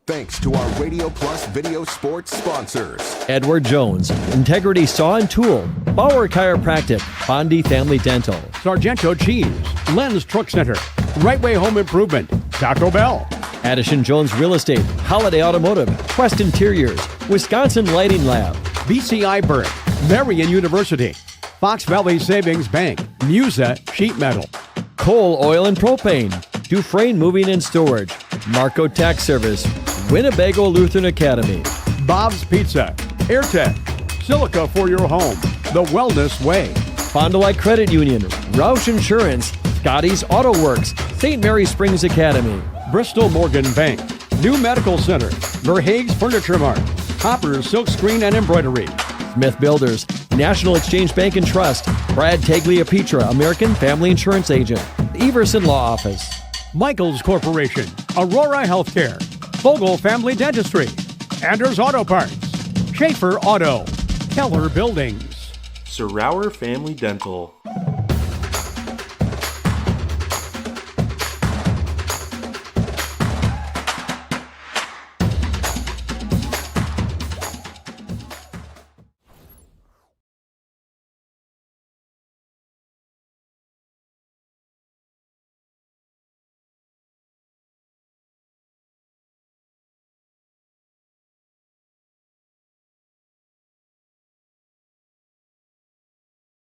Thanks to our Radio Plus Video Sports sponsors. Edward Jones, Integrity Saw and Tool, Bauer Chiropractic, Bondi Family Dental, Sargento Cheese, Len's Truck Center, Right Way Home Improvement, Taco Bell, Addison Jones Real Estate, Holiday Automotive, Quest Interiors, Wisconsin Lighting Lab, BCI Burke, Marian University, Fox Valley Savings Bank, Musa Sheet Metal, Coal, Oil and Propane, Dufresne Moving and Storage, Marco Tax Service, Winnebago Lutheran Academy, Bob's Pizza, AirTech, Silica for your home, The Wellness Way, Fond du Lac Credit Union, Roush Insurance, Scotty's Auto Works, St. Mary Springs Academy, Bristol Morgan Bank, New Medical Center, Verhaeg's Furniture Mart, Hopper's Silk Screen and Embroidery, Smith Builders, National Exchange Bank and Trust, Brad Tagliapietra, American Family Insurance Agent, Everson Law Office, Michaels Corporation, Aurora Healthcare, Vogel Family Dentistry, Anders Auto Parts, Schaefer Auto, Keller Buildings, Sir Rauer Family Dental,